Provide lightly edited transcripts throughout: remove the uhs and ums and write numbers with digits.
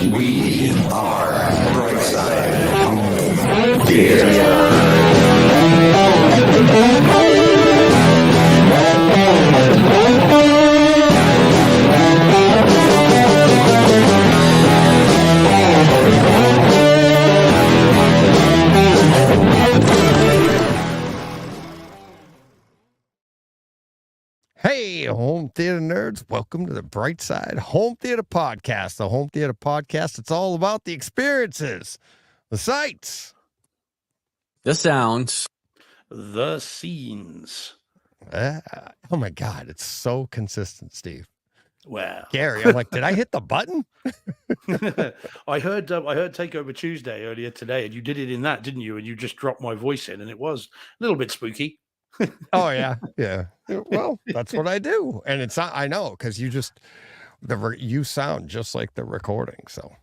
We are Brightside Theater. Hey, home theater nerds, welcome to the Brightside Home Theater Podcast. The Home Theater Podcast, it's all about the experiences, the sights, the sounds, the scenes. Oh my God, it's so consistent, Steve. Wow. Gary, I'm like, did I hit the button? I heard Takeover Tuesday earlier today, and you did it in that, didn't you? And you just dropped my voice in, and it was a little bit spooky. Oh, yeah. Yeah. Well, that's what I do. And it's not, I know, because you sound just like the recording. So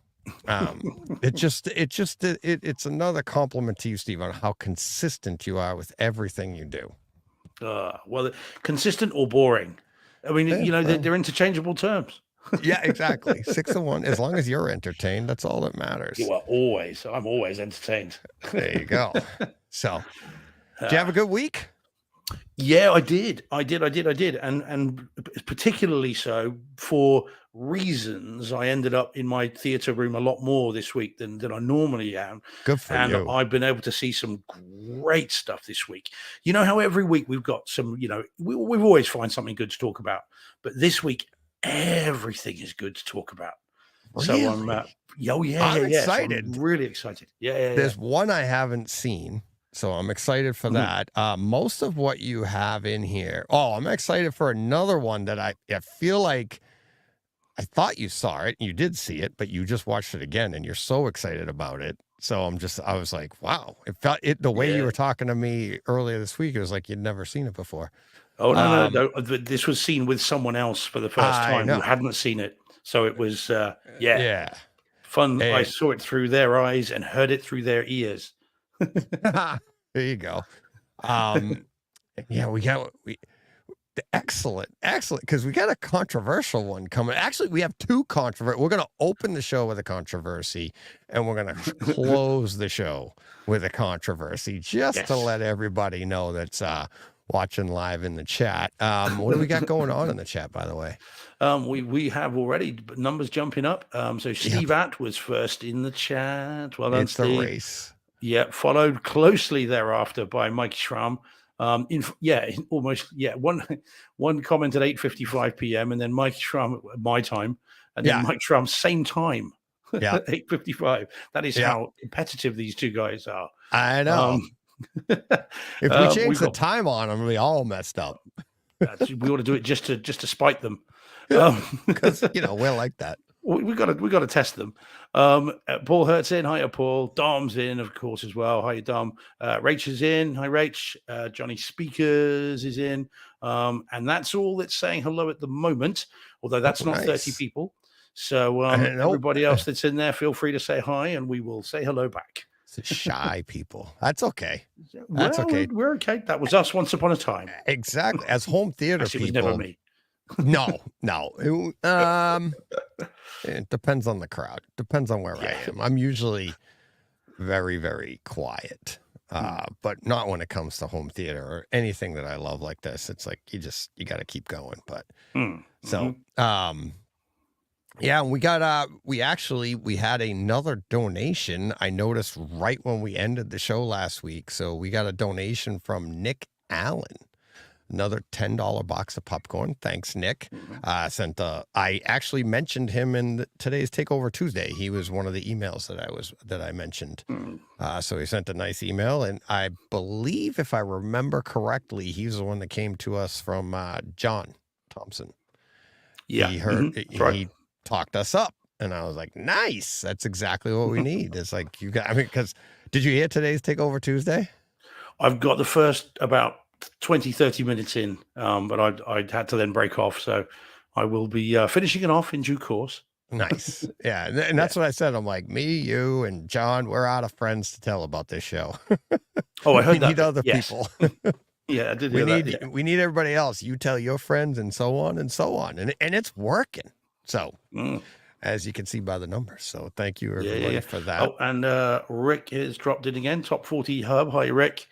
it's another compliment to you, Steve, on how consistent you are with everything you do. Well, consistent or boring. I mean, they're interchangeable terms. Yeah, exactly. 6 of 1. As long as you're entertained, that's all that matters. You are always. I'm always entertained. There you go. So, did you have a good week? Yeah, I did. And particularly so for reasons I ended up in my theater room a lot more this week than I normally am. Good for you. And I've been able to see some great stuff this week. You know how every week we've got some, we've always find something good to talk about. But this week, everything is good to talk about. Really? So I'm excited. So I'm really excited. Yeah. There's one I haven't seen. So I'm excited for that. Most of what you have in here. Oh, I'm excited for another one that I feel like I thought you saw it. You did see it, but you just watched it again and you're so excited about it. So I was like, wow. It felt the way you were talking to me earlier this week. It was like you'd never seen it before. Oh, no. This was seen with someone else for the first time who hadn't seen it. So it was, fun. And I saw it through their eyes and heard it through their ears. There you go. Excellent, because we got a controversial one coming. Actually, we have two controversial. We're going to open the show with a controversy, and we're going to close the show with a controversy, just to let everybody know that's watching live in the chat. What do we got going on in the chat, by the way? We have already numbers jumping up. So Steve Att was first in the chat. Well done, Steve. It's the race. Yeah, followed closely thereafter by Mike Schramm. One comment at 8:55 p.m. and then Mike Schramm at my time, and then Mike Schramm same time. Yeah, 8:55. That is how competitive these two guys are. I know. If we change the time on them, we all messed up. We ought to do it just to spite them, because we're like that. We got to test them. Paul Hurt's in. Hiya, Paul. Dom's in, of course, as well. Hiya, Dom. Rach is in. Hi, Rach. Johnny Speakers is in. And that's all that's saying hello at the moment, although that's not 30 people. So everybody else that's in there, feel free to say hi, and we will say hello back. It's shy people. That's okay. Okay. We're okay. That was us once upon a time. Exactly. As home theater people. It was never me. No. It depends on the crowd. Depends on where I am. I'm usually very, very quiet, but not when it comes to home theater or anything that I love like this. It's like you got to keep going. But we had another donation. I noticed right when we ended the show last week. So we got a donation from Nick Allen. Another $10 box of popcorn. Thanks, Nick. I actually mentioned him in today's Takeover Tuesday. He was one of the emails that I mentioned. So he sent a nice email, and I believe, if I remember correctly, he's the one that came to us from John Thompson. Yeah, he talked us up, and I was like, nice. That's exactly what we need. It's like because did you hear today's Takeover Tuesday? I've got the first about 20-30 minutes in, but I'd had to then break off, so I will be finishing it off in due course. Nice. Yeah, and that's what I said. I'm like, me, you, and John, we're out of friends to tell about this show. Oh, I heard we that. need other people. Yeah, I did hear that. We need everybody else. You tell your friends, and so on and so on, and it's working. So as you can see by the numbers. So thank you everybody for that. Oh, and Rick has dropped in again. Top 40 Hub. Hi, Rick.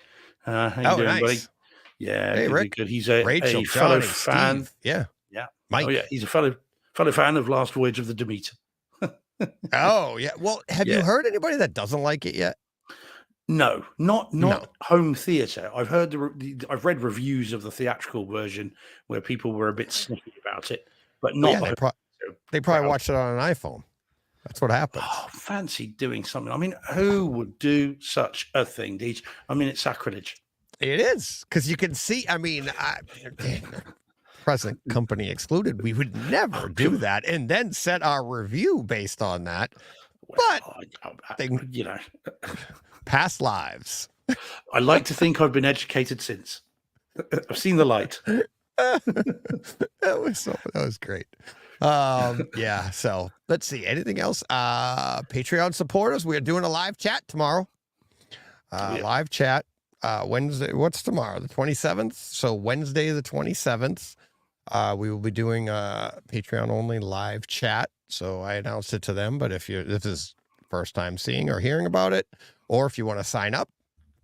How you doing, buddy? Nice. Yeah, Hey, good, Rick. good. He's a Rachel, fellow Johnny, fan. Steve. Yeah. Yeah. Mike. Oh, yeah. He's a fellow fan of Last Voyage of the Demeter. Oh, yeah. Well, have you heard anybody that doesn't like it yet? No, not No. home theater. I've heard I've read reviews of the theatrical version where people were a bit snippy about it, but not. Yeah, they probably watched it on an iPhone. That's what happens. Oh, fancy doing something. I mean, who would do such a thing, Deej? I mean, it's sacrilege. It is, because you can see. I mean, present company excluded. We would never do that and then set our review based on that. Well, But you know, past lives. I like to think I've been educated since. I've seen the light. That was great. Yeah. So let's see. Anything else? Patreon supporters. We are doing a live chat tomorrow. Live chat. Wednesday. What's tomorrow? The 27th. So Wednesday, the 27th. We will be doing a Patreon only live chat. So I announced it to them. But if this is first time seeing or hearing about it, or if you want to sign up,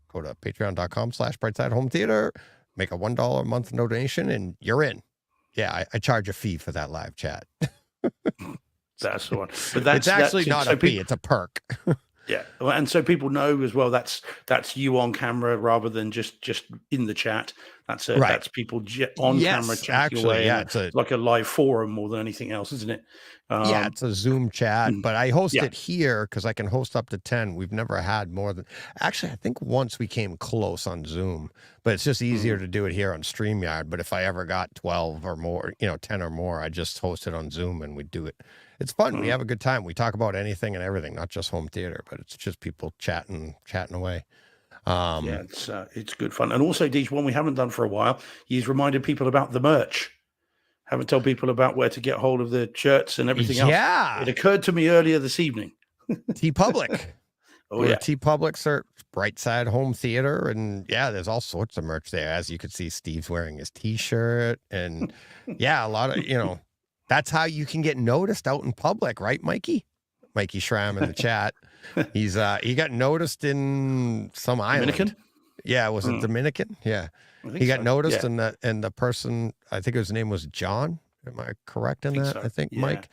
go to patreon.com/Brightside Home Theater, make a $1 a month donation, and you're in. Yeah, I charge a fee for that live chat. That's the one. But that's it's actually not a fee; it's a perk. Yeah, and so people know as well. That's you on camera rather than just in the chat. That's Right. That's people on camera chatting away. Yeah, it's like a live forum more than anything else, isn't it? Yeah, it's a Zoom chat, but I host it here because I can host up to 10. We've never had more than, actually, I think once we came close on Zoom, but it's just easier to do it here on StreamYard. But if I ever got 12 or more, 10 or more, I just host it on Zoom and we do it. It's fun. We have a good time. We talk about anything and everything, not just home theater, but it's just people chatting away. Yeah, it's good fun. And also, Deej, one we haven't done for a while, he's reminded people about the merch. Haven't told people about where to get hold of the shirts and everything else. Yeah. It occurred to me earlier this evening. TeePublic. Oh, yeah. TeePublic search Brightside Home Theater. And yeah, there's all sorts of merch there. As you can see, Steve's wearing his t-shirt. And yeah, a lot of, that's how you can get noticed out in public, right, Mikey? Mikey Schramm in the chat. He got noticed in some island. Dominican? Yeah, was it Dominican? Yeah. He got noticed and the person, I think his name was John. Am I correct in that? So. I think Yeah. Mike.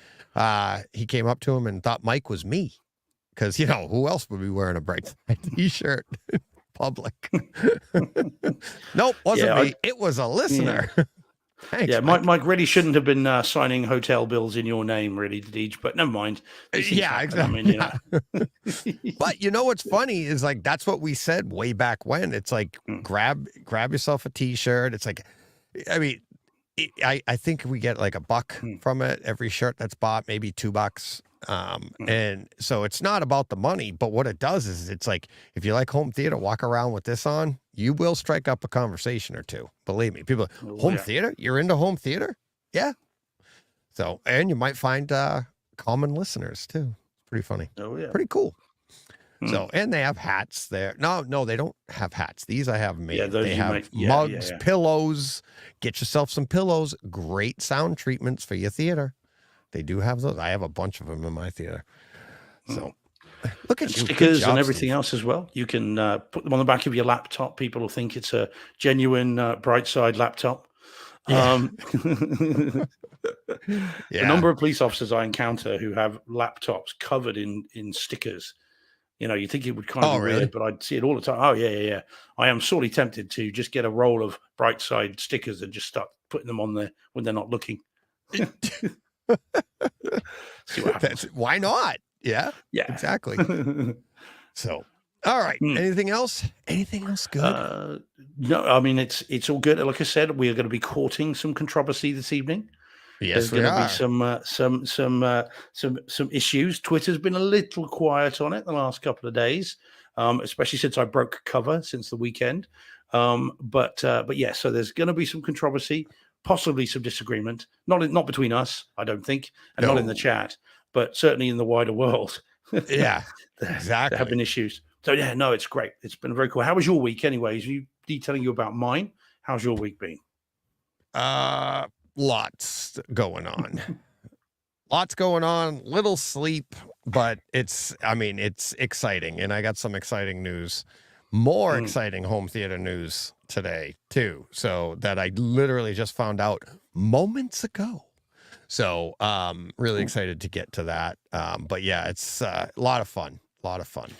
He came up to him and thought Mike was me. Because, who else would be wearing a Brightside t-shirt in public? Nope, wasn't me. It was a listener. Yeah. Thanks, Yeah, Mike really shouldn't have been signing hotel bills in your name, really, Deej, but never mind. Yeah, exactly. I mean, But what's funny is like that's what we said way back when. It's like grab yourself a t-shirt. It's like, I mean, I think we get like $1 from it every shirt that's bought, maybe $2. And so it's not about the money, but what it does is it's like if you like home theater, walk around with this on, you will strike up a conversation or two. Believe me, people, home theater, you're into home theater? Yeah. So, and you might find common listeners too. It's pretty funny. Oh yeah. Pretty cool. So, and they have hats there. No, they don't have hats. These I have made. Yeah, they have mugs, pillows. Get yourself some pillows. Great sound treatments for your theater. They do have those. I have a bunch of them in my theater. So look at you. Stickers and everything else as well. You can put them on the back of your laptop. People will think it's a genuine Brightside laptop. Yeah. The number of police officers I encounter who have laptops covered in stickers. You think it would kind of be weird, but I'd see it all the time. Oh, yeah. I am sorely tempted to just get a roll of Brightside stickers and just start putting them on there when they're not looking. See what happens. Why not? Yeah, exactly. So, all right. Anything else? Anything else good? No, I mean it's all good. Like I said, we are going to be courting some controversy this evening. Yes, there's going to be some issues. Twitter's been a little quiet on it the last couple of days, especially since I broke cover since the weekend. But yeah, so there's going to be some controversy. Possibly some disagreement, not between us, I don't think, and not in the chat, but certainly in the wider world. Yeah, exactly. There have been issues. So yeah, no, it's great. It's been very cool. How was your week, anyways? You detailing you about mine? How's your week been? Lots going on. lots going on, little sleep, but it's exciting. And I got some exciting news, more exciting home theater news today too. So that I literally just found out moments ago. So really excited to get to that. But yeah, it's a lot of fun.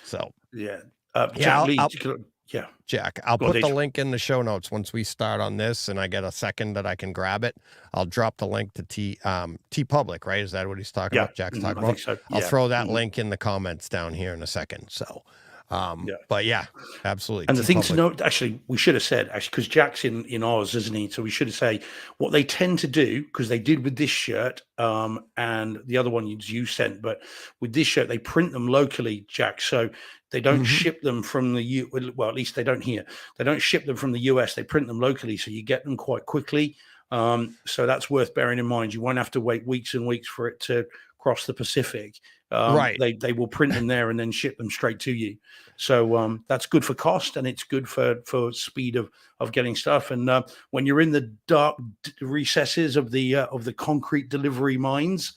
So Yeah. yeah, Jack Lee. Yeah. Jack, I'll Go on, put the Dave. link in the show notes once we start on this and I get a second that I can grab it. I'll drop the link to T Public, right? Is that what he's talking Yeah. about? Jack's Mhm, talking I about? think so. I'll Yeah. throw that Mhm. link in the comments down here in a second. So, Yeah. but yeah, absolutely. And the T thing to Public. note, actually, we should have said, actually, because Jack's in Oz, isn't he? So we should have say what they tend to do, because they did with this shirt, and the other one you sent, but with this shirt, they print them locally, Jack. So they don't Mhm. ship them from the well, at least they don't here. They don't ship them from the US. They print them locally, so you get them quite quickly. So that's worth bearing in mind. You won't have to wait weeks and weeks for it to cross the Pacific. Right. They will print them there and then ship them straight to you. So that's good for cost and it's good for speed of getting stuff. And when you're in the dark recesses of the concrete delivery mines,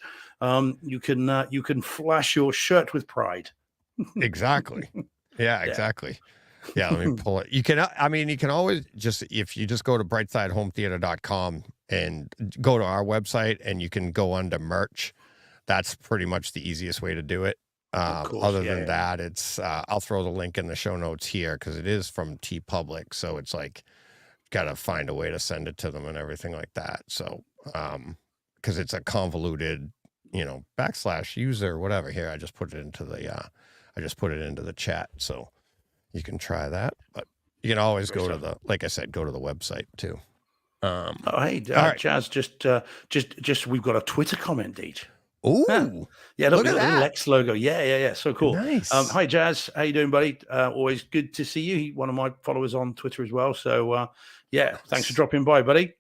you can flash your shirt with pride. Exactly. Yeah, exactly. Yeah, let me pull it. You can always if you just go to brightside-hometheater.com and go to our website and you can go under merch. That's pretty much the easiest way to do it. Course, Other than that, it's I'll throw the link in the show notes here because it is from T Public, so it's like got to find a way to send it to them and everything like that. So because it's a convoluted, /user whatever. Here, I just put it into the chat, so you can try that. But you can always go to the website too. Oh, hey, all right. Jazz, just we've got a Twitter comment, Deej. Ooh, yeah, look we at got the little that. X logo. Yeah. So cool. Nice. Hi, Jazz. How you doing, buddy? Always good to see you. One of my followers on Twitter as well. So, thanks for dropping by, buddy.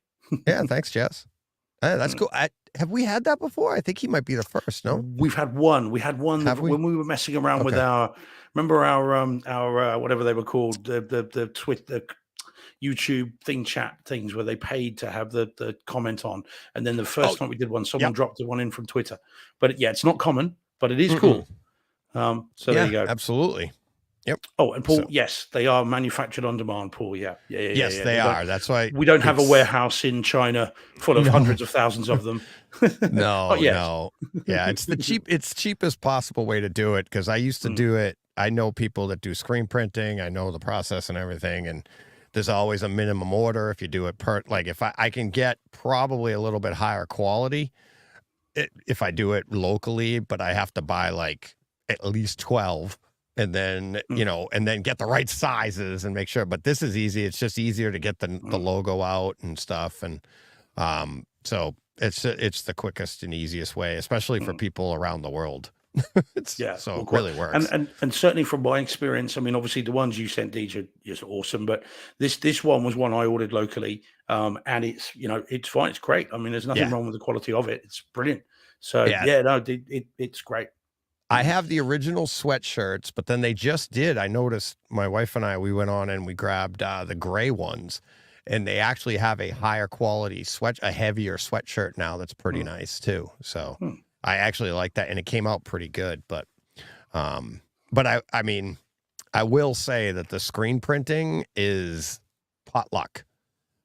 Yeah, thanks, Jess. That's cool. Have we had that before? I think he might be the first. No, we've had one. We had one when we were messing around with our whatever they were called, the Twitter, YouTube thing chat things where they paid to have the comment on. And then the first time we did one, someone dropped the one in from Twitter. But yeah, it's not common, but it is cool. So there you go. Absolutely. Yep. Oh, and Paul, yes, they are manufactured on demand, Paul. Yeah. Yes, they are. That's why we don't have a warehouse in China full of hundreds of thousands of them. No. Yeah, it's cheapest possible way to do it because I used to do it. I know people that do screen printing. I know the process and everything, and there's always a minimum order if you do it if I can get probably a little bit higher quality if I do it locally, but I have to buy like at least 12 and then, and then get the right sizes and make sure. But this is easy. It's just easier to get the logo out and stuff. And so it's the quickest and easiest way, especially for people around the world. So it really works. And certainly from my experience, I mean, obviously the ones you sent, DJ, are just awesome. But this one was one I ordered locally, and it's it's fine, it's great. I mean, there's nothing wrong with the quality of it. It's brilliant. So it's great. I have the original sweatshirts, but then they just did. I noticed my wife and we went on and we grabbed the gray ones, and they actually have a higher quality a heavier sweatshirt now. That's pretty nice too. So. I actually like that, and it came out pretty good. But I mean, I will say that the screen printing is potluck.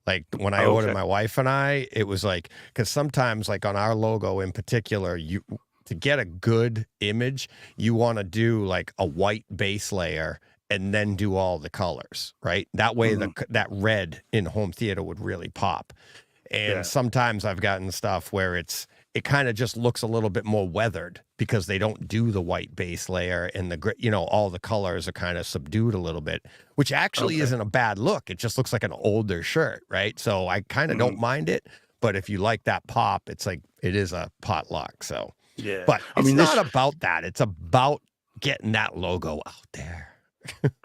Like when I ordered my wife and it was like because sometimes, like on our logo in particular, to get a good image, you want to do like a white base layer and then do all the colors, right? That way, that red in home theater would really pop. And sometimes I've gotten stuff where it kind of just looks a little bit more weathered because they don't do the white base layer and all the colors are kind of subdued a little bit, which actually isn't a bad look. It just looks like an older shirt, right? So I kind of don't mind it, but if you like that pop, it's like, it is a potluck. So, but it's not about that. It's about getting that logo out there.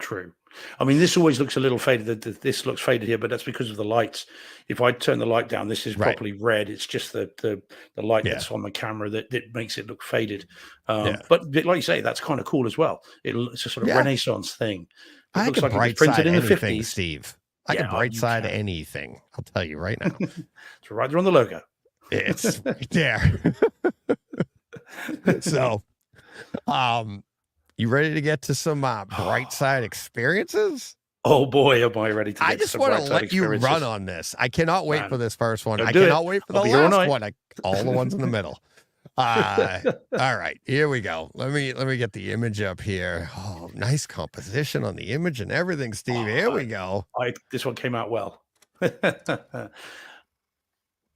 True. I mean, this always looks a little faded. This looks faded here, but that's because of the lights. If I turn the light down, this is properly red. It's just the light that's on the camera that makes it look faded. But like you say, that's kind of cool as well. It's a sort of Renaissance thing. I could bright side anything, Steve. I could bright side anything. I'll tell you right now. It's right there on the logo. It's right there. So, you ready to get to some bright side experiences? Oh boy, am I ready to I get just some want to bright side let you experiences. run on this. I cannot wait Man, for this first one. don't I do it. cannot wait for I'll the be here all last night. one. All the ones in the middle. All right, here we go. Let me get the image up here. Oh, nice composition on the image and everything, Steve. Here we go. This one came out well.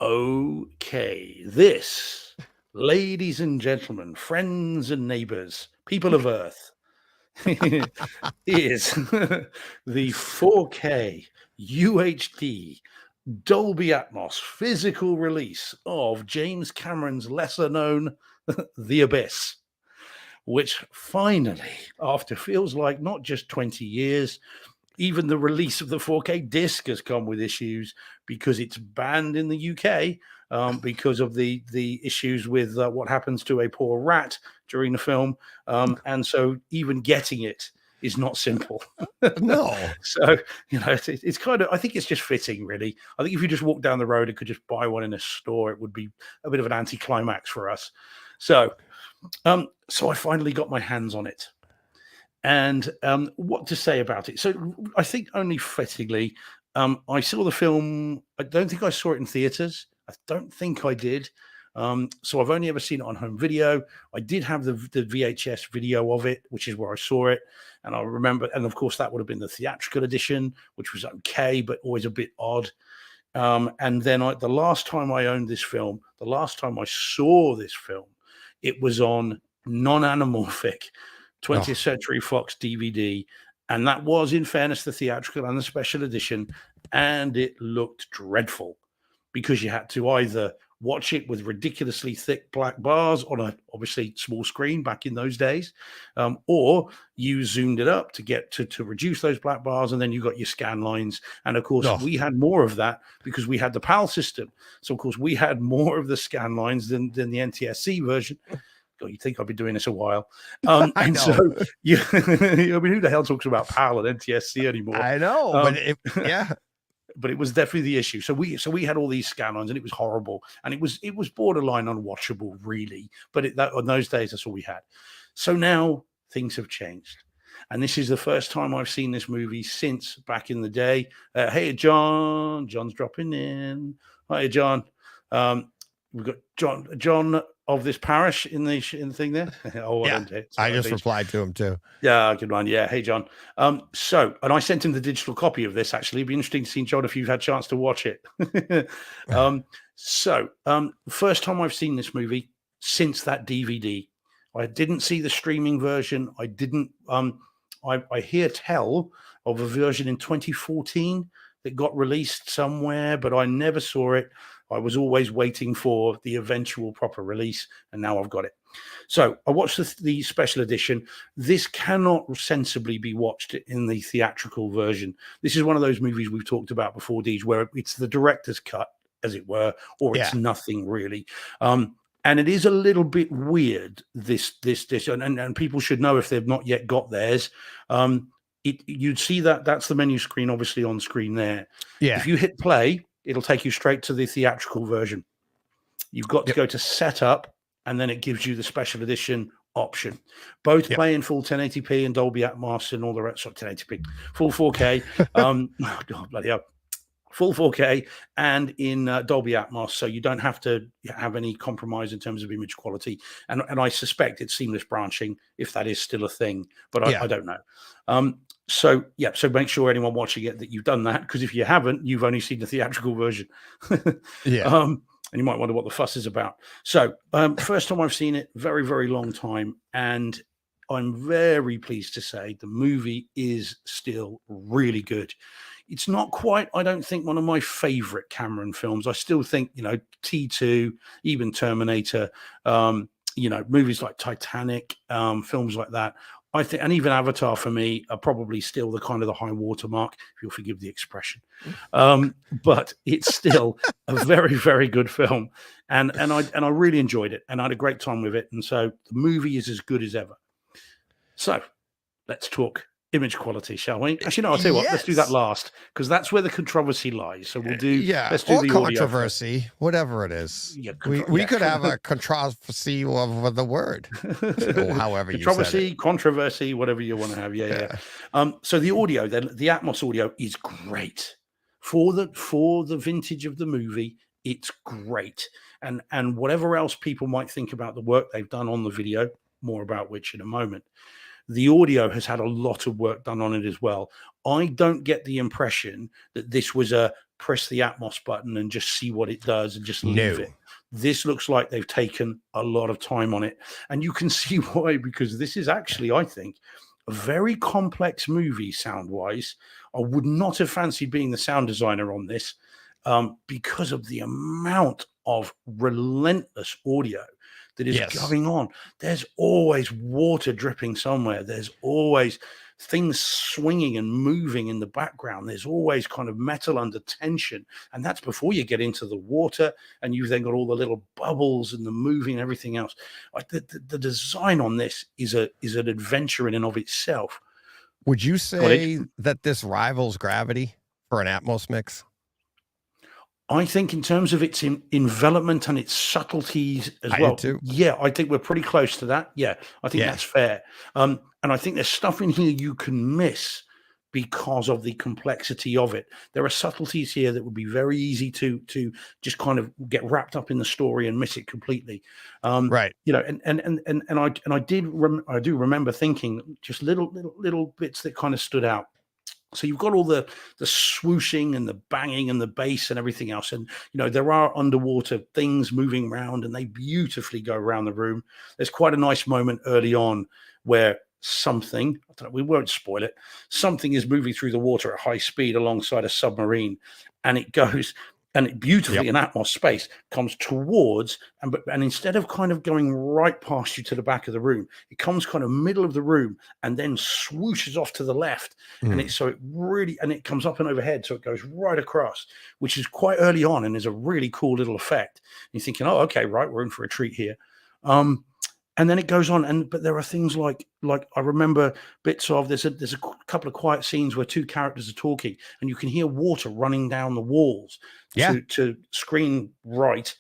Okay, this, ladies and gentlemen, friends and neighbors, people of Earth, is the 4K UHD Dolby Atmos physical release of James Cameron's lesser known The Abyss, which finally, after feels like not just 20 years, even the release of the 4K disc has come with issues because it's banned in the UK because of the issues with what happens to a poor rat during the film. And so even getting it is not simple. No. So, it's kind of, I think it's just fitting, really. I think if you just walk down the road and could just buy one in a store, it would be a bit of an anticlimax for us. So I finally got my hands on it. And what to say about it? So I think only fittingly, I saw the film. I don't think I saw it in theaters. I don't think I did. So I've only ever seen it on home video. I did have the VHS video of it, which is where I saw it. And I remember, and of course, that would have been the theatrical edition, which was okay, but always a bit odd. And then the last time I owned this film, the last time I saw this film, it was on non-anamorphic 20th Century Fox DVD, and that was, in fairness, the theatrical and the special edition, and it looked dreadful because you had to either watch it with ridiculously thick black bars on a obviously small screen back in those days, or you zoomed it up to get to reduce those black bars, and then you got your scan lines. And of course, we had more of that because we had the PAL system. So of course, we had more of the scan lines than the NTSC version. God, you'd think I've been doing this a while. I and know. so, I mean, who the hell talks about PAL and NTSC anymore? I know, but it was definitely the issue. So we had all these scan lines, and it was horrible, and it was borderline unwatchable, really. But on those days, that's all we had. So now things have changed, and this is the first time I've seen this movie since back in the day. Hey, John's dropping in. Hi, John. We've got John of this parish in the thing there. I just replied to him too. Yeah, good one. Yeah, hey John. And I sent him the digital copy of this. Actually, it'd be interesting to see, John, if you've had a chance to watch it. First time I've seen this movie since that DVD. I didn't see the streaming version. I didn't. I hear tell of a version in 2014 that got released somewhere, but I never saw it. I was always waiting for the eventual proper release, and now I've got it. So I watched the special edition. This cannot sensibly be watched in the theatrical version. This is one of those movies we've talked about before, Deej, where it's the director's cut, as it were, or it's nothing really. And it is a little bit weird, this, and people should know if they've not yet got theirs. You'd see that's the menu screen, obviously on screen there. Yeah. If you hit play, it'll take you straight to the theatrical version. You've got to go to setup, and then it gives you the special edition option. Both play in full 1080p and Dolby Atmos and all the rest. 1080p, full 4K. Oh God, bloody hell. Full 4K and in Dolby Atmos, so you don't have to have any compromise in terms of image quality. And I suspect it's seamless branching, if that is still a thing, but I don't know. So make sure anyone watching it that you've done that, because if you haven't, you've only seen the theatrical version. And you might wonder what the fuss is about. So first time I've seen it, very, very long time. And I'm very pleased to say the movie is still really good. It's not quite, I don't think, one of my favorite Cameron films. I still think, T2, even Terminator, movies like Titanic, films like that. I think, and even Avatar for me are probably still the kind of the high watermark, if you'll forgive the expression. But it's still a very, very good film, and I really enjoyed it, and I had a great time with it. And so the movie is as good as ever. So let's talk image quality, shall we? Actually, no, I'll tell you what, let's do that Yes. last, because that's where the controversy lies. So we'll do, Yeah, let's do or the audio first. controversy, whatever it is. Yeah, We could have a controversy of the word, or however you said controversy, it. controversy, whatever you want to have. Yeah. So the audio, then the Atmos audio is great for the vintage of the movie. It's great, and whatever else people might think about the work they've done on the video, more about which in a moment. The audio has had a lot of work done on it as well. I don't get the impression that this was a press the Atmos button and just see what it does and just leave No. it. This looks like they've taken a lot of time on it. And you can see why, because this is actually, I think, a very complex movie sound-wise. I would not have fancied being the sound designer on this because of the amount of relentless audio that is going on. There's always water dripping somewhere. There's always things swinging and moving in the background. There's always kind of metal under tension. And that's before you get into the water, and you've then got all the little bubbles and the moving and everything else. Like the design on this is an adventure in and of itself. Would you say that this rivals Gravity for an Atmos mix? I think in terms of its envelopment and its subtleties as I well. do too. Yeah, I think we're pretty close to that. Yeah, I think that's fair. And I think there's stuff in here you can miss because of the complexity of it. There are subtleties here that would be very easy to just kind of get wrapped up in the story and miss it completely. Right. You know, and I do remember thinking just little bits that kind of stood out. So you've got all the swooshing and the banging and the bass and everything else. And, you know, there are underwater things moving around, and they beautifully go around the room. There's quite a nice moment early on where something, I don't know, we won't spoil it, something is moving through the water at high speed alongside a submarine, and it goes, and it beautifully in Atmos space comes towards, and instead of kind of going right past you to the back of the room, it comes kind of middle of the room and then swooshes off to the left. And it comes up and overhead, so it goes right across, which is quite early on and is a really cool little effect. And you're thinking, oh, okay, right, we're in for a treat here. And then it goes on, but there are things like I remember bits of there's a couple of quiet scenes where two characters are talking, and you can hear water running down the walls to screen right,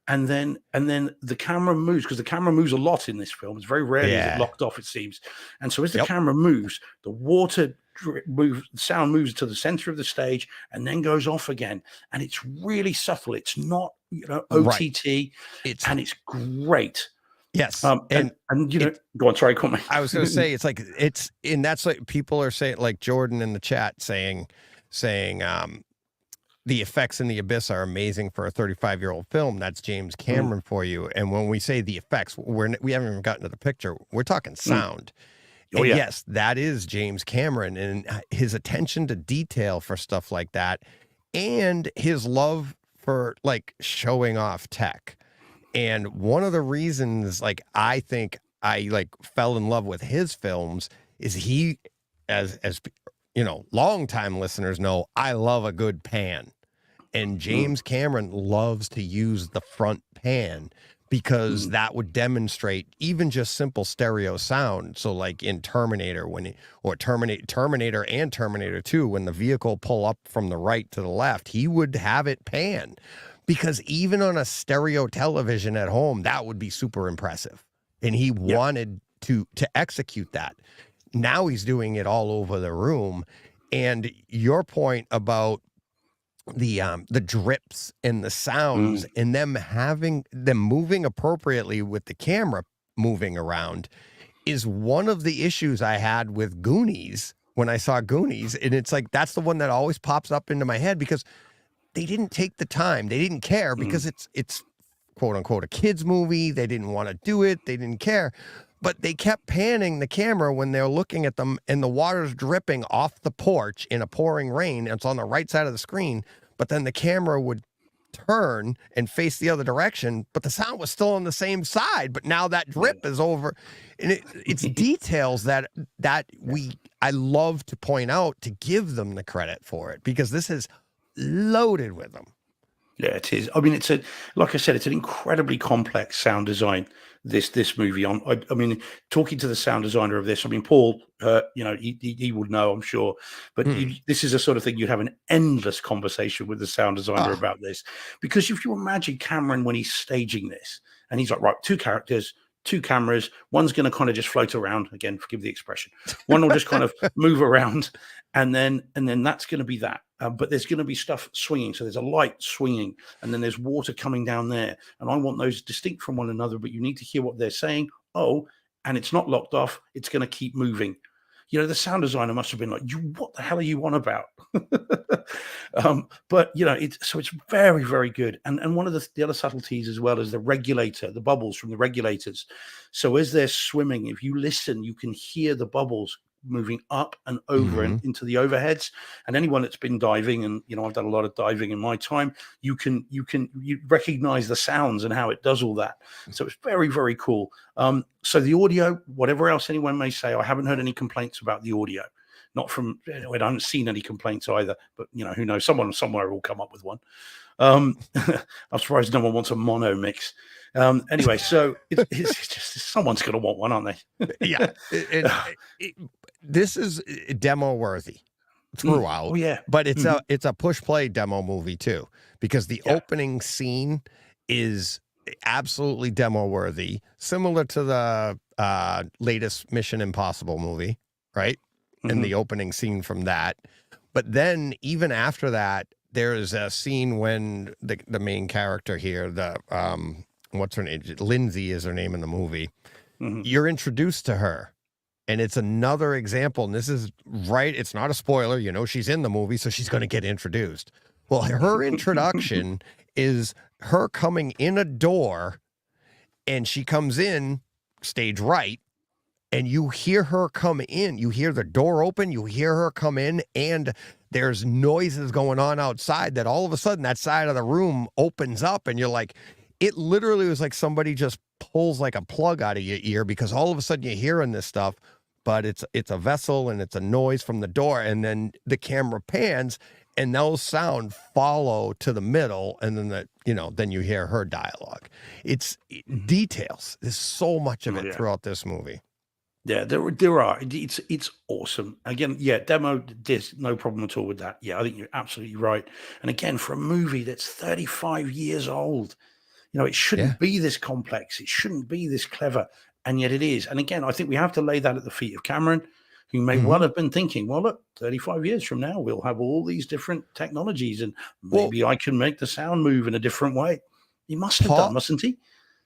and then the camera moves, because the camera moves a lot in this film. It's very rarely is it locked off, it seems, and so as the camera moves, the water moves, the sound moves to the center of the stage and then goes off again, and it's really subtle. It's not OTT, and it's great. Yes. And you know, go on. Sorry, call me. I was going to say, and that's like people are saying, like Jordan in the chat saying, the effects in The Abyss are amazing for a 35-year-old film. That's James Cameron for you. And when we say the effects, we haven't even gotten to the picture. We're talking sound. Oh, yeah. Yes, that is James Cameron, and his attention to detail for stuff like that, and his love for like showing off tech. And one of the reasons, like, I think I like fell in love with his films is he, as you know, longtime listeners know, I love a good pan. And James Cameron loves to use the front pan because that would demonstrate even just simple stereo sound. So like in Terminator, Terminator and Terminator 2, when the vehicle pull up from the right to the left, he would have it pan. Because even on a stereo television at home, that would be super impressive. And he wanted to execute that. Now he's doing it all over the room. And your point about the drips and the sounds and them moving appropriately with the camera moving around is one of the issues I had with Goonies when I saw Goonies. And it's like, that's the one that always pops up into my head because they didn't take the time. They didn't care because it's quote unquote a kid's movie. They didn't want to do it. They didn't care, but they kept panning the camera when they're looking at them and the water's dripping off the porch in a pouring rain. And it's on the right side of the screen, but then the camera would turn and face the other direction, but the sound was still on the same side. But now that drip is over, and it's details that I love to point out to give them the credit for it, because this is loaded with them. Yeah, it is. I mean, like I said, it's an incredibly complex sound design. This movie. I mean, talking to the sound designer of this, I mean, Paul, he would know, I'm sure. But Hmm. this is a sort of thing you'd have an endless conversation with the sound designer Ah, about this, because if you imagine Cameron when he's staging this, and he's like, right, two characters, two cameras, one's going to kind of just float around. Again, forgive the expression. One will just kind of move around, and then that's going to be that. But there's going to be stuff swinging. So there's a light swinging, and then there's water coming down there. And I want those distinct from one another, but you need to hear what they're saying. Oh, and it's not locked off. It's going to keep moving. The sound designer must have been like, "You, what the hell are you on about?" But it's very, very good. And one of the other subtleties as well is the regulator, the bubbles from the regulators. So as they're swimming, if you listen, you can hear the bubbles moving up and over and mhm. into the overheads. And anyone that's been diving, and I've done a lot of diving in my time, you recognize the sounds and how it does all that. So it's very, very cool. So the audio, whatever else anyone may say, I haven't heard any complaints about the audio. Not from, I haven't seen any complaints either, but who knows? Someone somewhere will come up with one. I'm surprised no one wants a mono mix. Anyway, so it's just someone's going to want one, aren't Yeah, they? this is demo worthy throughout, Oh yeah. but it's Mhm. a push play demo movie too, because the Yeah. opening scene is absolutely demo worthy, similar to the latest Mission Impossible movie, right? And Mhm. the opening scene from that. But then even after that, there is a scene when the main character here, the what's her name? Lindsay is her name in the movie. Mhm. You're introduced to her. And it's another example. And this is right. It's not a spoiler. She's in the movie, so she's going to get introduced. Well, her introduction is her coming in a door, and she comes in stage right, and you hear her come in. You hear the door open, you hear her come in, and there's noises going on outside that all of a sudden that side of the room opens up, and you're like, it literally was like somebody just pulls like a plug out of your ear, because all of a sudden you're hearing this stuff, but it's a vessel and it's a noise from the door, and then the camera pans and those sound follow to the middle, and then you hear her dialogue. It's details. There's so much of Oh it yeah. throughout this movie. Yeah, there are. It's awesome. Again, yeah, demo. There's no problem at all with that. Yeah, I think you're absolutely right. And again, for a movie that's 35 years old, it Yeah. shouldn't be this complex. It shouldn't be this clever, and yet it is. And again, I think we have to lay that at the feet of Cameron, who may well Mhm. have been thinking, well, look, 35 years from now, we'll have all these different technologies, and Well, maybe I can make the sound move in a different way. He must have done, Paul mustn't he?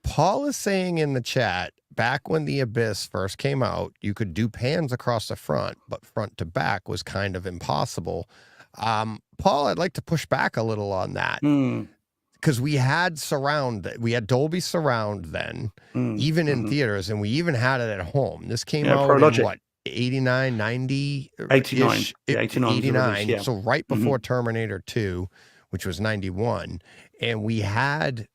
Paul is saying in the chat, back when The Abyss first came out, you could do pans across the front, but front to back was kind of impossible. Paul, I'd like to push back a little on that, Mm, because we had Dolby Surround then, even in mhm. theaters, and we even had it at home. This came Yeah, out in Prologic. what, 89, 90 89. ish, Yeah, 89 was the release, 89. yeah. So right Mhm, before Terminator 2, which was 91. And we had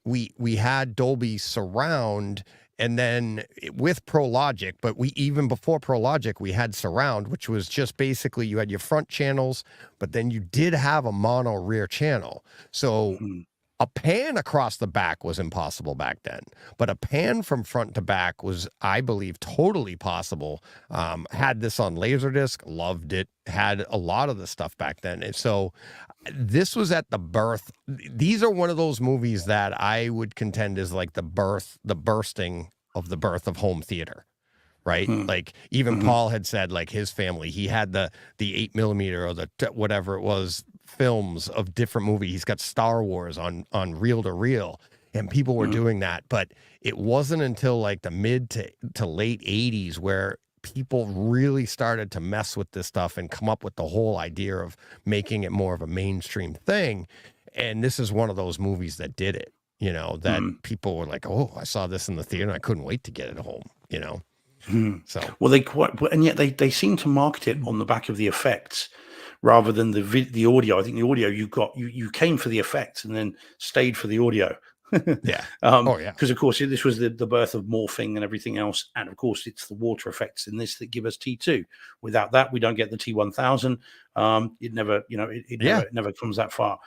Dolby Surround, and then with Prologic, but we even before Prologic, we had Surround, which was just basically you had your front channels, but then you did have a mono rear channel. So mhm, a pan across the back was impossible back then, but a pan from front to back was, I believe, totally possible. Had this on Laserdisc, loved it, had a lot of the stuff back then. And so this was at the birth. These are one of those movies that I would contend is like the bursting of the birth of home theater. Right. mhm, Like even mhm, Paul had said, like his family, he had the 8 millimeter or whatever it was films of different movies. He's got Star Wars on reel to reel, and people were mhm, doing that. But it wasn't until like the mid to late 80s where people really started to mess with this stuff and come up with the whole idea of making it more of a mainstream thing. And this is one of those movies that did it, that mhm, people were like, oh, I saw this in the theater and I couldn't wait to get it home. mhm. So Well, and yet they seem to market it on the back of the effects rather than the audio. I think the audio you came for the effects and then stayed for the audio. yeah. Oh yeah. Because of course this was the birth of morphing and everything else, and of course it's the water effects in this that give us T2. Without that, we don't get the T1000. It never, Yeah. it never comes that far.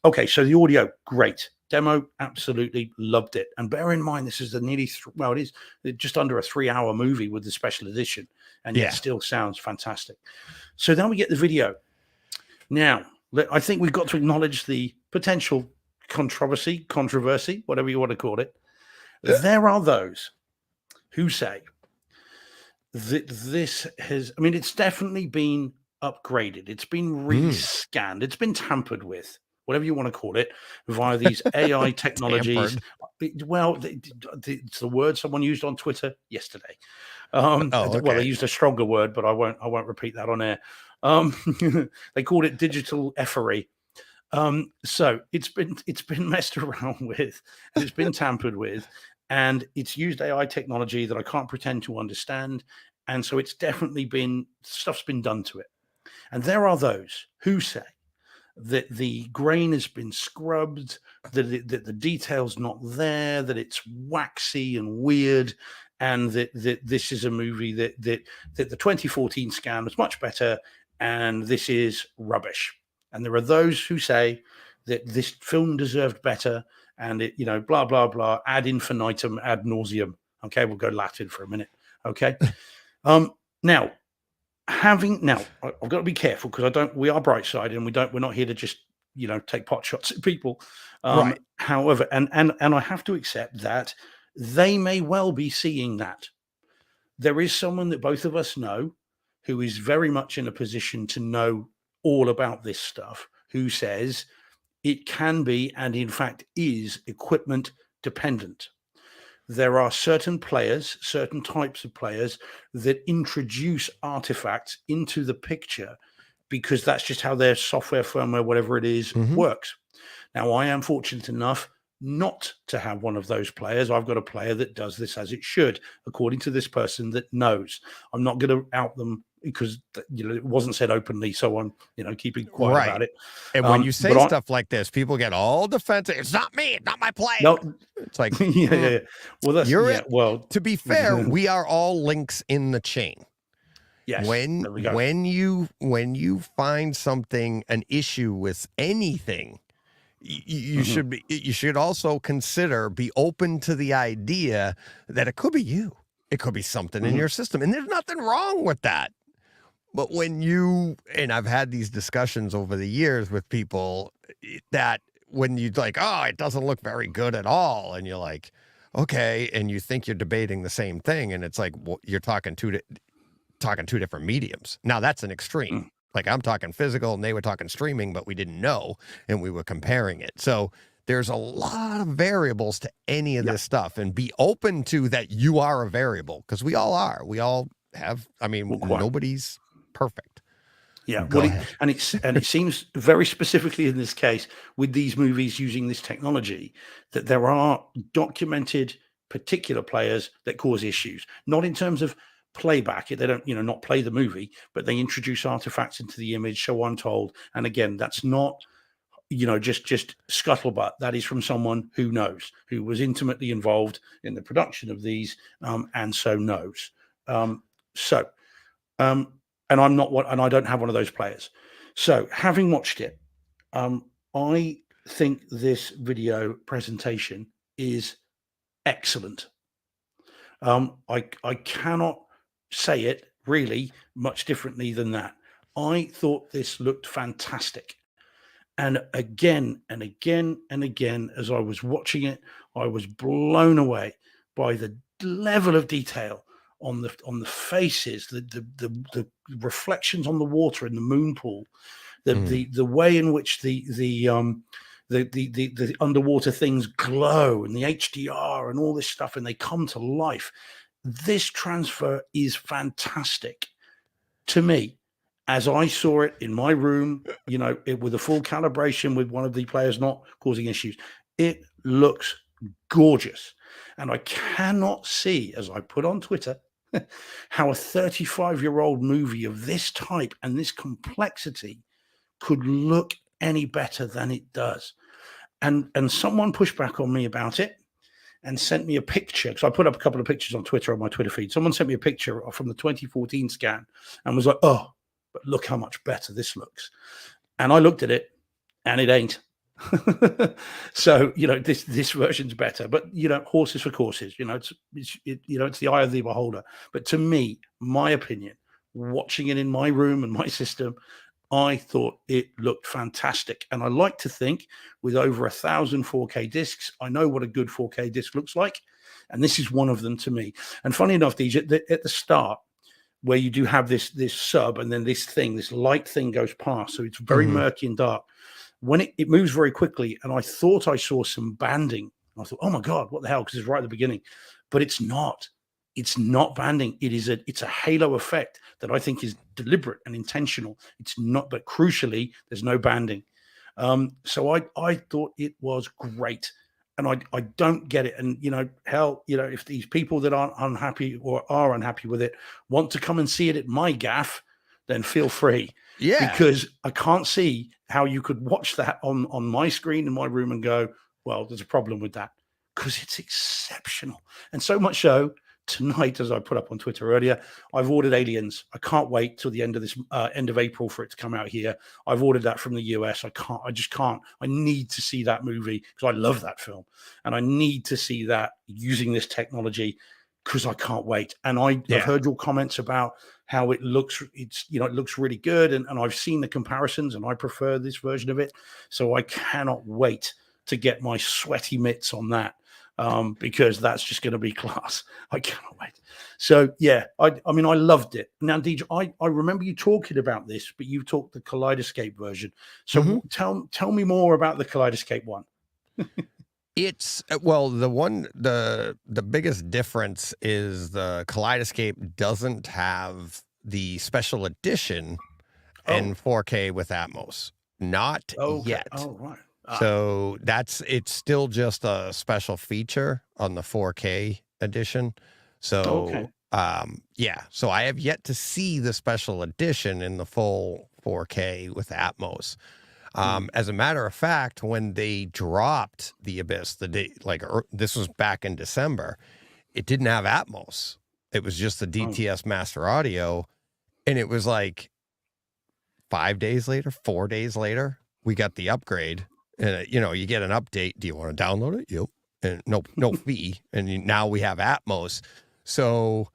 Okay, so the audio, great. Demo, absolutely loved it. And bear in mind, this is a it is just under a 3-hour movie with the special edition, and yet still sounds fantastic. So then we get the video. Now, I think we've got to acknowledge the potential controversy, whatever you want to call it. There are those who say that this has, I mean, it's definitely been upgraded. It's been rescanned. It's been tampered with, whatever you want to call it, via these AI technologies. Well, it's the word someone used on Twitter yesterday. Well, they used a stronger word, but I won't repeat that on air. They called it digital effery. So it's been messed around with, and it's been tampered with, and it's used AI technology that I can't pretend to understand. And so it's definitely stuff's been done to it. And there are those who say that the grain has been scrubbed, that the detail's not there, that it's waxy and weird, and that this is a movie that the 2014 scan was much better, and this is rubbish. And there are those who say that this film deserved better, and it, blah, blah, blah, ad infinitum, ad nauseum. Okay, we'll go Latin for a minute. Okay. Now, I've got to be careful because we are bright side, and we're not here to just, take pot shots at people. Right. However, and I have to accept that they may well be seeing that. There is someone that both of us know who is very much in a position to know all about this stuff, who says it can be, and in fact is, equipment dependent. There are certain types of players that introduce artifacts into the picture because that's just how their software, firmware, whatever it is, works. Now, I am fortunate enough not to have one of those players. I've got a player that does this as it should, according to this person that knows. I'm not going to out them because it wasn't said openly, so I'm keeping quiet about it. And when you say stuff like this, people get all defensive. It's not me. It's not my play. No, it's like yeah. Well, that's to be fair, we are all links in the chain. Yes. When you find something, an issue with anything, you should also be open to the idea that it could be you. It could be something in your system, and there's nothing wrong with that. But and I've had these discussions over the years with people that when you like, oh, it doesn't look very good at all. And you're like, okay. And you think you're debating the same thing. And it's like, well, you're talking two different mediums. Now that's an extreme. Like I'm talking physical and they were talking streaming, but we didn't know. And we were comparing it. So there's a lot of variables to any of this stuff, and be open to that. You are a variable, because we all are. We all have, nobody's perfect. Yeah. And it seems very specifically in this case with these movies using this technology that there are documented particular players that cause issues, not in terms of playback. They don't, not play the movie, but they introduce artifacts into the image. So I'm told. And again, that's not, just scuttlebutt. That is from someone who knows, who was intimately involved in the production of these, and so knows. And I'm not one, and I don't have one of those players. So having watched it, I think this video presentation is excellent. I cannot say it really much differently than that. I thought this looked fantastic. And again and again and again, as I was watching it, I was blown away by the level of detail on the faces, the reflections on the water in the moon pool, the way in which the underwater things glow, and the HDR and all this stuff, and they come to life. This transfer is fantastic to me. As I saw it in my room, with a full calibration with one of the players not causing issues, it looks gorgeous. And I cannot see, as I put on Twitter, how a 35-year-old movie of this type and this complexity could look any better than it does. And someone pushed back on me about it and sent me a picture, because I put up a couple of pictures on Twitter, on my Twitter feed. Someone sent me a picture from the 2014 scan and was like, oh, but look how much better this looks. And I looked at it, and it ain't. So this version's better, but horses for courses. It's the eye of the beholder. But to me, my opinion, watching it in my room and my system, I thought it looked fantastic. And I like to think with over 1,000 4K discs, I know what a good 4K disc looks like. And this is one of them to me. And funny enough, DJ, at the start, where you do have this sub and then this light thing goes past. So it's very murky and dark. When it moves very quickly, and I thought I saw some banding. I thought, oh my God, what the hell? Because it's right at the beginning. But it's not. It's not banding. It's a halo effect that I think is deliberate and intentional. It's not, but crucially, there's no banding. So I thought it was great. And I don't get it. And if these people that aren't unhappy or are unhappy with it want to come and see it at my gaff, then feel free. Yeah. Because I can't see how you could watch that on my screen in my room and go, well, there's a problem with that, because it's exceptional. And so much so, tonight, as I put up on Twitter earlier, I've ordered Aliens. I can't wait till the end of April for it to come out here. I've ordered that from the US. I just can't. I need to see that movie because I love that film. And I need to see that using this technology because I can't wait. And I've heard your comments about how it looks. It looks really good. And I've seen the comparisons and I prefer this version of it. So I cannot wait to get my sweaty mitts on that. Because that's just going to be class. I cannot wait. So I mean, I loved it. Now, DJ, I remember you talking about this, but you talked the Kaleidoscape version. So tell me more about the Kaleidoscape one. It's the biggest difference is the Kaleidoscape doesn't have the special edition in 4K with Atmos. Not yet. Oh, right. So it's still just a special feature on the 4K edition. So, so I have yet to see the special edition in the full 4K with Atmos. As a matter of fact, when they dropped The Abyss, this was back in December, it didn't have Atmos. It was just the DTS Master Audio. And it was like 4 days later, we got the upgrade. And, you get an update. Do you want to download it? Yep. And no fee. And now we have Atmos. So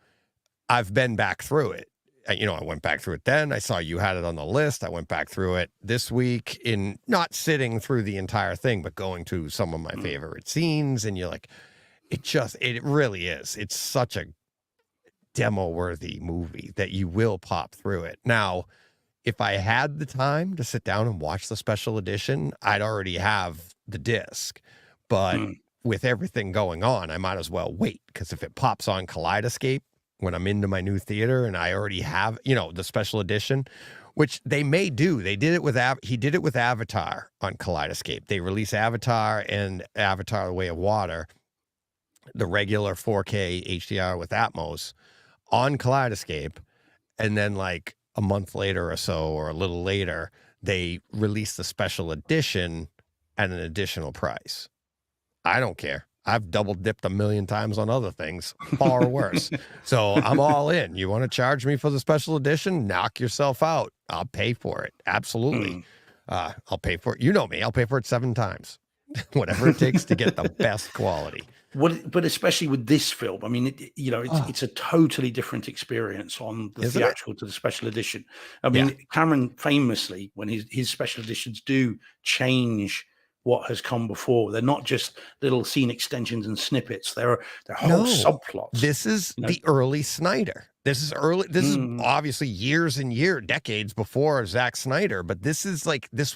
I've been back through it. I went back through it then. I saw you had it on the list. I went back through it this week, in not sitting through the entire thing, but going to some of my favorite scenes. And you're like, it really is. It's such a demo-worthy movie that you will pop through it. Now, if I had the time to sit down and watch the special edition, I'd already have the disc. But with everything going on, I might as well wait, because if it pops on Kaleidoscape when I'm into my new theater and I already have, the special edition, which they may do. He did it with Avatar on Kaleidoscape. They release Avatar and Avatar: The Way of Water, the regular 4K HDR with Atmos on Kaleidoscape, and then like a month later or so, or a little later, they release the special edition at an additional price. I don't care. I've double dipped a million times on other things far worse. So I'm all in. You want to charge me for the special edition? Knock yourself out. I'll pay for it. Absolutely. I'll pay for it. You know me. I'll pay for it 7 times. Whatever it takes to get the best quality. But especially with this film, I mean, it's a totally different experience on the theatrical to the special edition. I mean, Cameron famously, when his special editions do change what has come before, they're not just little scene extensions and snippets. They're whole subplots. This is the early Snyder. This is obviously years and decades before Zack Snyder, but this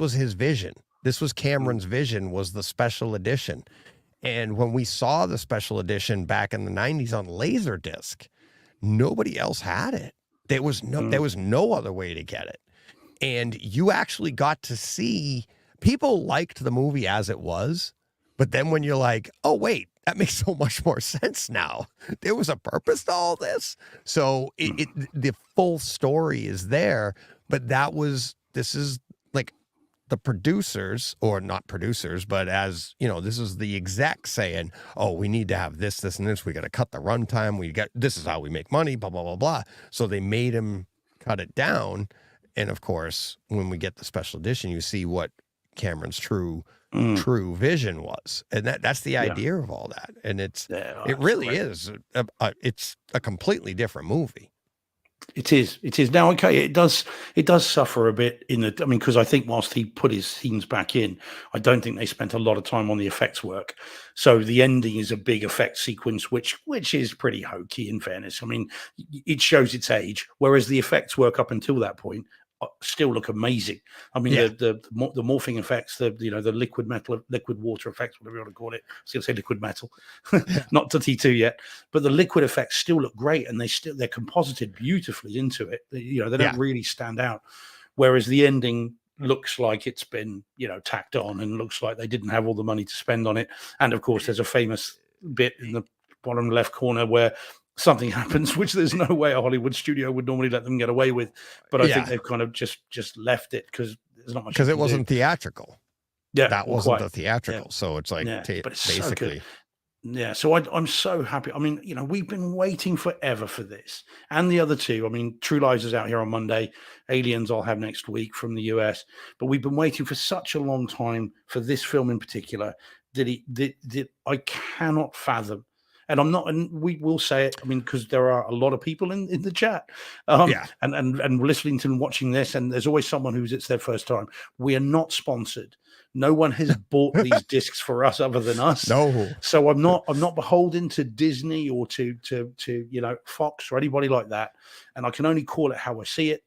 was his vision. This was Cameron's vision, was the special edition. And when we saw the special edition back in the 90s on Laserdisc, nobody else had it. There was no other way to get it. And you actually got to see, people liked the movie as it was, but then when you're like, oh, wait, that makes so much more sense now. There was a purpose to all this. So the full story is there, but this is like the producers, or not producers, but as this is the exec saying, oh, we need to have this, and this. We got to cut the runtime. This is how we make money, blah, blah, blah, blah. So they made him cut it down. And of course, when we get the special edition, you see what Cameron's true true vision was, and that's the idea of all that. And it really is it's a completely different movie. It is now. Okay, it does suffer a bit because I think whilst he put his scenes back in, I don't think they spent a lot of time on the effects work. So the ending is a big effect sequence, which is pretty hokey, in fairness. I mean, it shows its age, whereas the effects work up until that point still look amazing. I mean, the morphing effects, the liquid metal, liquid water effects, whatever you want to call it. I was going to say liquid metal, not to T2 yet, but the liquid effects still look great, and they're composited beautifully into it. They don't really stand out. Whereas the ending looks like it's been tacked on, and looks like they didn't have all the money to spend on it. And of course, there's a famous bit in the bottom left corner where something happens, which there's no way a Hollywood studio would normally let them get away with. But I think they've kind of just left it because there's not much. Because it wasn't theatrical. Yeah, that wasn't the theatrical. Yeah. So it's like, but it's basically. So I'm so happy. I mean, we've been waiting forever for this, and the other two. I mean, True Lies is out here on Monday. Aliens I'll have next week from the US. But we've been waiting for such a long time for this film in particular that I cannot fathom. And I'm not, and we will say it, I mean, because there are a lot of people in the chat and listening to and watching this, and there's always someone it's their first time. We are not sponsored. No one has bought these discs for us other than us. No. So I'm not beholden to Disney or to Fox or anybody like that. And I can only call it how I see it.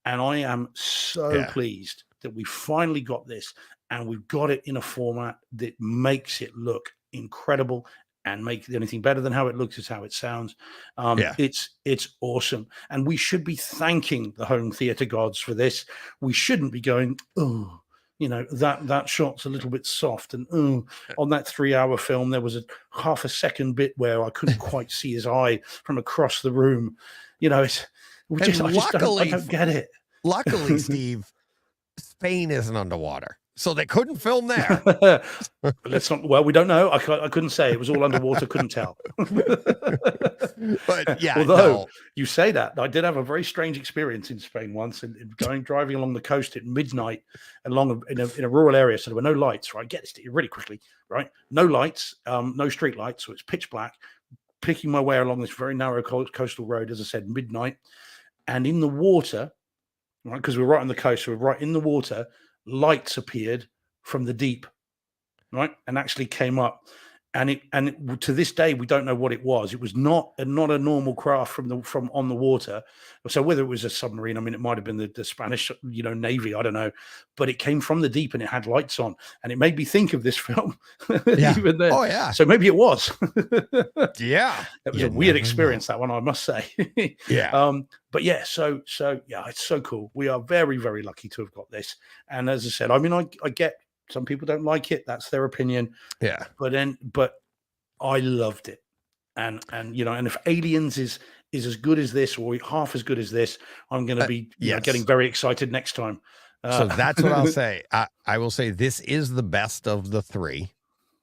And I am so pleased that we finally got this, and we've got it in a format that makes it look incredible. And make anything better than how it looks is how it sounds. It's awesome, and we should be thanking the home theater gods for this. We shouldn't be going, that shot's a little bit soft, and on that 3-hour film there was a half a second bit where I couldn't quite see his eye from across the room. I don't get it. Luckily, Steve, Spain isn't underwater, so they couldn't film there. Let's not. Well, we don't know. I couldn't say. It was all underwater. Couldn't tell. But although you say that, I did have a very strange experience in Spain once, and driving along the coast at midnight, along in a rural area. So there were no lights. Right, get this really quickly. Right, no lights, no street lights, so it's pitch black. Picking my way along this very narrow coastal road, as I said, midnight, and in the water, right, because we're right on the coast, so we're right in the water. Lights appeared from the deep, right, and actually came up, and to this day we don't know what it was. It was not a normal craft from on the water. So whether it was a submarine, I mean, it might have been the Spanish Navy, I don't know, but it came from the deep and it had lights on, and it made me think of this film. Even then. Oh yeah, so maybe it was. It was a weird experience, that one, I must say. But so it's so cool. We are very, very lucky to have got this. And as I said, I mean, I get some people don't like it. That's their opinion. Yeah. But I loved it. And if Aliens is as good as this, or half as good as this, I'm going to be getting very excited next time. So that's what I'll say. I will say this is the best of the three.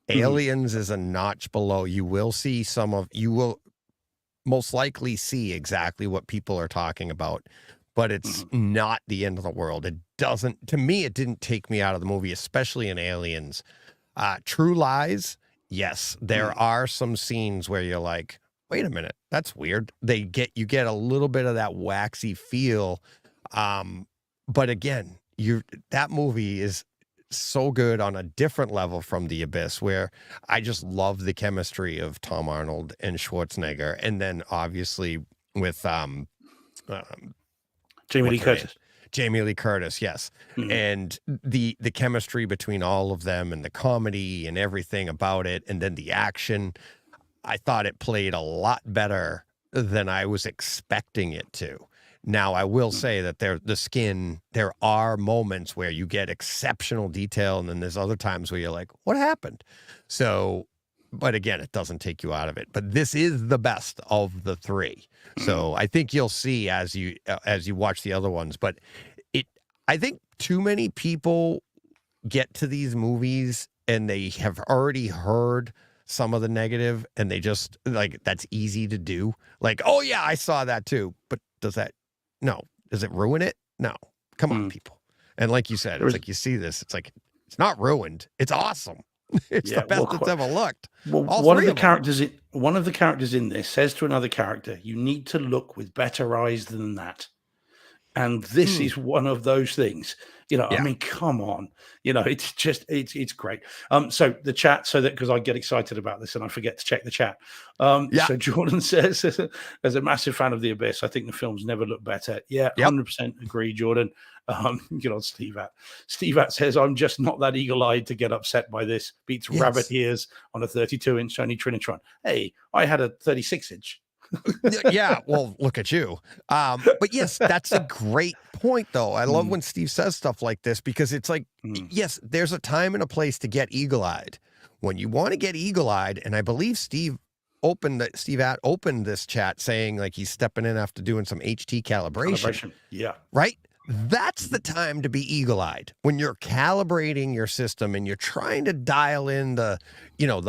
Aliens is a notch below. You will most likely see exactly what people are talking about, but it's not the end of the world. To me, it didn't take me out of the movie, especially in Aliens. True Lies, yes, there are some scenes where you're like, wait a minute, that's weird. You get a little bit of that waxy feel. But again, that movie is so good on a different level from The Abyss, where I just love the chemistry of Tom Arnold and Schwarzenegger, and then obviously with Jamie Lee Curtis. Jamie Lee Curtis, yes. And the chemistry between all of them, and the comedy and everything about it, and then the action, I thought it played a lot better than I was expecting it to. Now, I will say that there are moments where you get exceptional detail, and then there's other times where you're like, what happened? So, but again, it doesn't take you out of it. But this is the best of the three. So I think you'll see as you watch the other ones. But I think too many people get to these movies and they have already heard some of the negative, and they just that's easy to do. Like, oh yeah, I saw that too. But does it ruin it? No. Come on, people. And like you said, it's like you see this, it's like, It's not ruined. It's awesome. It's the best it's ever looked. Well, All one of three the of 'em. characters one of the characters in this says to another character, "You need to look with better eyes than that." And this is one of those things. I Yeah. mean, come on. It's just it's great. So the chat, so that because I get excited about this and I forget to check the chat. Yeah. So Jordan says, as a massive fan of The Abyss, I think the films never look better. Yeah, Yep. 100% agree, Jordan. Good on Steve At. Steve At says, I'm just not that eagle-eyed to get upset by this. Beats rabbit ears on a 32-inch Sony Trinitron. Hey, I had a 36-inch. Yeah, well, look at you. But yes, that's a great point, though. I love when Steve says stuff like this because it's like, yes, there's a time and a place to get eagle-eyed. When you want to get eagle-eyed, and I believe Steve At opened this chat saying like he's stepping in after doing some HT calibration. Yeah. Right? That's the time to be eagle-eyed when you're calibrating your system and you're trying to dial in the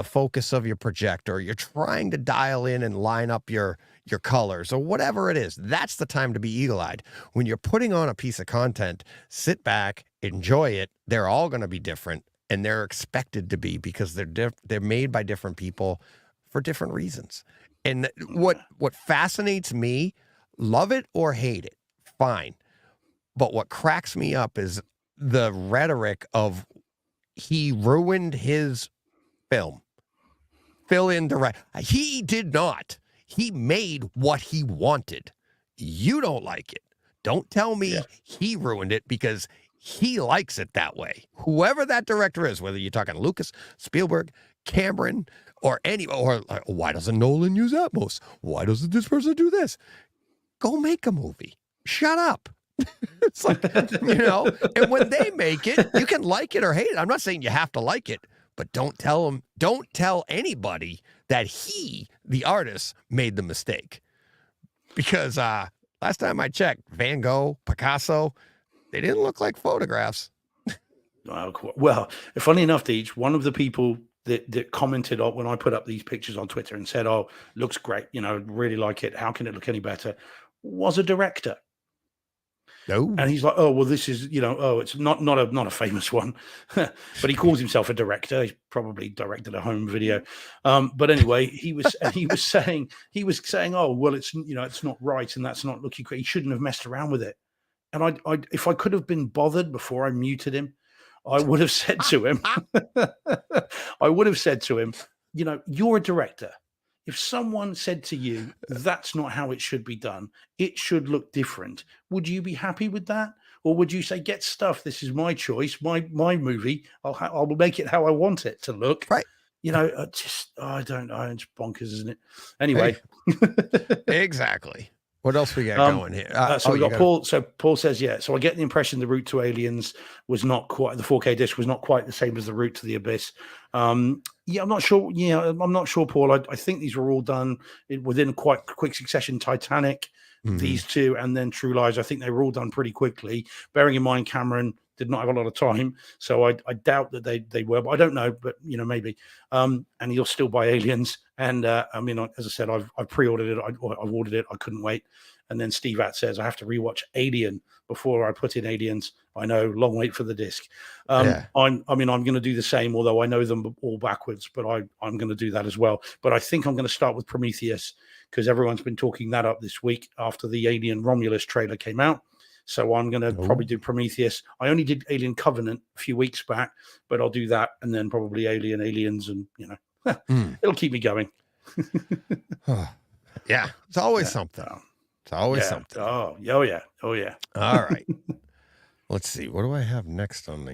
focus of your projector. You're trying to dial in and line up your colors or whatever it is. That's the time to be eagle-eyed. When you're putting on a piece of content, sit back, enjoy it. They're all going to be different, and they're expected to be because they're made by different people for different reasons. And what fascinates me, love it or hate it, fine. But what cracks me up is the rhetoric of he ruined his film. Fill in the right. He did not. He made what he wanted. You don't like it. Don't tell me he ruined it because he likes it that way. Whoever that director is, whether you're talking Lucas, Spielberg, Cameron, or why doesn't Nolan use Atmos? Why doesn't this person do this? Go make a movie. Shut up. It's like, and when they make it, you can like it or hate it. I'm not saying you have to like it, but don't tell anybody that he, the artist, made the mistake. Because last time I checked, Van Gogh, Picasso, they didn't look like photographs. Well, funny enough, Deej, one of the people that commented on when I put up these pictures on Twitter and said, "Oh, looks great, really like it. How can it look any better?" was a director. No. And he's like, "Oh, well, this is, it's not a famous one," but he calls himself a director. He's probably directed a home video. But anyway, he was saying, "Oh, well, it's not right, and that's not looking great. He shouldn't have messed around with it." And I if I could have been bothered before I muted him, I would have said to him, "You're a director. If someone said to you, that's not how it should be done, it should look different, would you be happy with that? Or would you say, get stuff, this is my choice, my movie, I'll make it how I want it to look." Right. I don't know. It's bonkers, isn't it? Anyway. Hey. Exactly. What else we got going here? So we got Paul. So Paul says, so I get the impression the route to Aliens was not quite, the 4K disc was not quite the same as the route to the Abyss. I'm not sure. I'm not sure, Paul. I think these were all done within quite quick succession. Titanic, these two, and then True Lies. I think they were all done pretty quickly. Bearing in mind, Cameron did not have a lot of time, so I doubt that they were, but I don't know, but maybe. And you'll still buy Aliens, and as I said, I've pre-ordered it. I've ordered it. I couldn't wait. And then Steve At says I have to rewatch Alien before I put in Aliens. I know, long wait for the disc. I'm going to do the same, although I know them all backwards, but I'm going to do that as well. But I think I'm going to start with Prometheus because everyone's been talking that up this week after the Alien Romulus trailer came out. So I'm going to probably do Prometheus. I only did Alien Covenant a few weeks back, but I'll do that and then probably Aliens, and it'll keep me going. Yeah, it's always something. It's always something. Oh yeah. All right. Let's see. What do I have next on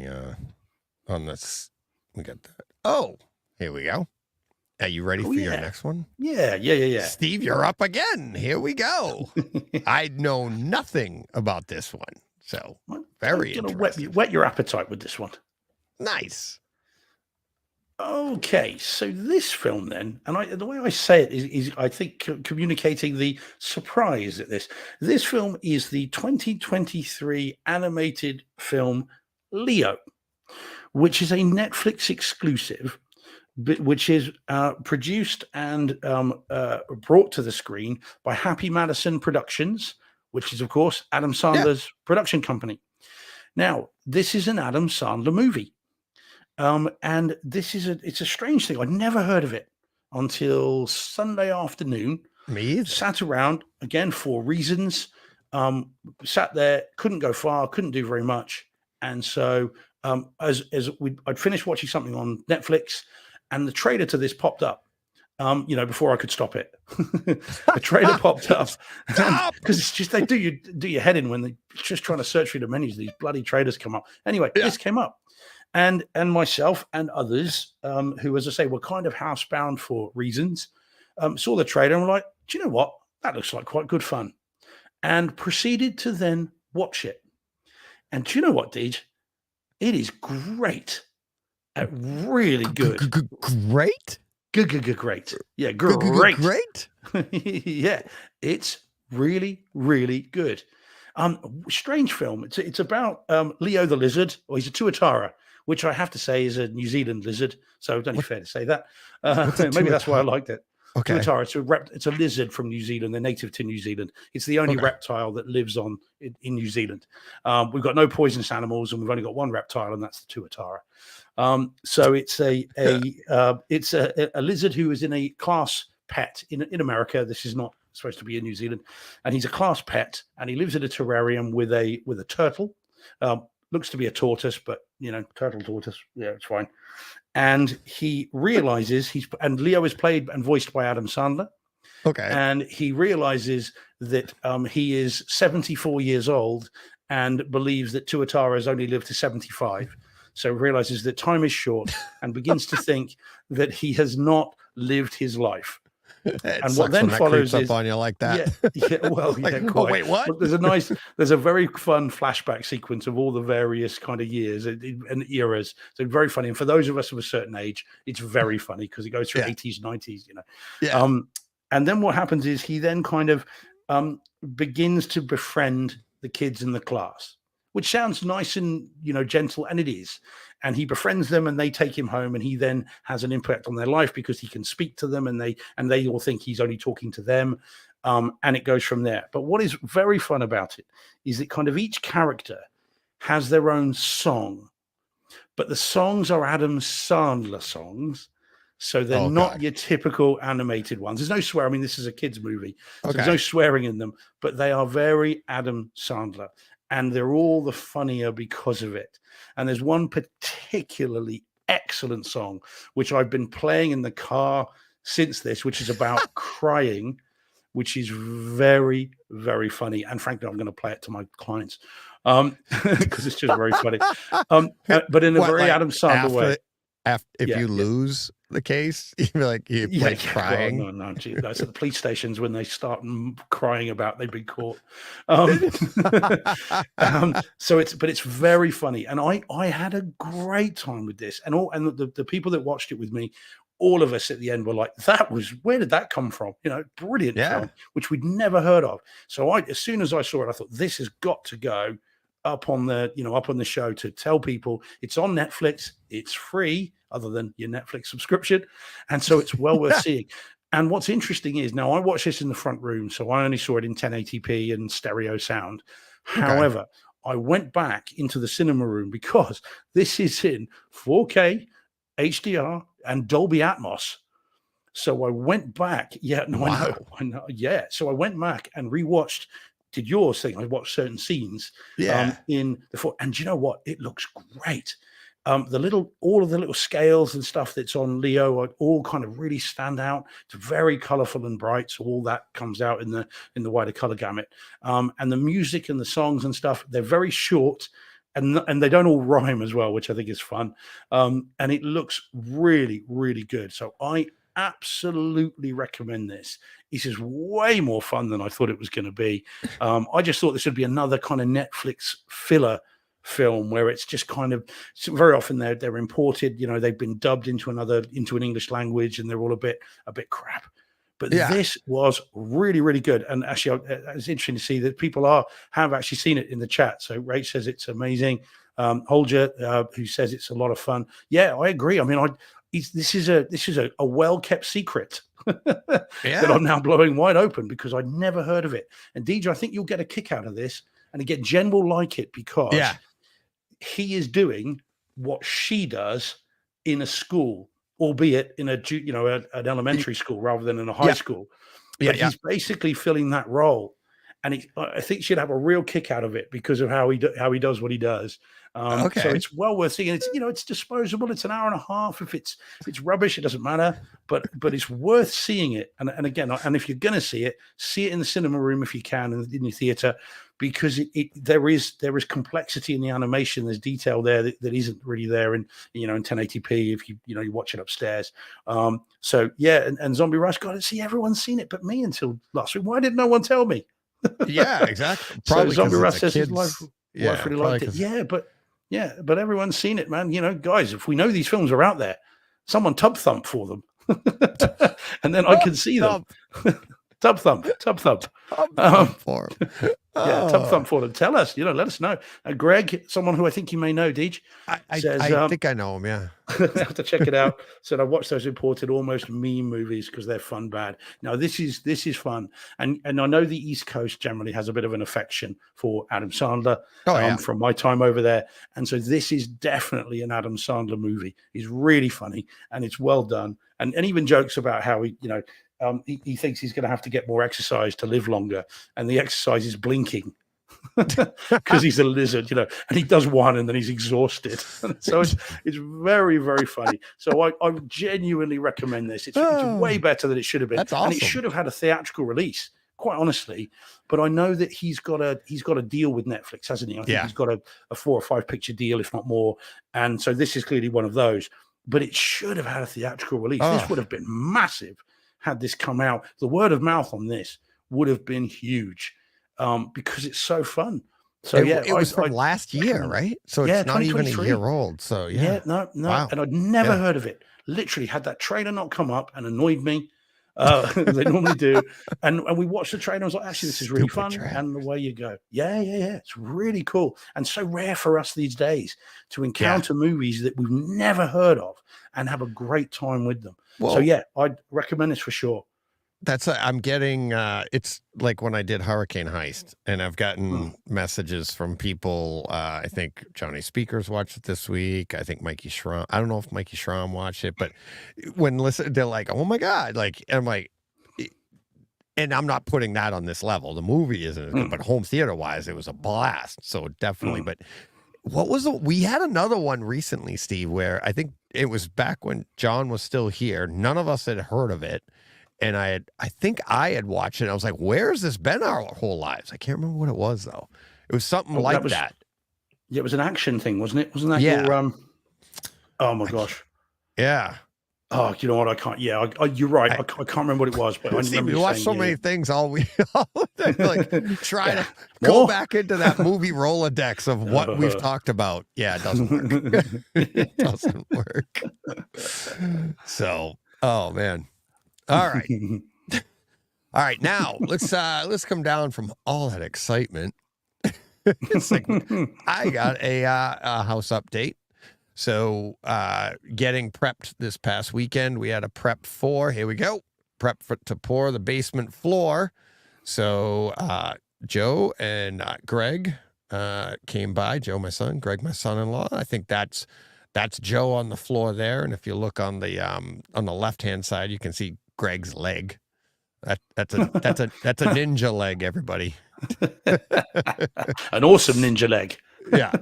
this? We got that. Oh, here we go. Are you ready for your next one? Yeah. Steve, you're up again. Here we go. I know nothing about this one, so very interesting. Whet your appetite with this one. Nice. Okay, so this film then, and the way I say it is I think communicating the surprise at this film is the 2023 animated film Leo, which is a Netflix exclusive, which is produced and brought to the screen by Happy Madison Productions, which is, of course, Adam Sandler's production company. Now, this is an Adam Sandler movie. And it's a strange thing. I'd never heard of it until Sunday afternoon. Me either. Sat around again for reasons. Sat there, couldn't go far, couldn't do very much, and so I'd finished watching something on Netflix, and the trailer to this popped up. Before I could stop it, the trailer popped up because it's just they do your head in when they're just trying to search through the menus. These bloody trailers come up. Anyway, this came up, and myself and others who, as I say, were kind of housebound for reasons, saw the trailer and were like, do you know what? That looks like quite good fun. And proceeded to then watch it. And do you know what, Deej? It is great. Really good. Great? Great. Yeah, great. Great? Yeah, it's really, really good. Strange film. It's about Leo the lizard, or he's a tuatara, which I have to say is a New Zealand lizard. So it's only fair to say that. Maybe that's why I liked it. Okay. Tuatara, it's a lizard from New Zealand. They're native to New Zealand. It's the only reptile that lives in New Zealand. We've got no poisonous animals, and we've only got one reptile, and that's the tuatara. So it's a lizard who is in a class pet in America. This is not supposed to be in New Zealand, and he's a class pet, and he lives in a terrarium with a turtle. Looks to be a tortoise, but turtle tortoise. Yeah, it's fine. And he realizes and Leo is played and voiced by Adam Sandler. Okay. And he realizes that he is 74 years old and believes that tuataras only live to 75. So realizes that time is short and begins to think that he has not lived his life. And what then follows is up on you like that. Quite. Oh, wait, what? But there's a very fun flashback sequence of all the various kind of years and eras. So very funny. And for those of us of a certain age, it's very funny because it goes through 80s, 90s, Yeah. And then what happens is he then kind of begins to befriend the kids in the class, which sounds nice and gentle, and it is. And he befriends them, and they take him home, and he then has an impact on their life because he can speak to them, and they all think he's only talking to them, and it goes from there. But what is very fun about it is that kind of each character has their own song, but the songs are Adam Sandler songs. So they're not your typical animated ones. There's no swear. I mean, this is a kid's movie. So there's no swearing in them, but they are very Adam Sandler. And they're all the funnier because of it. And there's one particularly excellent song, which I've been playing in the car since this, which is about crying, which is very, very funny. And frankly, I'm going to play it to my clients because it's just very funny. But in a very Adam Sandler way. If you lose the case, you feel like you're crying. God, no, gee, that's at the police stations when they start crying about they've been caught. So it's very funny, and I had a great time with this, and the people that watched it with me, all of us at the end were like, where did that come from? Brilliant film, which we'd never heard of. So as soon as I saw it, I thought this has got to go up on the show to tell people it's on Netflix. It's free, other than your Netflix subscription, and so it's well worth seeing. And what's interesting is now I watched this in the front room, so I only saw it in 1080p and stereo sound. However, I went back into the cinema room because this is in 4K, HDR, and Dolby Atmos. So I went back. I know. Yeah. So I went back and rewatched. Did yours thing? I watched certain scenes in the and do you know what? It looks great. All of the little scales and stuff that's on Leo are all kind of really stand out. It's very colorful and bright. So all that comes out in the wider color gamut. And the music and the songs and stuff, they're very short and they don't all rhyme as well, which I think is fun. And it looks really, really good. So I absolutely recommend this. This is way more fun than I thought it was going to be. I just thought this would be another kind of Netflix filler film where it's just kind of very often they're imported. They've been dubbed into an English language, and they're all a bit crap. But this was really, really good. And actually, it's interesting to see that people have actually seen it in the chat. So Rach says it's amazing. Holger, who says it's a lot of fun. Yeah, I agree. I mean, this is a well-kept secret that I'm now blowing wide open because I'd never heard of it. And DJ, I think you'll get a kick out of this, and again, Jen will like it because he is doing what she does in a school, albeit in an elementary school rather than in a high Yeah. school. Yeah, But he's basically filling that role, and I think she'd have a real kick out of it because of how he does what he does. So Okay. it's well worth seeing. It's disposable. It's an hour and a half. If it's rubbish, it doesn't matter. But it's worth seeing it. And again, and if you're going to see it in the cinema room if you can, and in the theater, because there is complexity in the animation. There's detail there that isn't really there in 1080p if you watch it upstairs. So yeah, and Zombie Rush, God, see, everyone's seen it but me until last week. Why did no one tell me? Yeah, exactly. So Probably Zombie 'cause Rush it's a says his kid's- wife really liked it. 'cause- But everyone's seen it, man. Guys, if we know these films are out there, someone tub thump for them, and then I can see them. Tub thump. for him. Yeah, tub thump for them. Tell us, let us know. Greg, someone who I think you may know, Deej, I says, think I know him. Yeah. I have to check it out. Said I watched those imported almost meme movies because they're fun bad. Now this is fun, and I know the East Coast generally has a bit of an affection for Adam Sandler from my time over there, and so this is definitely an Adam Sandler movie. He's really funny and it's well done, and even jokes about how he thinks he's going to have to get more exercise to live longer, and the exercise is blinking. Because he's a lizard, and he does one and then he's exhausted. So it's very, very funny. So I genuinely recommend this. It's way better than it should have been. That's awesome. And it should have had a theatrical release, quite honestly. But I know that he's got a deal with Netflix, hasn't he? I think he's got a 4 or 5 picture deal, if not more. And so this is clearly one of those. But it should have had a theatrical release. This would have been massive had this come out. The word of mouth on this would have been huge. Because it's so fun. So it was from last year, right? So it's not even a year old. So no. Wow. And I'd never heard of it. Literally had that trailer not come up and annoyed me. They normally do. And we watched the trailer. I was like, actually, this is really fun. And away you go. Yeah. It's really cool. And so rare for us these days to encounter movies that we've never heard of and have a great time with them. Well, so I'd recommend this for sure. I'm getting, it's like when I did Hurricane Heist, and I've gotten messages from people. I think Johnny Speakers watched it this week. I think Mikey Schramm. I don't know if Mikey Schramm watched it, but they're like, oh my God. Like, and I'm like, and I'm not putting that on this level. The movie isn't as good, but home theater wise, it was a blast. So definitely. But we had another one recently, Steve, where I think it was back when John was still here. None of us had heard of it. And I think I had watched it. And I was like, where has this been our whole lives? I can't remember what it was, though. It was something like that. Yeah, it was an action thing, wasn't it? Wasn't that your, oh my gosh. Yeah. Oh, you know what? I can't. Yeah, you're right. I can't remember what it was, but I remember we watched so many things all like try to go back into that movie Rolodex of what we've talked about. Yeah, it doesn't work. It doesn't work. So, oh man. All right. All right. Now let's come down from all that excitement. It's like I got a house update. So getting prepped this past weekend, we had a prep for, here we go, to pour the basement floor. So Joe and Greg came by. Joe, my son, Greg, my son-in-law. I think that's Joe on the floor there. And if you look on the left-hand side, you can see Greg's leg. That's a ninja leg, everybody. An awesome ninja leg. Yeah.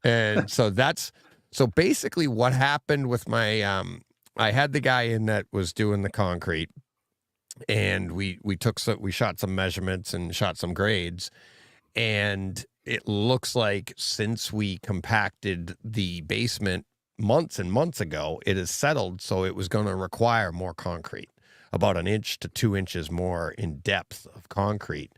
And so basically what happened with my I had the guy in that was doing the concrete, and we shot some measurements and shot some grades, and it looks like since we compacted the basement months and months ago, it has settled, so it was going to require more concrete, about 1 inch to 2 inches more in depth of concrete.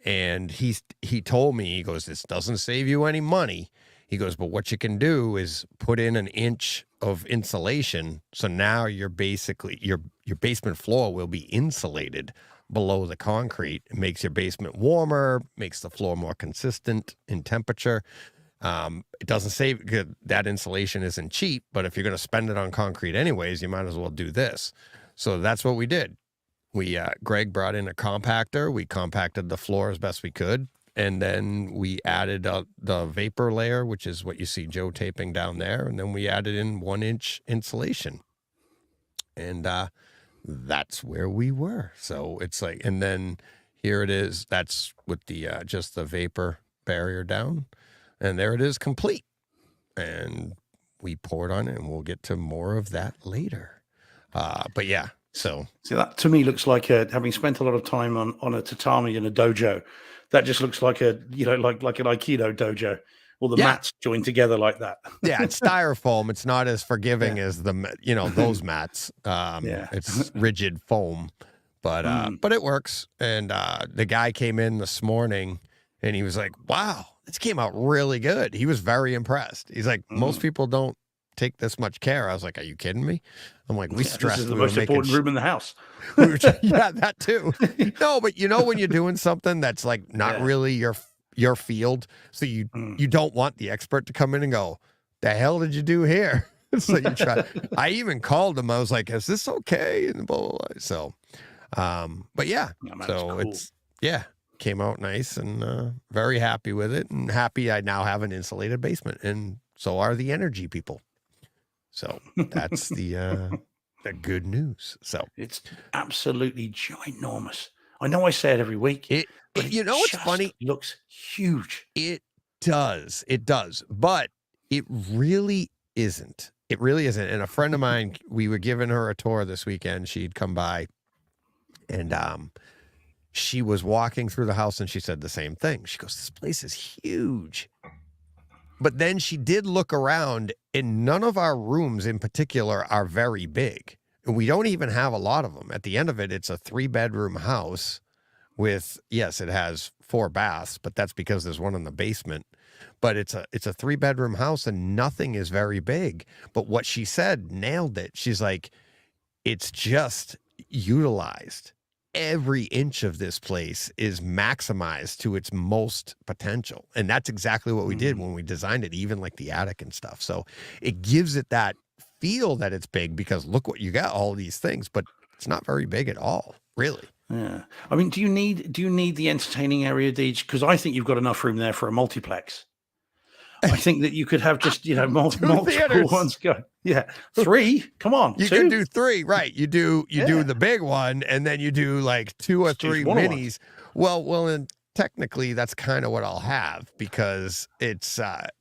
And he told me, he goes, this doesn't save you any money. He goes, but what you can do is put in 1 inch of insulation. So now you're basically, your basement floor will be insulated below the concrete. It makes your basement warmer, makes the floor more consistent in temperature. It doesn't save, that insulation isn't cheap, but if you're going to spend it on concrete anyways, you might as well do this. So that's what we did. Greg brought in a compactor. We compacted the floor as best we could. And then we added the vapor layer, which is what you see Joe taping down there. And then we added in 1-inch insulation. And that's where we were. So it's like, and then here it is. That's with the just the vapor barrier down. And there it is, complete. And we poured on it, and we'll get to more of that later. But yeah, so. See, that to me looks like having spent a lot of time on a tatami in a dojo. That just looks like like an Aikido dojo. All the mats joined together like that. Yeah, it's styrofoam. It's not as forgiving as those mats. It's rigid foam, but it works. And the guy came in this morning, and he was like, "Wow, this came out really good." He was very impressed. He's like, "Most people don't take this much care." I was like, "Are you kidding me?" I'm like, "We stressed. This is the most important room in the house." Yeah, that too. No, but when you're doing something that's like not really your field, so you don't want the expert to come in and go, "The hell did you do here?" So you try. I even called him. I was like, "Is this okay?" And blah blah blah. So, but yeah, so cool. It's came out nice, and very happy with it, and happy I now have an insulated basement, and so are the energy people. So that's the good news. So it's absolutely ginormous. I know I say it every week. It's funny. Looks huge. It does, but it really isn't. It really isn't. And a friend of mine, we were giving her a tour this weekend. She'd come by, and she was walking through the house, and she said the same thing. She goes, "This place is huge." But then she did look around, and none of our rooms in particular are very big. And we don't even have a lot of them. At the end of it, it's a 3-bedroom house with, yes, it has 4 baths, but that's because there's one in the basement. But it's a 3-bedroom house, and nothing is very big. But what she said nailed it. She's like, it's just utilized. Every inch of this place is maximized to its most potential. And that's exactly what we did when we designed it, even like the attic and stuff. So it gives it that feel that it's big, because look what you got, all these things, but it's not very big at all, really. Yeah. I mean, do you need the entertaining area, Deej? Because I think you've got enough room there for a multiplex. I think that you could have just, multiple ones go. Yeah. 3. Come on. You 2? can do 3, right? You do the big one, and then you do like 2 or 3 minis. Well, and technically that's kind of what I'll have, because it's the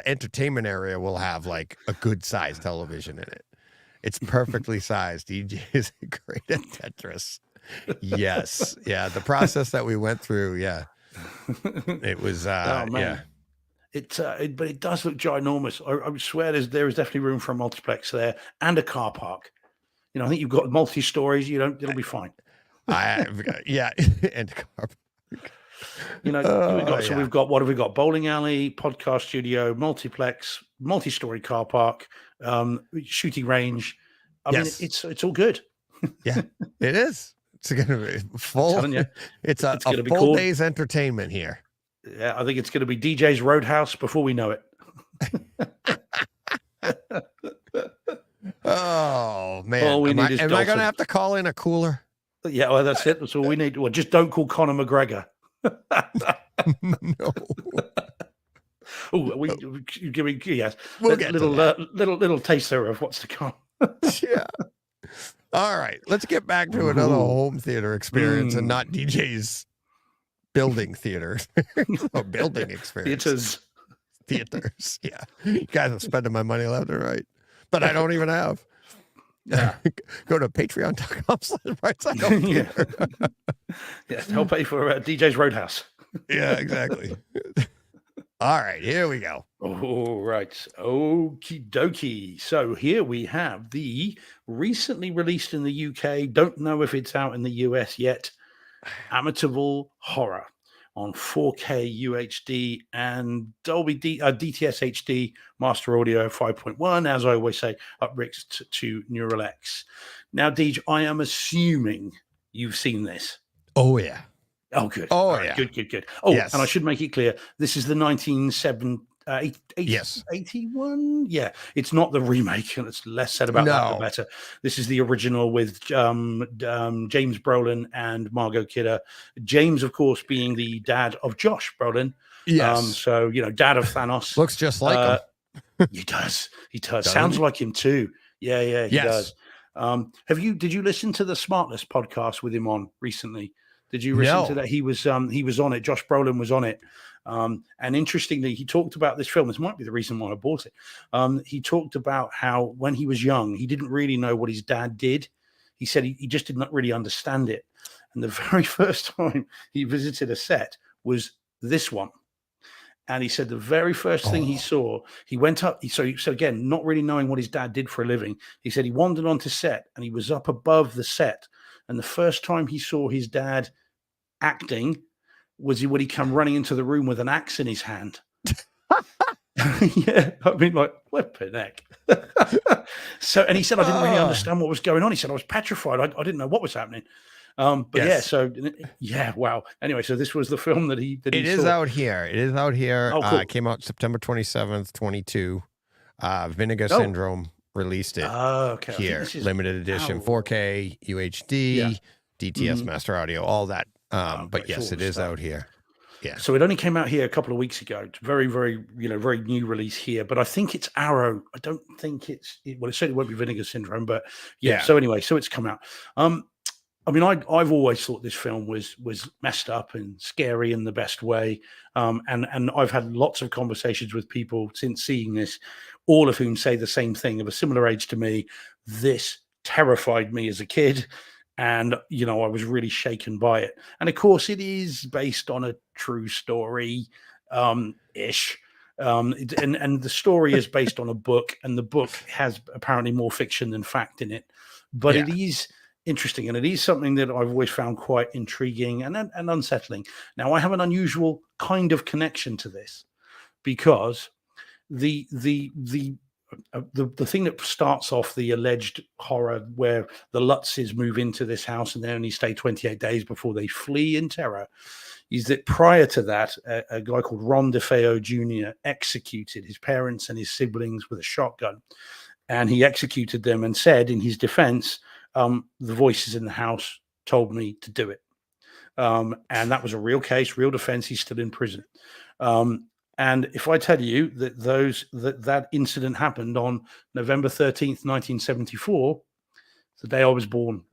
entertainment area will have like a good sized television in it. It's perfectly sized. DJ is great at Tetris. Yes. Yeah. The process that we went through. Yeah. It was, yeah. But it does look ginormous. I swear there is definitely room for a multiplex there and a car park. I think you've got multi-stories. It'll be fine. Yeah. And a car park. We've got, what have we got? Bowling alley, podcast studio, multiplex, multi-story car park, shooting range. I mean, it's all good. Yeah, it is. It's going to be full. I'm telling you, it's a full day's entertainment here. Yeah, I think it's going to be DJ's Roadhouse before we know it. Oh man! All we need is am I going to have to call in a cooler? Yeah, well, that's it. That's all we need. Well, just don't call Conor McGregor. No. Oh, you give me yes. We'll get little taster of what's to come. Yeah. All right, let's get back to another home theater experience and not DJ's building theater. Building experience. Theaters. Yeah. You guys are spending my money left and right, but I don't even have. Yeah. Go to patreon.com/rightside. Yeah, help pay for DJ's Roadhouse. Yeah, exactly. All right, here we go. All right. Okie dokie. So here we have the recently released in the UK, don't know if it's out in the US yet, Amityville Horror on 4K UHD and Dolby DTS HD Master Audio 5.1, as I always say, uprigged to Neural X. Now, Deej, I am assuming you've seen this. Oh, yeah. Oh, good. Oh, right, yeah. Good. Oh, yes. And I should make it clear, this is the 1970 Yes. 81. Yeah, it's not the remake, and it's less said about that, the No. better. This is the original with James Brolin and Margot Kidder. James, of course, being the dad of Josh Brolin. Yes. So dad of Thanos. Looks just like him. He does. He does. Doesn't Sounds he? like him too. Yeah, he Yes. does. Did you listen to the Smartless podcast with him on recently? Did you listen to No. that? He was on it. Josh Brolin was on it. And interestingly, he talked about this film. This might be the reason why I bought it. He talked about how when he was young, he didn't really know what his dad did. He said he just did not really understand it. And the very first time he visited a set was this one. And he said the very first thing he saw, he went up. So again, not really knowing what his dad did for a living, he said he wandered onto set and he was up above the set. And the first time he saw his dad acting was when he come running into the room with an axe in his hand. Yeah, I mean, like, flipping heck. So, and he said, I didn't really understand what was going on. He said, I was petrified. I didn't know what was happening. But Yes. wow. Anyway, so this was the film that he It is saw. out here. It is out here. Oh, cool. It came out September 27th, 22. Vinegar Oh. Syndrome released it Okay. I think here. this is Limited edition, out. 4K, UHD, Yeah. DTS Mhm. Master Audio, all that. But great, yes, all it the is stuff. out here. Yeah. So it only came out here a couple of weeks ago. It's very, very, very new release here. But I think it's Arrow. I don't think it certainly won't be Vinegar Syndrome. But yeah. So anyway, so it's come out. I mean, I've always thought this film was messed up and scary in the best way. And I've had lots of conversations with people since seeing this, all of whom say the same thing, of a similar age to me. This terrified me as a kid. And, I was really shaken by it. And of course, it is based on a true story ish. And the story is based on a book, and the book has apparently more fiction than fact in it. But it is interesting, and it is something that I've always found quite intriguing and unsettling. Now, I have an unusual kind of connection to this, because the thing that starts off the alleged horror, where the Lutzes move into this house and they only stay 28 days before they flee in terror, is that prior to that, a guy called Ron DeFeo Jr. executed his parents and his siblings with a shotgun. And he executed them and said, in his defense, the voices in the house told me to do it. And that was a real case, real defense. He's still in prison. And if I tell you that that incident happened on November 13th, 1974, the day I was born.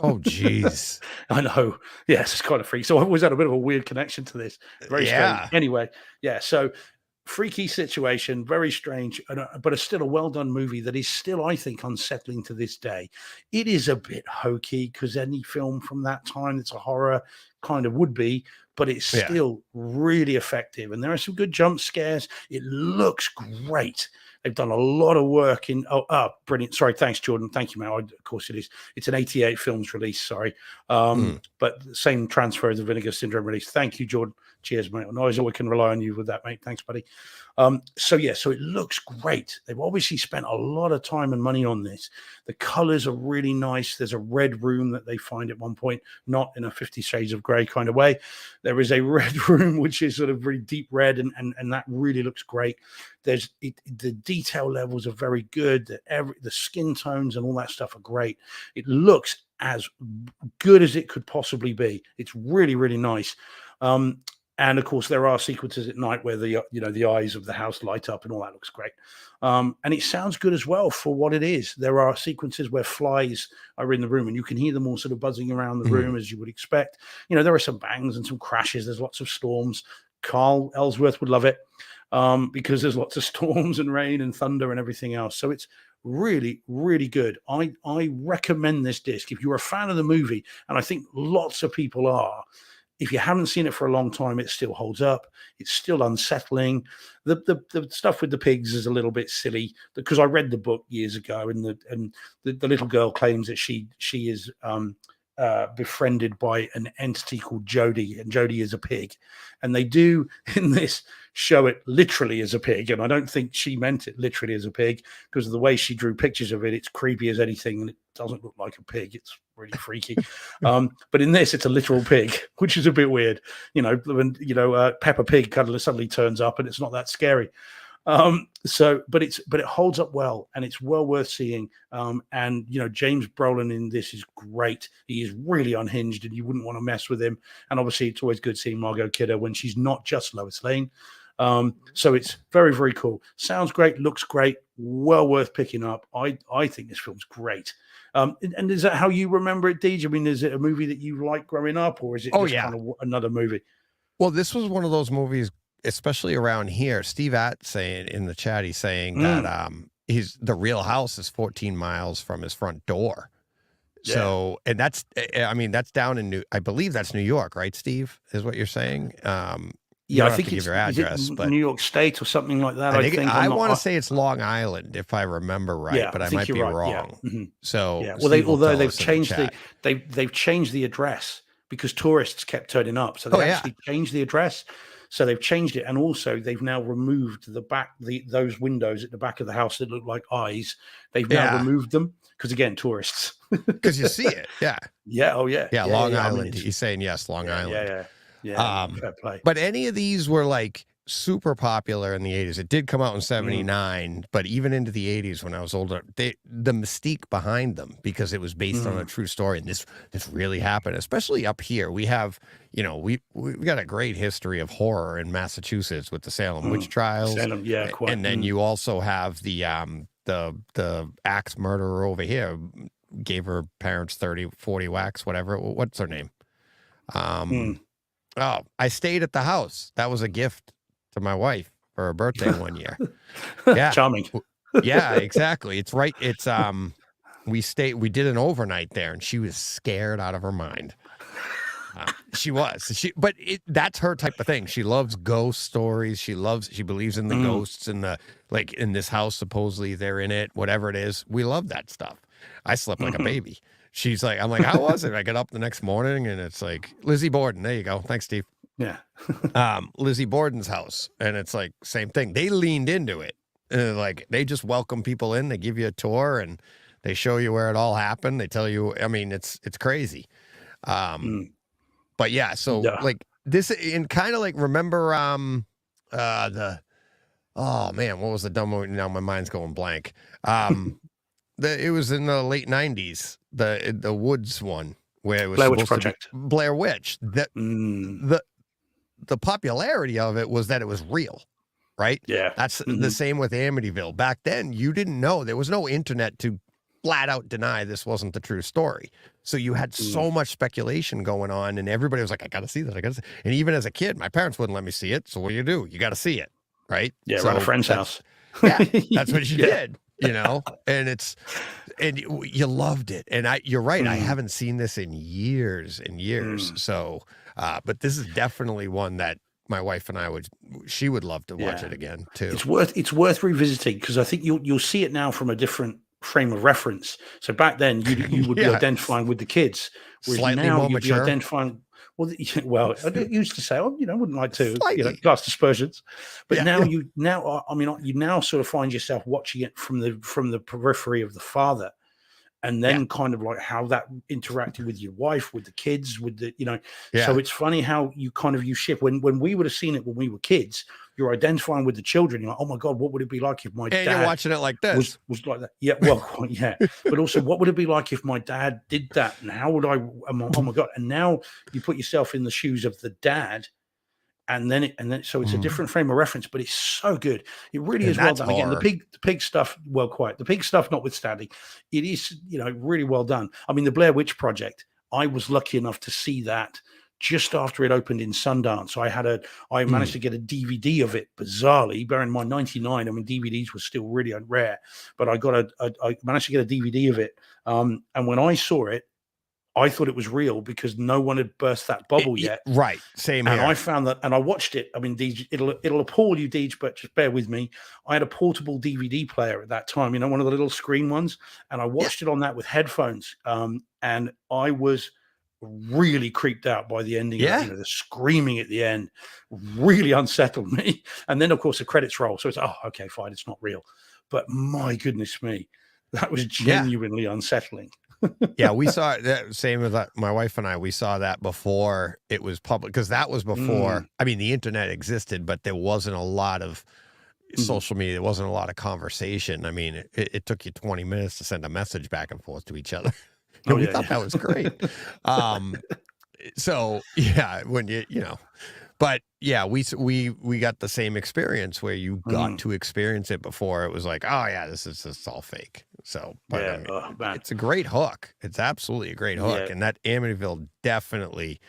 Oh, geez. I know. Yes, it's kind of freaky. So I've always had a bit of a weird connection to this. Very strange. Anyway, yeah. So freaky situation, very strange, but it's still a well-done movie that is still, I think, unsettling to this day. It is a bit hokey, because any film from that time that's a horror kind of would be, but it's still really effective. And there are some good jump scares. It looks great. They've done a lot of work in. Brilliant. Sorry. Thanks, Jordan. Thank you, man. Of course it is. It's an 88 films release. Sorry. But the same transfer as the Vinegar Syndrome release. Thank you, Jordan. Cheers, mate. I always can rely on you with that, mate. Thanks, buddy. So it looks great. They've obviously spent a lot of time and money on this. The colors are really nice. There's a red room that they find at one point, not in a 50 Shades of Grey kind of way. There is a red room which is sort of really deep red, and that really looks great. The detail levels are very good. The skin tones and all that stuff are great. It looks as good as it could possibly be. It's really, really nice. And of course, there are sequences at night where the eyes of the house light up, and all that looks great. And it sounds good as well for what it is. There are sequences where flies are in the room, and you can hear them all sort of buzzing around the room, as you would expect. There are some bangs and some crashes. There's lots of storms. Carl Ellsworth would love it, because there's lots of storms and rain and thunder and everything else. So it's really, really good. I recommend this disc if you're a fan of the movie, and I think lots of people are. If you haven't seen it for a long time, it still holds up. It's still unsettling. The stuff with the pigs is a little bit silly, because I read the book years ago, and the little girl claims that she is befriended by an entity called Jodie, and Jodie is a pig. And they do in this show it literally as a pig. And I don't think she meant it literally as a pig, because of the way she drew pictures of it. It's creepy as anything, and it doesn't look like a pig. It's really freaky. But in this, it's a literal pig, which is a bit weird. When Peppa Pig suddenly turns up, and it's not that scary. But it holds up well, and it's well worth seeing. And James Brolin in this is great. He is really unhinged, and you wouldn't want to mess with him. And obviously, it's always good seeing Margot Kidder when she's not just Lois Lane. So it's very, very cool. Sounds great, looks great, well worth picking up. I think this film's great. And is that how you remember it, Deej? I mean, is it a movie that you liked growing up, or is it kind of another movie? Well, this was one of those movies, especially around here. Steve Att saying in the chat, he's saying that the real house is 14 miles from his front door. Yeah. So, and that's down in I believe that's New York, right, Steve? Is what you're saying? I think it's your address, but New York State or something like that. I want to say it's Long Island, if I remember right, but I might be wrong. Yeah. Mm-hmm. So, although they've changed they've changed the address because tourists kept turning up, so they actually changed the address. So they've changed it, and also they've now removed those windows at the back of the house that look like eyes. They've now removed them because, again, tourists. Because you see it, Long Island. He's saying yes, Long Island. Yeah, fair play. But any of these were like super popular in the 80s. It did come out in 79, but even into the 80s when I was older, the mystique behind them, because it was based on a true story, and this really happened, especially up here. We have, we got a great history of horror in Massachusetts with the Salem witch trials. Quite. And then you also have the axe murderer over here, gave her parents 30, 40 whacks, whatever. What's her name? Oh, I stayed at the house. That was a gift to my wife for her birthday one year. Yeah. Charming. Yeah, exactly. It's right. It's we did an overnight there, and she was scared out of her mind. She was. That's her type of thing. She loves ghost stories. She believes in the ghosts and in this house, supposedly they're in it, whatever it is. We love that stuff. I slept like a baby. She's like, I'm like, how was it? I get up the next morning, and it's like Lizzie Borden. There you go. Thanks, Steve. Yeah. Lizzie Borden's house. And it's like, same thing. They leaned into it. They just welcome people in. They give you a tour, and they show you where it all happened. They tell you, I mean, it's crazy. But yeah, so this, and kind of remember, oh man, what was the dumb movie? Now my mind's going blank. It was in the late 90s, the Woods one, where it was Blair Witch Project. Blair Witch. The popularity of it was that it was real, right? Yeah. That's the same with Amityville. Back then, you didn't know. There was no internet to flat out deny this wasn't the true story. So you had so much speculation going on, and everybody was like, I got to see that. And even as a kid, my parents wouldn't let me see it. So what do? You got to see it, right? Yeah, so at a friend's house. Yeah, that's what you did. And you loved it. And you're right. I haven't seen this in years and years. So, but this is definitely one that my wife and I she would love to watch it again too. It's worth revisiting, because I think you'll see it now from a different frame of reference. So back then you would be identifying with the kids, whereas slightly now more you'd mature. be identifying. Well, I used to say, I wouldn't like to, cast aspersions, but you now sort of find yourself watching it from the periphery of the father, and then kind of like how that interacted with your wife, with the kids, with the So it's funny how you shift. When we would have seen it when we were kids, you're identifying with the children. You're like, oh my God, what would it be like if my dad you're watching it like this was like that? Yeah, well, yeah. But also, what would it be like if my dad did that? And how would I? Oh my God! And now you put yourself in the shoes of the dad, and then so it's a different frame of reference. But it's so good. It really is well done. Again, the pig stuff, the pig stuff notwithstanding, it is really well done. I mean, the Blair Witch Project. I was lucky enough to see that just after it opened in Sundance. I managed to get a DVD of it, bizarrely. Bear in mind, 99, I mean, DVDs were still really rare, but I managed to get a DVD of it. And when I saw it, I thought it was real because no one had burst that bubble yet. Right. Same here. And I found that, and I watched it. I mean, Deej, it'll appall you, Deej, but just bear with me. I had a portable DVD player at that time, one of the little screen ones, and I watched it on that with headphones. And I was really creeped out by the ending. Yeah. The screaming at the end really unsettled me. And then, of course, the credits roll. So it's, oh, okay, fine, it's not real. But my goodness me, that was genuinely unsettling. Yeah, we saw that same with my wife and I. We saw that before it was public, because that was before. I mean, the internet existed, but there wasn't a lot of social media. There wasn't a lot of conversation. I mean, it took you 20 minutes to send a message back and forth to each other. And we thought that was great. So yeah, when but yeah, we got the same experience where you got to experience it before. It was like, oh yeah, this is just all fake. So, but I mean, it's a great hook. It's absolutely a great hook. And that Amityville definitely,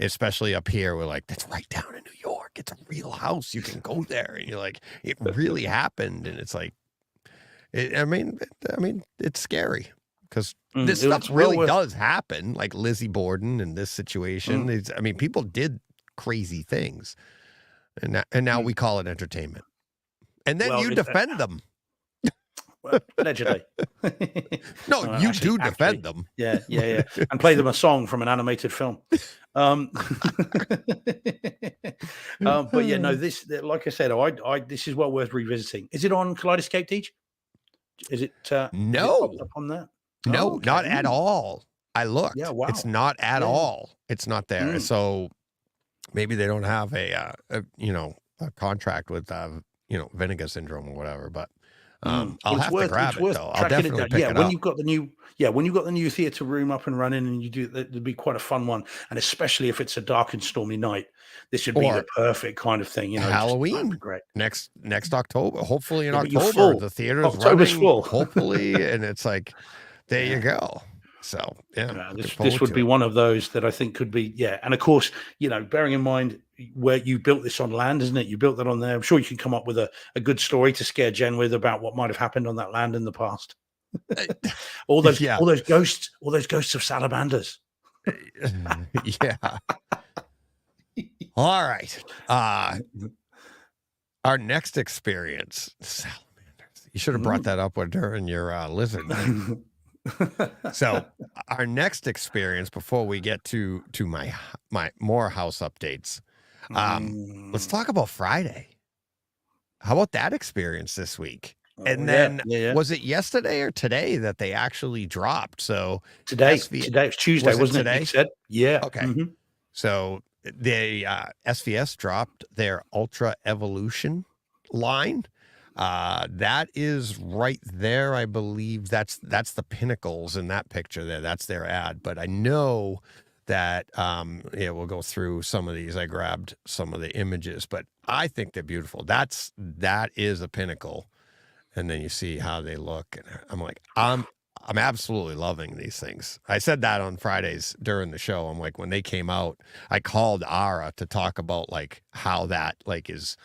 especially up here, we're like, that's right down in New York. It's a real house. You can go there. And you're like, it really happened. And it's like, I mean, it's scary. Because this stuff really does happen, like Lizzie Borden in this situation. I mean, people did crazy things, and now we call it entertainment. And then you defend them. Well, allegedly. No, you do defend them. Yeah. And play them a song from an animated film. But yeah, no, this, like I said, this is well worth revisiting. Is it on Kaleidoscape, Teach? Is it? No. Is it up on that? No, okay. Not at all. I looked. Yeah, wow. It's not at all. It's not there. So maybe they don't have a contract with Vinegar Syndrome or whatever. But I'll have to grab it though. I'll definitely pick it up. When you've got the new theater room up and running, and you do, it'd be quite a fun one. And especially if it's a dark and stormy night, this would be the perfect kind of thing. Halloween, great. Next October, hopefully in October, the theater's October's running, full, hopefully, and it's like, there you go. So this would be one of those that I think could be, and of course, bearing in mind where you built this on land, isn't it? You built that on there. I'm sure you can come up with a good story to scare Jen with about what might have happened on that land in the past. all those ghosts of salamanders. Yeah. All right. Our next experience, salamanders. You should have brought that up during your lizard. So our next experience, before we get to my more house updates, let's talk about Friday. How about that experience this week? And then was it yesterday or today that they actually dropped? So today it's Tuesday, wasn't it? Today? You said? Yeah. Okay. So they SVS dropped their Ultra Evolution line. That is right there. I believe that's the pinnacles in that picture there. That's their ad. But I know that we'll go through some of these. I grabbed some of the images, but I think they're beautiful. That is a pinnacle. And then you see how they look, and I'm like, I'm absolutely loving these things. I said that on Fridays during the show. I'm like, when they came out, I called Ara to talk about like how that like is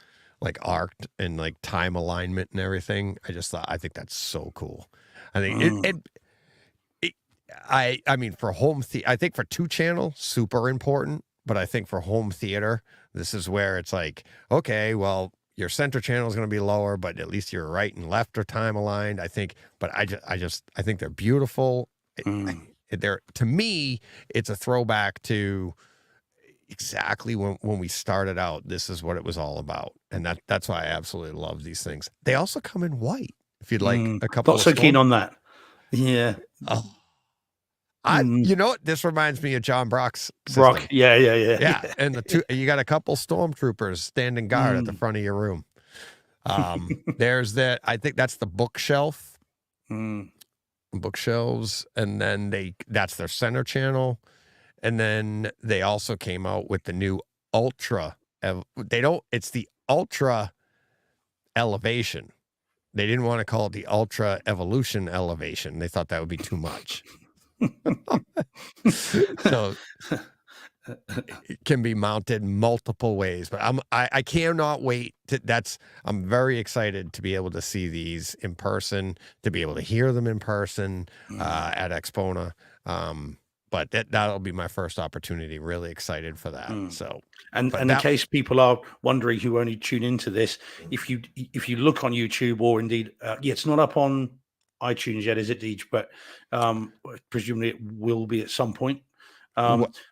like arced and like time alignment and everything. I think that's so cool. I think I mean for home I think for 2-channel, super important, but I think for home theater, this is where it's like, okay, well, your center channel is going to be lower, but at least your right and left are time aligned. I think, but I think they're beautiful. They're, to me, it's a throwback to exactly when we started out. This is what it was all about, and that's why I absolutely love these things. They also come in white. If you'd like a couple, not so keen on that. Yeah. Oh. You know what? This reminds me of John Brock's system. Brock. Yeah. And you got a couple stormtroopers standing guard at the front of your room. There's that. I think that's the bookshelf, bookshelves, and then that's their center channel, and then they also came out with the new Ultra. It's the Ultra Elevation. They didn't want to call it the Ultra Evolution Elevation. They thought that would be too much. So it can be mounted multiple ways, but I cannot wait I'm very excited to be able to see these in person, to be able to hear them in person at Expona. But that'll be my first opportunity. Really excited for that. So, and in case people are wondering who only tune into this, if you look on YouTube, or indeed, it's not up on iTunes yet, is it, Deej? But presumably it will be at some point.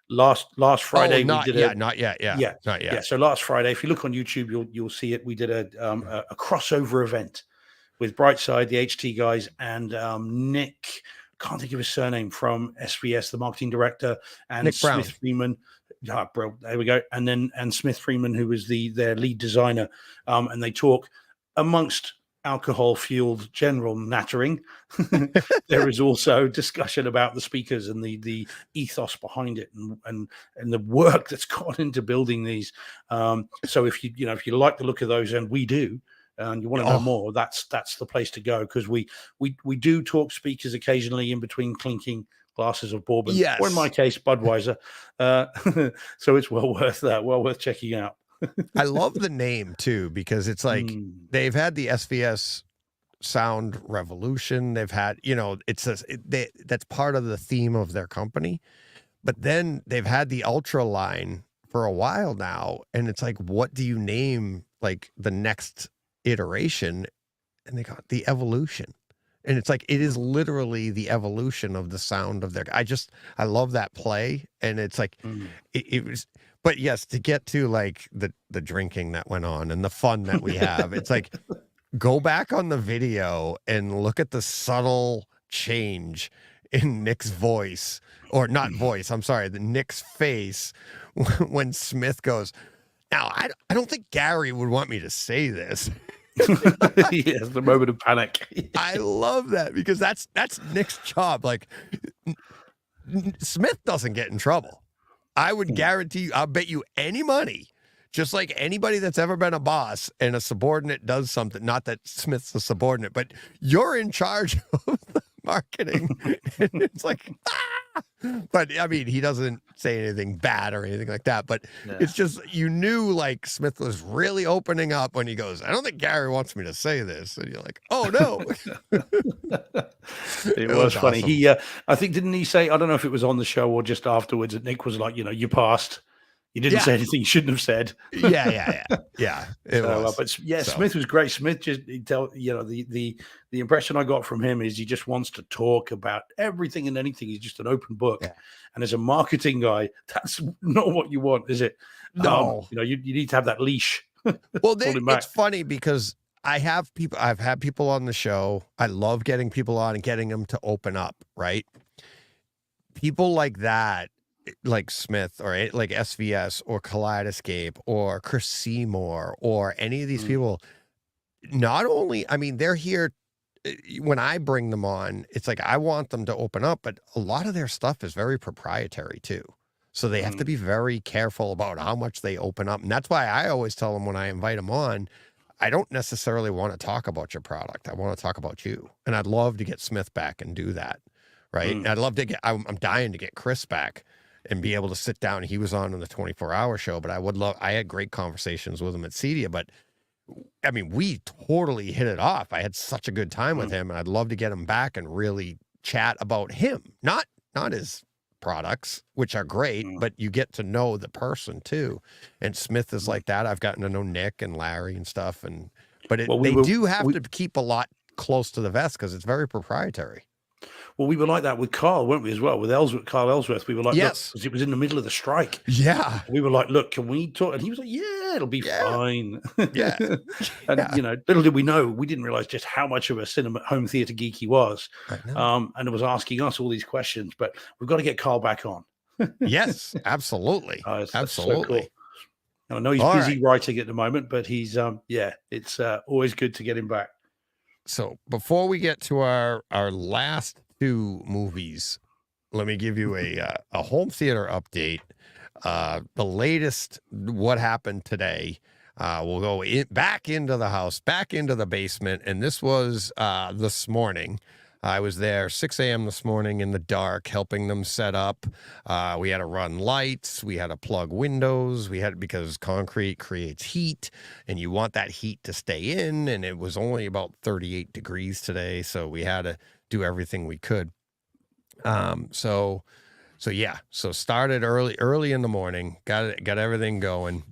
Last Friday we did not yet. yeah. Not yet. So last Friday, if you look on YouTube, you'll see it. We did a crossover event with Brightside, the HT guys, and Nick. Can't think of his surname, from SVS, the marketing director, and Nick Brown. Smith Freeman. Bro, there we go. And Smith Freeman, who was their lead designer, and they talk amongst alcohol-fueled general nattering. There is also discussion about the speakers and the ethos behind it, and the work that's gone into building these. So if you like the look of those, and we do, and you want to know more, that's the place to go, because we do talk speakers occasionally in between clinking glasses of bourbon, or in my case, Budweiser. So it's well worth checking out. I love the name too, because it's like they've had the SVS Sound Revolution. They've had, that's part of the theme of their company. But then they've had the Ultra line for a while now, and it's like, what do you name like the next iteration? And they got the Evolution. And it's like, it is literally the evolution of the sound of their. I love that play, and it's like it was. But yes, to get to like the drinking that went on and the fun that we have, it's like, go back on the video and look at the subtle change in Nick's voice, or not voice, I'm sorry, Nick's face when Smith goes, now, I don't think Gary would want me to say this. Yes, the moment of panic. I love that, because that's Nick's job. Like, Smith doesn't get in trouble. I would guarantee you, I'll bet you any money, just like anybody that's ever been a boss and a subordinate does something, not that Smith's a subordinate, but you're in charge of the marketing. And it's like, But I mean, he doesn't say anything bad or anything like that. But it's just, you knew like Smith was really opening up when he goes, I don't think Gary wants me to say this. And you're like, oh no. It was funny. Awesome. He, I think, didn't he say, I don't know if it was on the show or just afterwards, that Nick was like, you know, you passed. You didn't say anything you shouldn't have said. Yeah. It was. But yeah, so. Smith was great. Smith just, the impression I got from him is he just wants to talk about everything and anything. He's just an open book. Yeah. And as a marketing guy, that's not what you want, is it? No. You need to have that leash. Well, it's funny because I've had people on the show. I love getting people on and getting them to open up, right? People like that, like Smith or like SVS or Kaleidoscape or Chris Seymour or any of these people, not only, I mean, they're here when I bring them on, it's like I want them to open up, but a lot of their stuff is very proprietary too. So they have to be very careful about how much they open up. And that's why I always tell them when I invite them on, I don't necessarily want to talk about your product. I want to talk about you. And I'd love to get Smith back and do that. Right. And I'd love to I'm dying to get Chris back and be able to sit down. He was on the 24-hour show, but I had great conversations with him at Cedia, but I mean, we totally hit it off. I had such a good time with him, and I'd love to get him back and really chat about him, not his products, which are great, but you get to know the person too. And Smith is like that. I've gotten to know Nick and Larry and stuff. But they do have to keep a lot close to the vest because it's very proprietary. Well, we were like that with Carl, weren't we, as well? With Carl Ellsworth, we were like, yes, because it was in the middle of the strike. Yeah. We were like, look, can we talk? And he was like, yeah, it'll be fine. Yeah. And, little did we know, we didn't realize just how much of a cinema home theater geek he was. And it was asking us all these questions, but we've got to get Carl back on. Yes, absolutely. Absolutely. So cool. I know he's busy writing at the moment, but he's, it's always good to get him back. So before we get to our last two movies, let me give you a home theater update. The latest, what happened today. We'll go back into the house, back into the basement. And this was this morning. I was there 6 a.m. this morning in the dark, helping them set up. We had to run lights. We had to plug windows. Because concrete creates heat and you want that heat to stay in. And it was only about 38 degrees today. So we had to do everything we could. So started early in the morning, got everything going.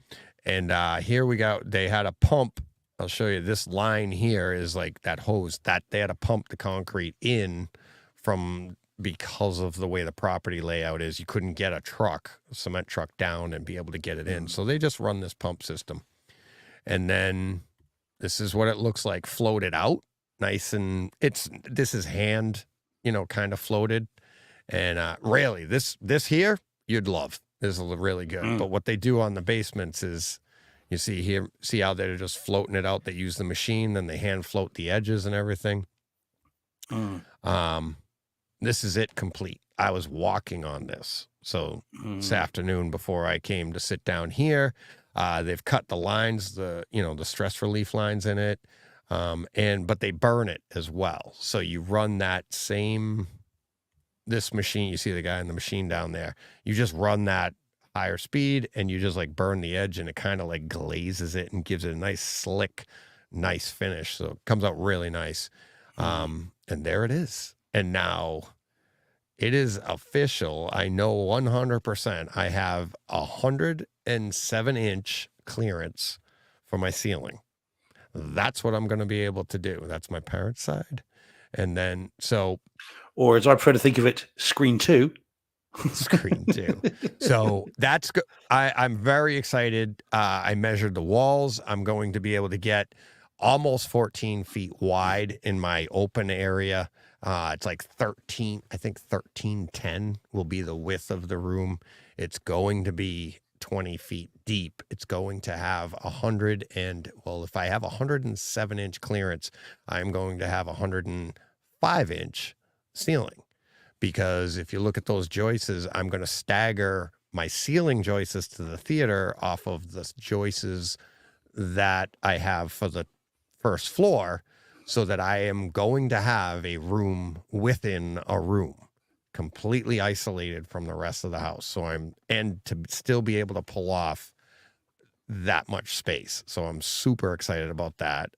And here we go. They had a pump. I'll show you this line here is like that hose that they had to pump the concrete in from because of the way the property layout is, you couldn't get a cement truck down and be able to get it in. So they just run this pump system. And then this is what it looks like floated out. Nice. And this is hand, kind of floated. And really, this here, you'd love. This is really good. But what they do on the basements is, you see how they're just floating it out. They use the machine, then they hand float the edges and everything. This is it complete. I was walking on this. So this afternoon before I came to sit down here, they've cut the lines, the stress relief lines in it. But they burn it as well. So you run this machine, you see the guy in the machine down there, you just run that higher speed and you just like burn the edge and it kind of like glazes it and gives it a nice slick, nice finish. So it comes out really nice. And there it is. And now it is official. I know 100% I have 107-inch clearance for my ceiling. That's what I'm going to be able to do. That's my parents' side. And then, or as I prefer to think of it, screen 2. Screen 2. So that's good. I'm very excited. I measured the walls. I'm going to be able to get almost 14 feet wide in my open area. It's like 1310 will be the width of the room. It's going to be 20 feet deep. It's going to have if I have 107-inch clearance, I'm going to have 105-inch ceiling. Because if you look at those joists, I'm going to stagger my ceiling joists to the theater off of the joists that I have for the first floor, so that I am going to have a room within a room, completely isolated from the rest of the house. And to still be able to pull off that much space. So I'm super excited about that.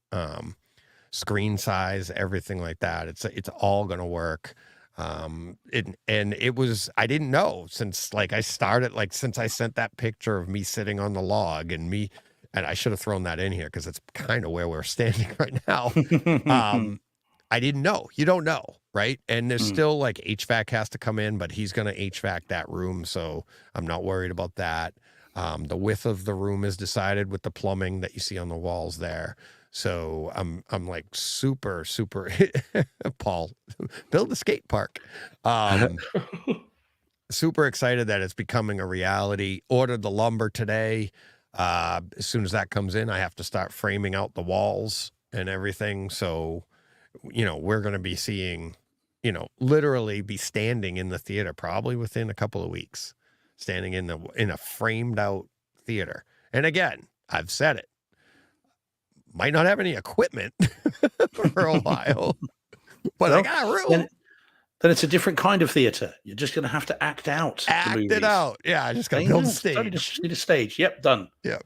Screen size, everything like that. It's all going to work. I didn't know since I sent that picture of me sitting on the log and I should have thrown that in here because it's kind of where we're standing right now. I didn't know. You don't know, right? And there's still HVAC has to come in, but he's going to HVAC that room. So I'm not worried about that. The width of the room is decided with the plumbing that you see on the walls there. So I'm like super, super Paul, build a skate park. Super excited that it's becoming a reality. Ordered the lumber today. As soon as that comes in, I have to start framing out the walls and everything. So, we're going to be seeing, literally be standing in the theater probably within a couple of weeks, standing in a framed out theater. And again, I've said it, might not have any equipment for a while, but I got room. Then it's a different kind of theater. You're just going to have to act out. It out. Yeah, I just got to build a stage. Just need a stage. Yep, done. Yep.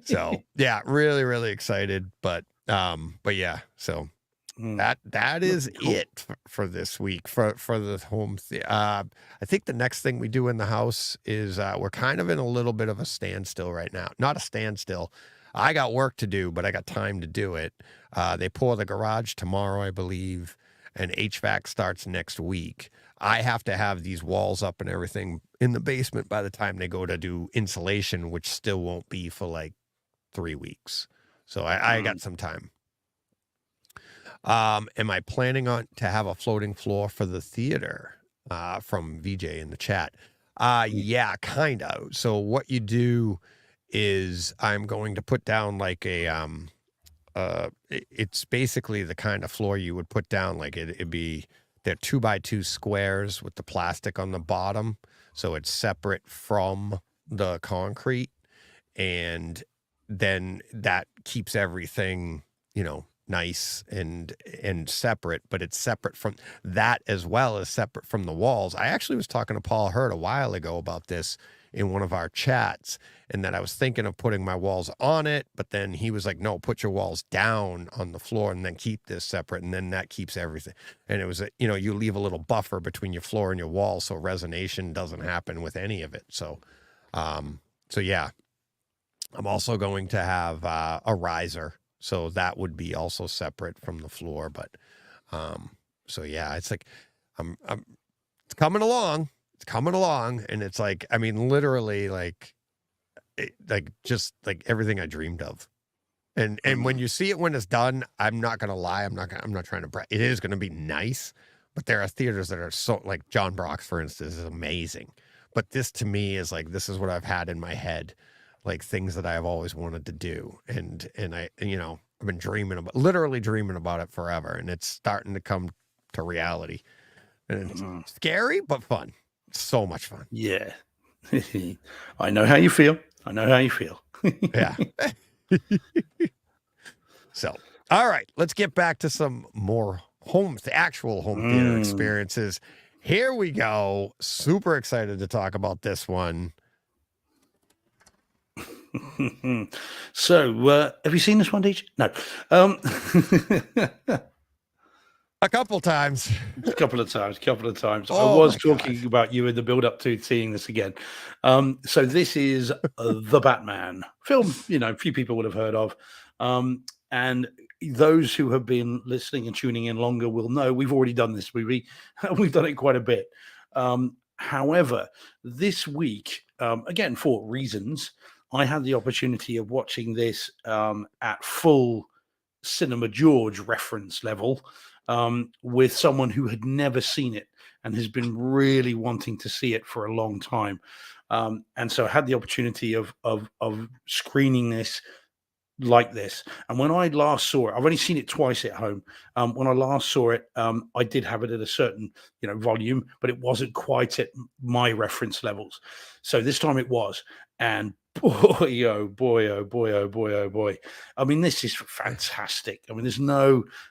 So yeah, really, really excited. But yeah. So that is cool. It for this week for the home. I think the next thing we do in the house is we're kind of in a little bit of a standstill right now. Not a standstill. I got work to do, but I got time to do it. They pour the garage tomorrow, I believe. And HVAC starts next week. I have to have these walls up and everything in the basement by the time they go to do insulation, which still won't be for 3 weeks. So I got some time. Am I planning to have a floating floor for the theater? From VJ in the chat. Yeah, kind of. So what you do is I'm going to put down it's basically the kind of floor you would put down. It'd be, they're 2x2 squares with the plastic on the bottom. So it's separate from the concrete. And then that keeps everything, nice and separate, but it's separate from that as well as separate from the walls. I actually was talking to Paul Hurd a while ago about this in one of our chats, and that I was thinking of putting my walls on it, but then he was like, no, put your walls down on the floor and then keep this separate. And then that keeps everything. And it was, you leave a little buffer between your floor and your wall, so resonation doesn't happen with any of it. So yeah, I'm also going to have a riser. So that would be also separate from the floor. But, so yeah, it's I'm coming along. It's coming along, and it's like, I mean, literally, like just like everything I dreamed of. And when you see it when it's done, I'm not gonna lie, I'm not trying to brag. It is gonna be nice, but there are theaters that are so, like John Brock's, for instance, is amazing. But this to me is like, this is what I've had in my head, like things that I've always wanted to do, and I, you know, I've been literally dreaming about it forever, and it's starting to come to reality, and it's scary but fun. So much fun. Yeah. I know how you feel. Yeah. So, all right, let's get back to some more actual home theater experiences. Here we go. Super excited to talk about this one. So, have you seen this one, DJ? No. A couple times. A couple of times. Oh, I was talking about you in the build-up to seeing this again. So this is The Batman film. You know, a few people would have heard of. And those who have been listening and tuning in longer will know we've already done this movie. We've done it quite a bit. However, this week, again, for reasons, I had the opportunity of watching this at full Cinema George reference level, with someone who had never seen it and has been really wanting to see it for a long time. And so I had the opportunity of screening this like this. And when I last saw it, I've only seen it twice at home. When I last saw it, I did have it at a certain, you know, volume, but it wasn't quite at my reference levels. So this time it was. And boy, oh boy, oh boy, oh boy, oh boy. I mean, this is fantastic. I mean,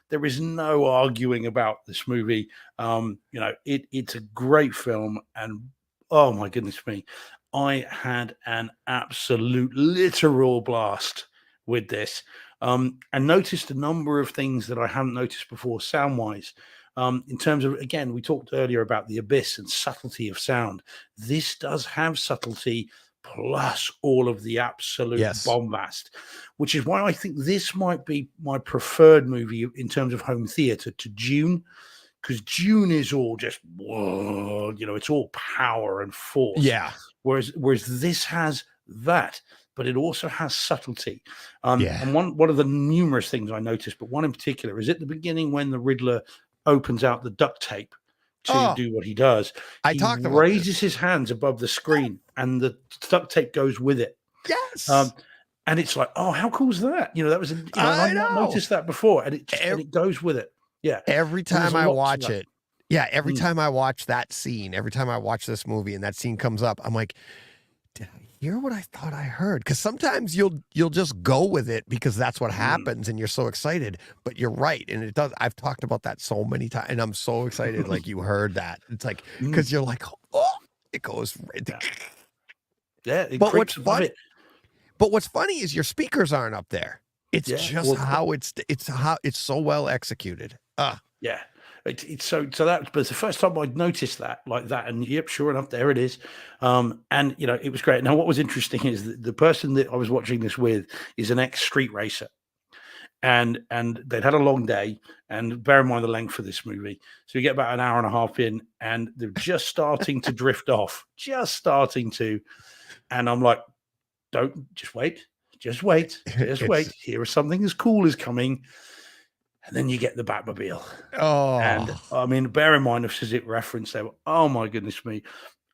there is no arguing about this movie. You know, it's a great film, and oh my goodness me, I had an absolute literal blast with this. And noticed a number of things that I hadn't noticed before sound-wise. In terms of, again, we talked earlier about the abyss and subtlety of sound. This does have subtlety plus all of the absolute bombast, which is why I think this might be my preferred movie in terms of home theater to Dune, because Dune is all just, whoa, you know, it's all power and force. Yeah. Whereas this has that, but it also has subtlety. And one of the numerous things I noticed, but one in particular, is at the beginning when the Riddler opens out the duct tape to do what he does. He raises his hands above the screen and the duct tape goes with it. Yes. And it's like, oh, how cool is that? You know, that was, I've not noticed that before. And it goes with it. Yeah. Every time I watch it. Yeah. Every time I watch that scene, every time I watch this movie and that scene comes up, I'm like, did I hear what I thought I heard? Because sometimes you'll just go with it because that's what happens and you're so excited. But you're right, and it does. I've talked about that so many times, and I'm so excited. Like you heard that. It's like because you're like, oh, it goes. But what's funny? But what's funny is your speakers aren't up there. It's just how it's so well executed. Yeah. So that was the first time I'd noticed that like that, and yep, sure enough, there it is. And you know, it was great. Now, what was interesting is that the person that I was watching this with is an ex-street racer, and they'd had a long day. And bear in mind the length of this movie, so you get about an hour and a half in, and they're just starting to drift off, and I'm like, don't just wait. Here is something as cool as coming. And then you get the Batmobile. Oh. And I mean, bear in mind, if it referenced there, oh my goodness me.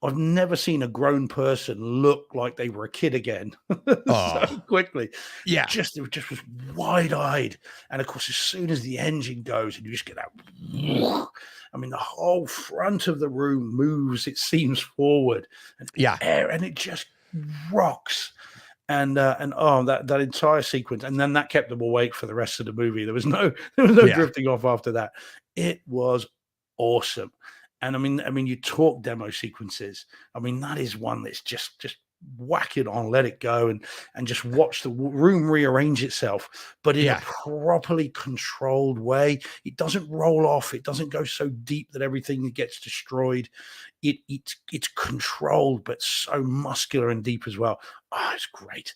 I've never seen a grown person look like they were a kid again so quickly. Yeah. It just was wide-eyed. And of course, as soon as the engine goes and you just get that, I mean, the whole front of the room moves, it seems, forward. And and it just rocks. And that entire sequence, and then that kept them awake for the rest of the movie. There was no drifting off after that. It was awesome. And I mean, you talk demo sequences. I mean, that is one that's just whack it on, let it go, and just watch the room rearrange itself, but in a properly controlled way. It doesn't roll off. It doesn't go so deep that everything gets destroyed. It's controlled, but so muscular and deep as well. Oh, it's great.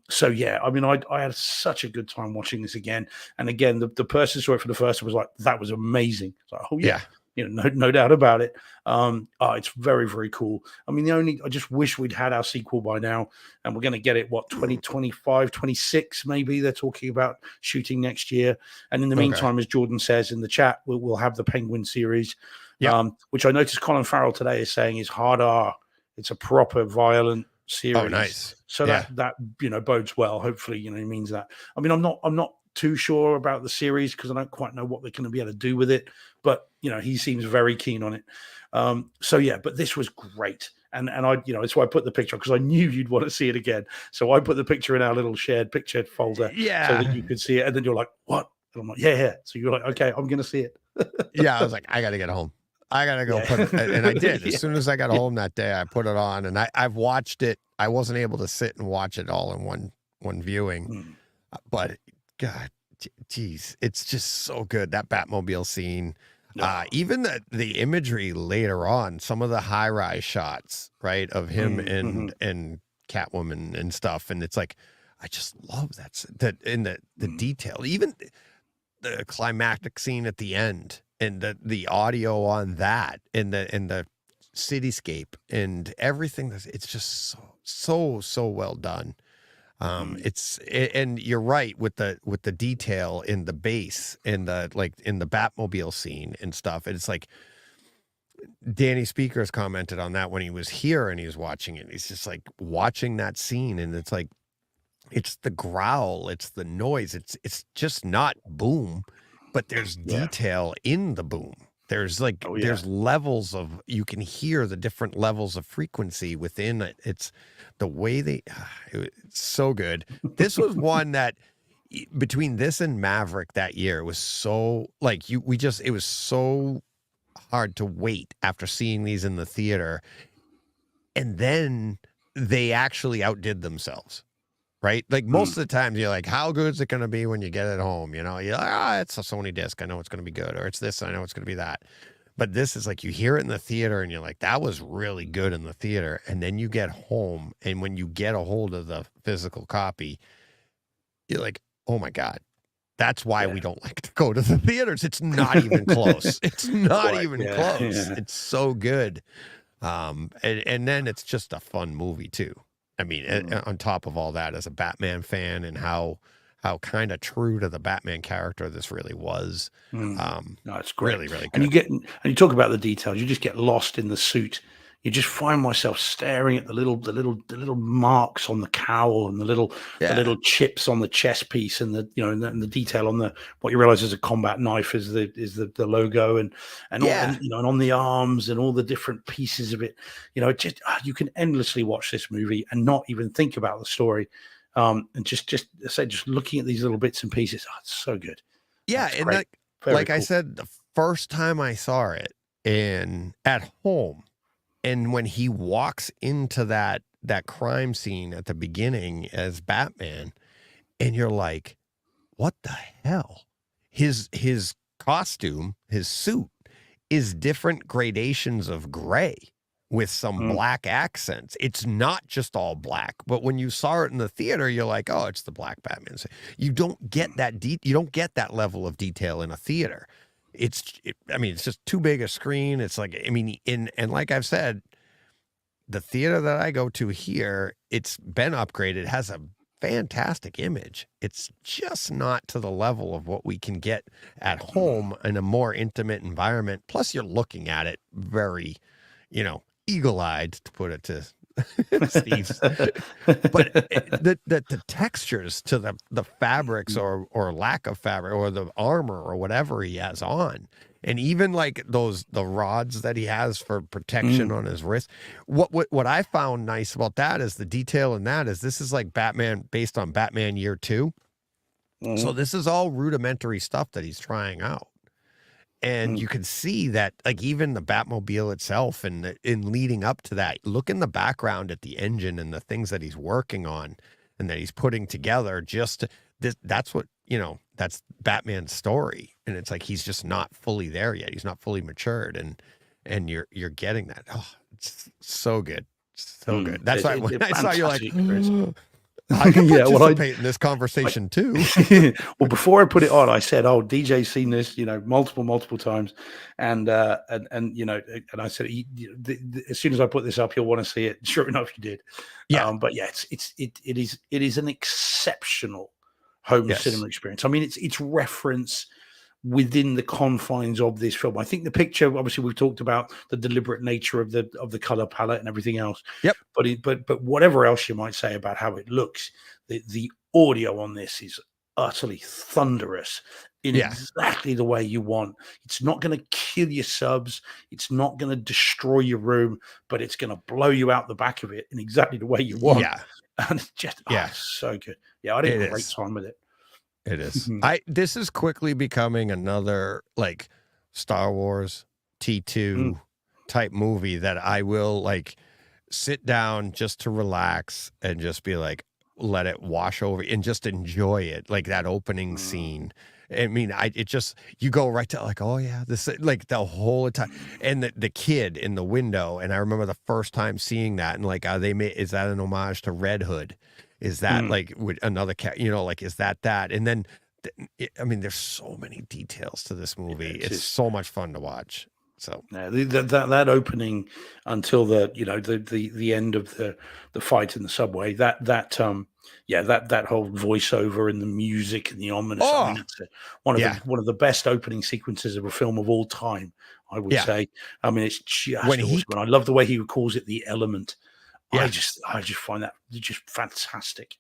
So yeah, I mean, I had such a good time watching this again. And again, the person who saw it for the first time was like, that was amazing. It's like, oh yeah. no doubt about it. It's very, very cool. I mean, I just wish we'd had our sequel by now, and we're going to get it, 2025, 26, maybe they're talking about shooting next year. And in the meantime, as Jordan says in the chat, we'll have the Penguin series, which I noticed Colin Farrell today is saying is hard R. It's a proper violent series. Oh, nice. So that bodes well. Hopefully, it means that. I mean, I'm not too sure about the series because I don't quite know what they're going to be able to do with it. But he seems very keen on it. But this was great. And I, that's why I put the picture, because I knew you'd want to see it again. So I put the picture in our little shared picture folder so that you could see it. And then you're like, what? And I'm like, yeah. So you're like, okay, I'm going to see it. I was like, I got to get home. I got to go put it. And I did. As soon as I got home that day, I put it on, and I've watched it. I wasn't able to sit and watch it all in one viewing, but God, geez, it's just so good. That Batmobile scene, even the imagery later on, some of the high-rise shots, right, of him and Catwoman and stuff, and it's like, I just love that in the detail, even the climactic scene at the end, and the audio on that, and the cityscape and everything. It's just so well done. And you're right with the detail in the base and in the Batmobile scene and stuff. And it's like Danny Speakers commented on that when he was here and he was watching it. He's just like watching that scene, and it's like, it's the growl, it's the noise, it's just not boom, but there's detail in the boom. There's there's levels of, you can hear the different levels of frequency within it. It's the way it's so good. This was one that, between this and Maverick that year, was so it was so hard to wait after seeing these in the theater. And then they actually outdid themselves. Right? Like most of the time you're like, how good is it going to be when you get it home? You're like, it's a Sony disc. I know it's going to be good. Or it's this, I know it's going to be that. But this is like, you hear it in the theater and you're like, that was really good in the theater. And then you get home, and when you get a hold of the physical copy, you're like, oh my God, that's why we don't like to go to the theaters. It's not even close. It's not even close. Yeah. It's so good. And then it's just a fun movie too. I mean, on top of all that, as a Batman fan, and how kind of true to the Batman character this really was. No, it's great. Really, really good. And you talk about the details. You just get lost in the suit. You just find myself staring at the little marks on the cowl, and the little chips on the chest piece, and the detail on what you realize is a combat knife is the logo, and on the arms, and all the different pieces of it. You can endlessly watch this movie and not even think about the story, and just looking at these little bits and pieces. It's so good. Yeah, and cool. I said, the first time I saw it at home. And when he walks into that crime scene at the beginning as Batman, and you're like, what the hell? His costume, his suit, is different gradations of gray with some black accents. It's not just all black, but when you saw it in the theater, you're like, oh, it's the black Batman. You don't get that you don't get that level of detail in a theater. It's just too big a screen. It's like, and like I've said, the theater that I go to here, it's been upgraded. It has a fantastic image. It's just not to the level of what we can get at home in a more intimate environment. Plus, you're looking at it very, eagle-eyed, to put it to Steve's. But the textures to the fabrics or lack of fabric, or the armor or whatever he has on, and even like the rods that he has for protection on his wrist. What I found nice about that is the detail in that is, this is like Batman, based on Batman Year 2. So this is all rudimentary stuff that he's trying out. And you can see that, like, even the Batmobile itself, and in leading up to that, look in the background at the engine and the things that he's working on and that he's putting together. That's what, that's Batman's story. And it's like, he's just not fully there yet. He's not fully matured. And you're getting that. Oh, it's so good. So good. That's why when I saw you, like, I can Yeah, well, participate in this conversation too. well, before I put it on, I said, "Oh, DJ's seen this, multiple times," and and I said, as soon as I put this up, you'll want to see it. Sure enough, you did. Yeah. But yeah, it is an exceptional home Yes. cinema experience. I mean, it's reference within the confines of this film. I think the picture, obviously, we've talked about the deliberate nature of the color palette and everything else. Yep. But whatever else you might say about how it looks, the audio on this is utterly thunderous in Yeah. exactly the way you want. It's not going to kill your subs. It's not going to destroy your room, but it's going to blow you out the back of it in exactly the way you want. Yeah. And it's just it's so good. Yeah, I had It a great is. time with it. It is. This is quickly becoming another like Star Wars T2 type movie that I will like sit down just to relax and just be like, let it wash over and just enjoy it. Like that opening scene. I mean, you go right to like, oh yeah, this like the whole time, and the kid in the window. And I remember the first time seeing that, and like, is that an homage to Red Hood? Is that like with another cat? Like, is that? And then, I mean, there's so many details to this movie. It's so much fun to watch. So yeah, that opening until the end of the fight in the subway, that whole voiceover and the music and the ominous. I mean, it's one of the best opening sequences of a film of all time, I would say. I mean, it's just awesome. And I love the way he calls it the element. I just find that just fantastic.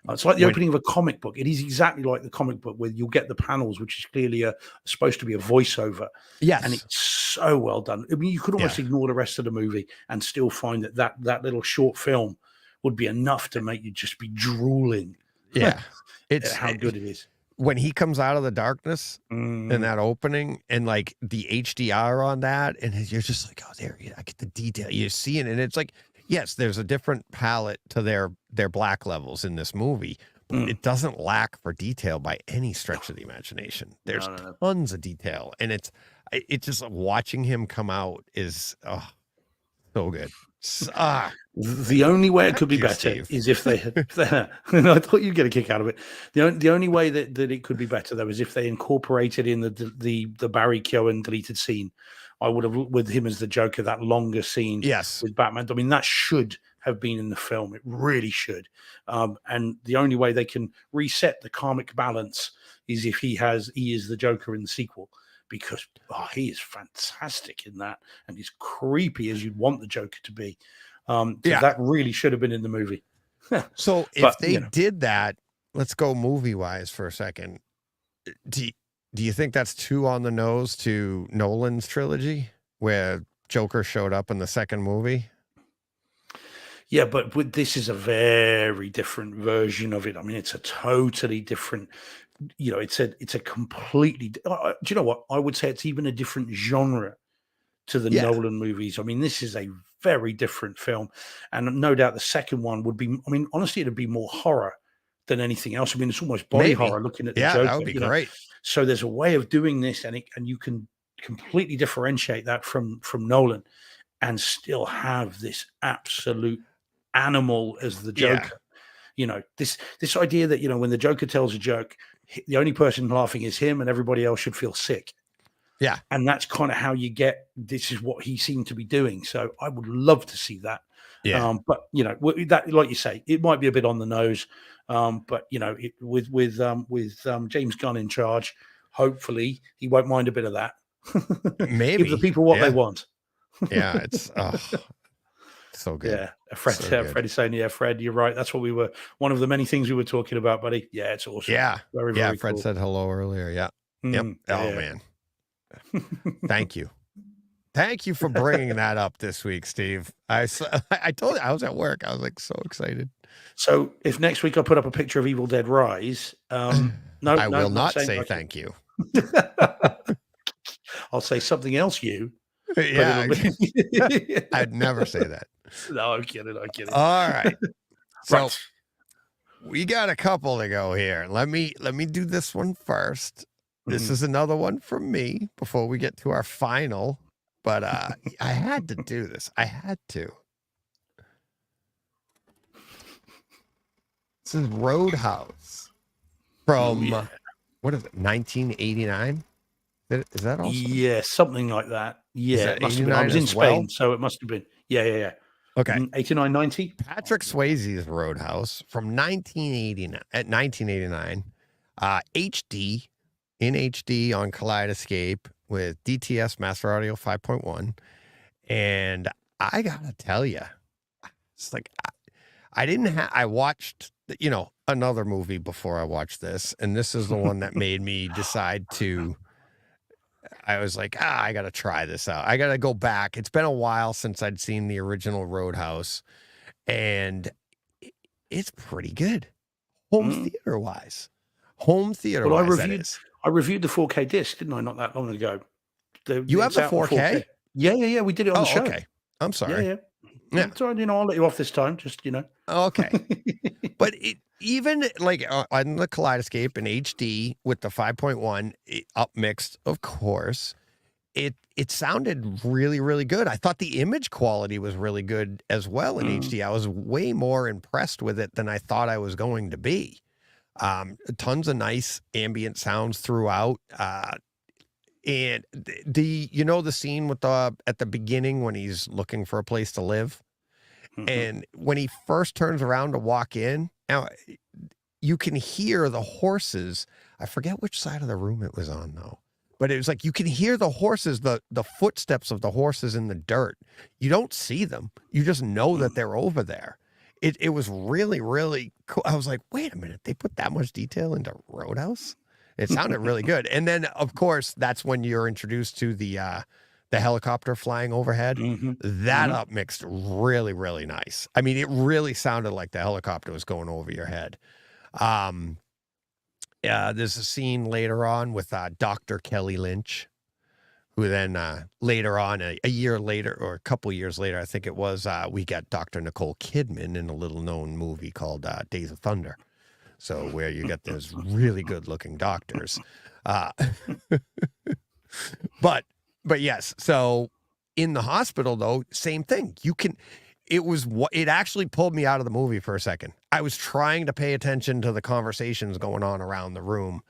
It's like the opening of a comic book. It is exactly like the comic book where you'll get the panels, which is clearly supposed to be a voiceover. Yes. And it's so well done. I mean, you could almost ignore the rest of the movie and still find that little short film would be enough to make you just be drooling. Yeah. It's how good it is. When he comes out of the darkness in that opening and like the HDR on that, and you're just like, oh, there, I get the detail. You see it, and it's like, yes, there's a different palette to their black levels in this movie, but it doesn't lack for detail by any stretch of the imagination. There's tons of detail, and it's just watching him come out is so good. The only way it could be better is if they had. I thought you'd get a kick out of it. The only way that it could be better though is if they incorporated in the Barry Keoghan deleted scene. I would have, with him as the Joker, that longer scene with Batman. I mean, that should have been in the film. It really should. And the only way they can reset the karmic balance is if he is the Joker in the sequel, because he is fantastic in that, and he's creepy as you'd want the Joker to be. That really should have been in the movie. So if they did that, let's go movie wise for a second. Do you think that's too on the nose to Nolan's trilogy, where Joker showed up in the second movie? Yeah, but this is a very different version of it. I mean, it's a totally different. It's a completely. Do you know what? I would say it's even a different genre to the Nolan movies. I mean, this is a very different film, and no doubt the second one would be. I mean, honestly, it'd be more horror than anything else. I mean, it's almost body horror looking at the Joker. That would be great. So there's a way of doing this, and you can completely differentiate that from Nolan, and still have this absolute animal as the Joker. This idea that when the Joker tells a joke, the only person laughing is him, and everybody else should feel sick. Yeah, and that's kind of how you get. This is what he seemed to be doing. So I would love to see that. Yeah, but that, like you say, it might be a bit on the nose. But with James Gunn in charge, hopefully he won't mind a bit of that. Maybe give the people what they want. Yeah, it's so good. Yeah, Fred is saying, yeah, Fred, you're right. That's what we were. One of the many things we were talking about, buddy. Yeah, it's awesome. Yeah, very, very Fred cool. said hello earlier. Yeah. Yep. Oh man, thank you. Thank you for bringing that up this week, Steve. I told you I was at work. I was like so excited. So if next week I put up a picture of Evil Dead Rise, I will not say thank you. I'll say something else. Yeah, I'd never say that. No, I'm kidding. All right. So we got a couple to go here. Let me do this one first. This is another one from me before we get to our final. But I had to do this. I had to. This is Roadhouse from yeah. what is it? 1989. Is that also? Yeah, something like that. Yeah, that it must have been. I 89 was in as well? Spain, so it must have been. Yeah. Okay. 89, 90. Patrick Swayze's Roadhouse from 1989, HD in HD on Kaleidoscape with DTS Master Audio 5.1, and I gotta tell you, it's like I didn't have. I watched another movie before I watched this, and this is the one that made me decide to. I was like, I got to try this out. I got to go back. It's been a while since I'd seen the original Roadhouse, and it's pretty good. Home theater wise. Home theater Well, wise, I reviewed the 4K disc, didn't I? Not that long ago. You have the 4K? Yeah. We did it on the show. Okay. I'm sorry. Yeah. Yeah. So, I'll let you off this time. Just, Okay. But even like on the Kaleidoscape in HD with the 5.1 up mixed, of course, it sounded really, really good. I thought the image quality was really good as well in HD. I was way more impressed with it than I thought I was going to be. Tons of nice ambient sounds throughout. And the scene with at the beginning when he's looking for a place to live, and when he first turns around to walk in, now you can hear the horses. I forget which side of the room it was on though, but it was like you can hear the horses, the footsteps of the horses in the dirt. You don't see them. You just know that they're over there. It was really, really cool. I was like, wait a minute, they put that much detail into Roadhouse? It sounded really good. And then, of course, that's when you're introduced to the helicopter flying overhead. That upmixed really, really nice. I mean, it really sounded like the helicopter was going over your head. There's a scene later on with Dr. Kelly Lynch, who then later on, a year later or a couple years later, I think it was, we got Dr. Nicole Kidman in a little-known movie called Days of Thunder. So where you get those really good-looking doctors. But yes, so in the hospital, though, same thing. It actually pulled me out of the movie for a second. I was trying to pay attention to the conversations going on around the room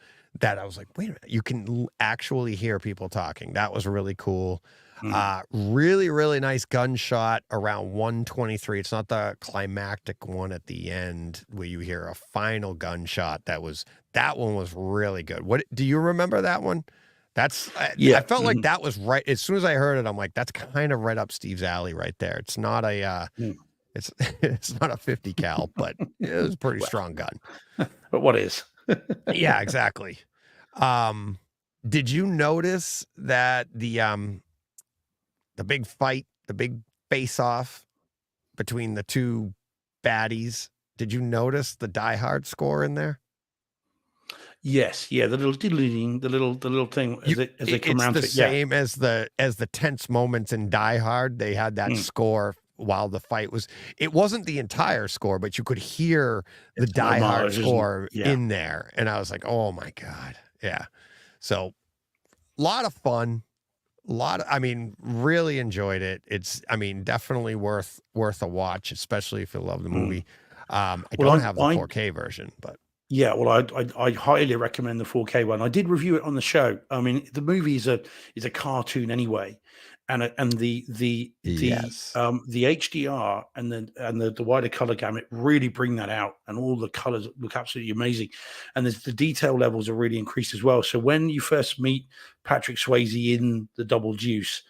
that I was like, wait a minute, you can actually hear people talking. That was really cool. Really, really nice gunshot around 1:23. It's not the climactic one at the end where you hear a final gunshot. That one was really good. What do you remember that one? I felt like that was right. As soon as I heard it, I'm like, that's kind of right up Steve's alley right there. It's not a it's not a 50 cal, but it was a pretty strong gun. But what is? Yeah, exactly. Did you notice that the big fight, the big face-off between the two baddies, did you notice the Die Hard score in there? Yes, yeah, the little diddling, the little thing as they come around to it. It's the same as the tense moments in Die Hard. They had that score while the fight was. It wasn't the entire score, but you could hear the Die Hard score in there, and I was like, "Oh my god, yeah!" So, a lot of fun. Really enjoyed it. It's, definitely worth a watch, especially if you love the movie. I don't have the 4K version, but yeah, well, I highly recommend the 4K one. I did review it on the show. I mean, the movie is a cartoon anyway, and the HDR and the wider color gamut really bring that out, and all the colors look absolutely amazing, and the detail levels are really increased as well. So when you first meet Patrick Swayze in the Double Deuce,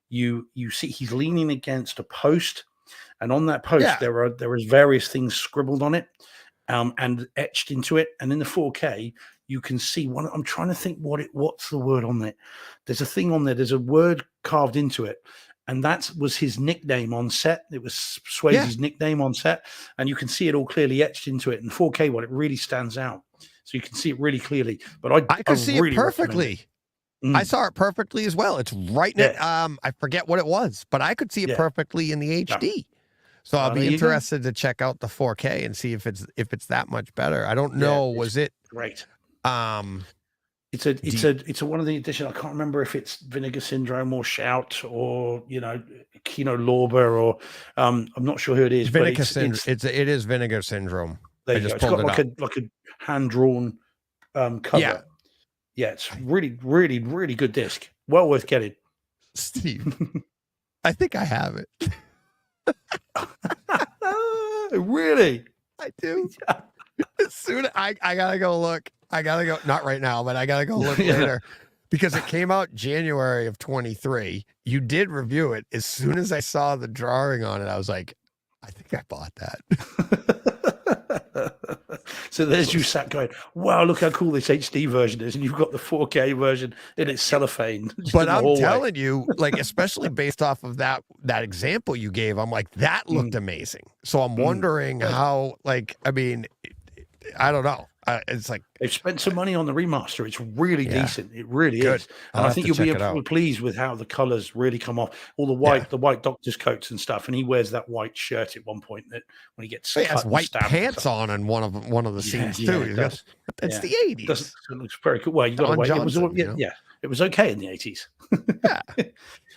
you see he's leaning against a post, and on that post there is various things scribbled on it. And etched into it, and in the 4K, you can see one. I'm trying to think what's the word on it. There's a thing on there. There's a word carved into it, and that was his nickname on set. It was Swayze's nickname on set, and you can see it all clearly etched into it. In the 4K one, it really stands out, so you can see it really clearly. But I could see it perfectly. I saw it perfectly as well. It's right in it. I forget what it was, but I could see it perfectly in the HD. So I'll be interested to check out the 4K and see if it's that much better. I don't know. Was it great? It's a one of the editions. I can't remember if it's Vinegar Syndrome or Shout or Kino Lorber or I'm not sure who it is. Vinegar Syndrome. It is Vinegar Syndrome. There I you go. just It's pulled got it like a hand drawn cover. Yeah. Yeah, it's really, really, really good disc. Well worth getting. Steve, I think I have it. Really? I do. As soon I gotta go look. I gotta go. Not right now, but I gotta go look Yeah. later because it came out January of 23. You did review it. As soon as I saw the drawing on it, I was like, I think I bought that. So there's you sat going, wow, look how cool this HD version is, and you've got the 4K version in its cellophane. just But in the I'm hallway. telling you, like, especially based off of that example you gave, I'm like, that looked amazing. So I'm wondering how, like, I mean, I don't know. It's like they've spent some money on the remaster. It's really decent. It really Good. is. I'll And I have think to you'll be check it out. pleased with how the colors really come off. All the white doctor's coats and stuff. And he wears that white shirt at one point that when he gets he has cut and white stabbed and pants stuff. on in one of the scenes Yeah, too. it He's got- does. That's Yeah. the 80s. It looks very cool. Well, you got to Don wait. It was Johnson, you know? yeah, it was okay in the 80s. Yeah.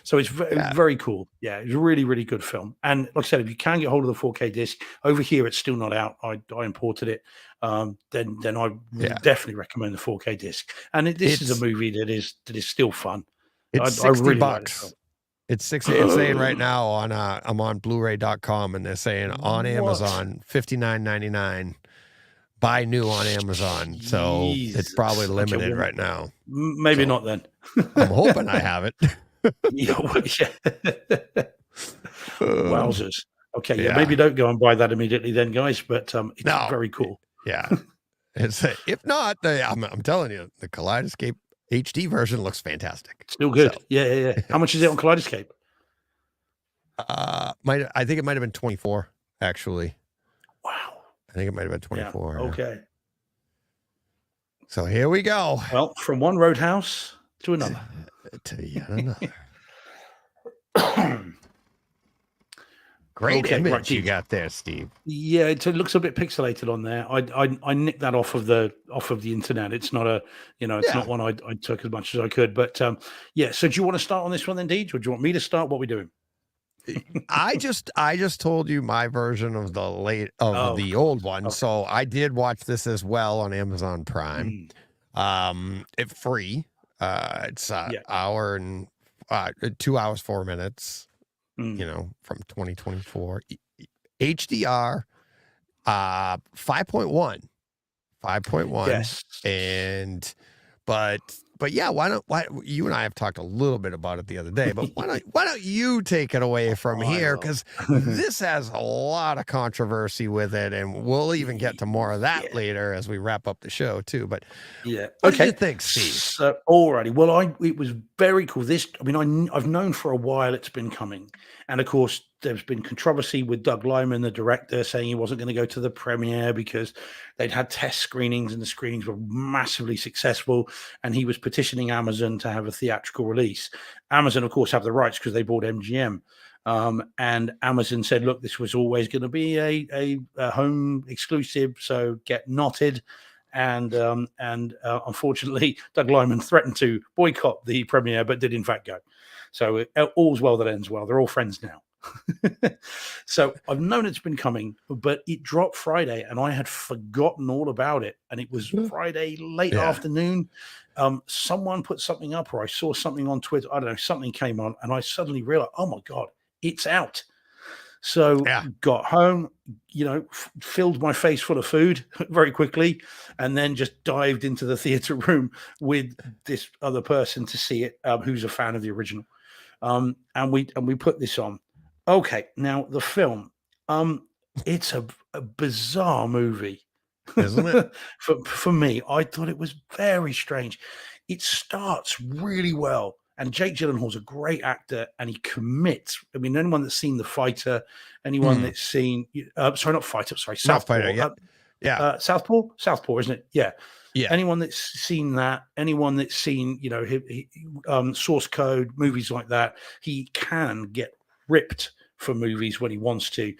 So it's very cool. Yeah, it's a really, really good film. And like I said, if you can get hold of the 4K disc, over here it's still not out. I imported it. Then I would definitely recommend the 4K disc. And this is a movie that is still fun. It's I 60 really like this bucks. film. It's 60. It's saying right now on I'm on Blu-ray.com and they're saying on Amazon $59.99. Buy new on Amazon. So it's probably limited right now. Maybe not then. I'm hoping I have it. Wowzers. Okay, maybe don't go and buy that immediately then, guys, but it's very cool. Yeah. It's if not, I'm telling you, the Kaleidoscape HD version looks fantastic. Still good. So, Yeah. How much is it on Kaleidoscape? I think it might have been 24, actually. Wow. I think it might have been 24. Yeah. Okay. So here we go. Well, from one Roadhouse to another. To yet another. Great image you got there, Steve. Yeah, it looks a bit pixelated on there. I nicked that off of the internet. It's not it's not one I took as much as I could. But So do you want to start on this one then, Deej, or do you want me to start? What are we doing? I just told you my version of the old one. Okay. So I did watch this as well on Amazon Prime. It's free. It's hour and 2 hours 4 minutes. From 2024. HDR 5.1. Yes. And but yeah, why you and I have talked a little bit about it the other day, but why don't you take it away from here? Because this has a lot of controversy with it, and we'll even get to more of that later as we wrap up the show too. But what did you think, Steve? So, alrighty. Well, it was very cool. I've known for a while it's been coming, and of course, there's been controversy with Doug Liman, the director, saying he wasn't going to go to the premiere because they'd had test screenings and the screenings were massively successful, and he was petitioning Amazon to have a theatrical release. Amazon, of course, have the rights because they bought MGM. And Amazon said, look, this was always going to be a home exclusive, so get knotted. And unfortunately, Doug Liman threatened to boycott the premiere, but did in fact go. So all's well that ends well. They're all friends now. So I've known it's been coming, but it dropped Friday and I had forgotten all about it. And it was Friday late afternoon. Someone put something up, or I saw something on Twitter. I don't know, something came on, and I suddenly realized, oh my God, it's out. So got home, filled my face full of food very quickly, and then just dived into the theater room with this other person to see it, who's a fan of the original. And we put this on. Okay, now the film, it's a bizarre movie, isn't it? for me, I thought it was very strange. It starts really well, and Jake Gyllenhaal's a great actor, and he commits. I mean, anyone that's seen The Fighter, anyone that's seen, sorry, not Fighter, sorry, Southpaw. Southpaw, isn't it? Yeah. Anyone that's seen that, anyone that's seen, Source Code, movies like that, he can get ripped for movies when he wants to,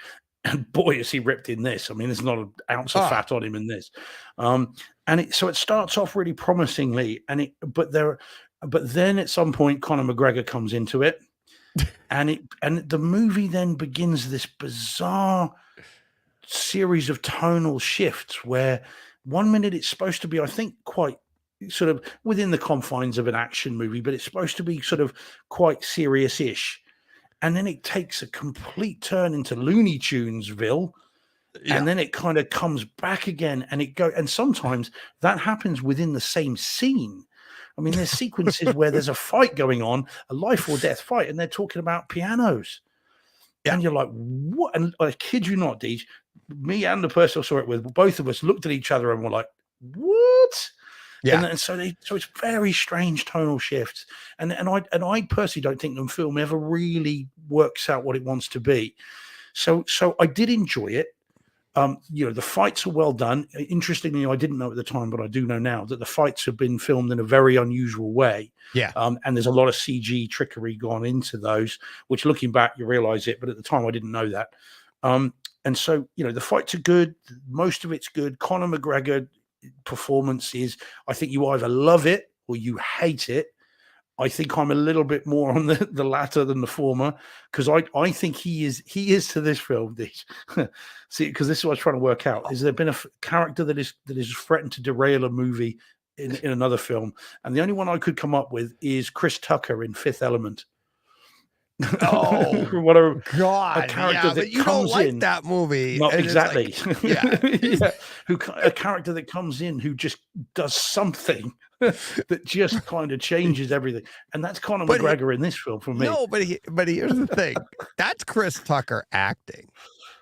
and boy is he ripped in this. I mean, there's not an ounce of fat on him in this. So it starts off really promisingly, but then at some point Conor McGregor comes into it, and the movie then begins this bizarre series of tonal shifts where 1 minute it's supposed to be, I think, quite sort of within the confines of an action movie, but it's supposed to be sort of quite serious-ish. And then it takes a complete turn into Looney Tunesville, and then it kind of comes back again, and sometimes that happens within the same scene. I mean, there's sequences where there's a fight going on, a life or death fight, and they're talking about pianos. Yeah. And you're like, what? And I kid you not, Deej, me and the person I saw it with, both of us looked at each other and were like, what? Yeah. And so it's very strange tonal shifts. And I personally don't think the film ever really works out what it wants to be. So I did enjoy it. The fights are well done. Interestingly, I didn't know at the time, but I do know now that the fights have been filmed in a very unusual way. Yeah. And there's a lot of CG trickery gone into those, which looking back, you realize it. But at the time, I didn't know that. And so, the fights are good. Most of it's good. Conor McGregor performance is, I think you either love it or you hate it. I think I'm a little bit more on the latter than the former, because I think he is to this film. See, because this is what I was trying to work out. Has there been a character that is threatened to derail a movie in another film? And the only one I could come up with is Chris Tucker in Fifth Element. Oh, whatever. God. A character Yeah, that but you comes don't like in, that movie. not and it's exactly. like- yeah. A character that comes in who just does something that just kind of changes everything, and that's Conor McGregor in this film for me. No, but here's the thing. That's Chris Tucker acting.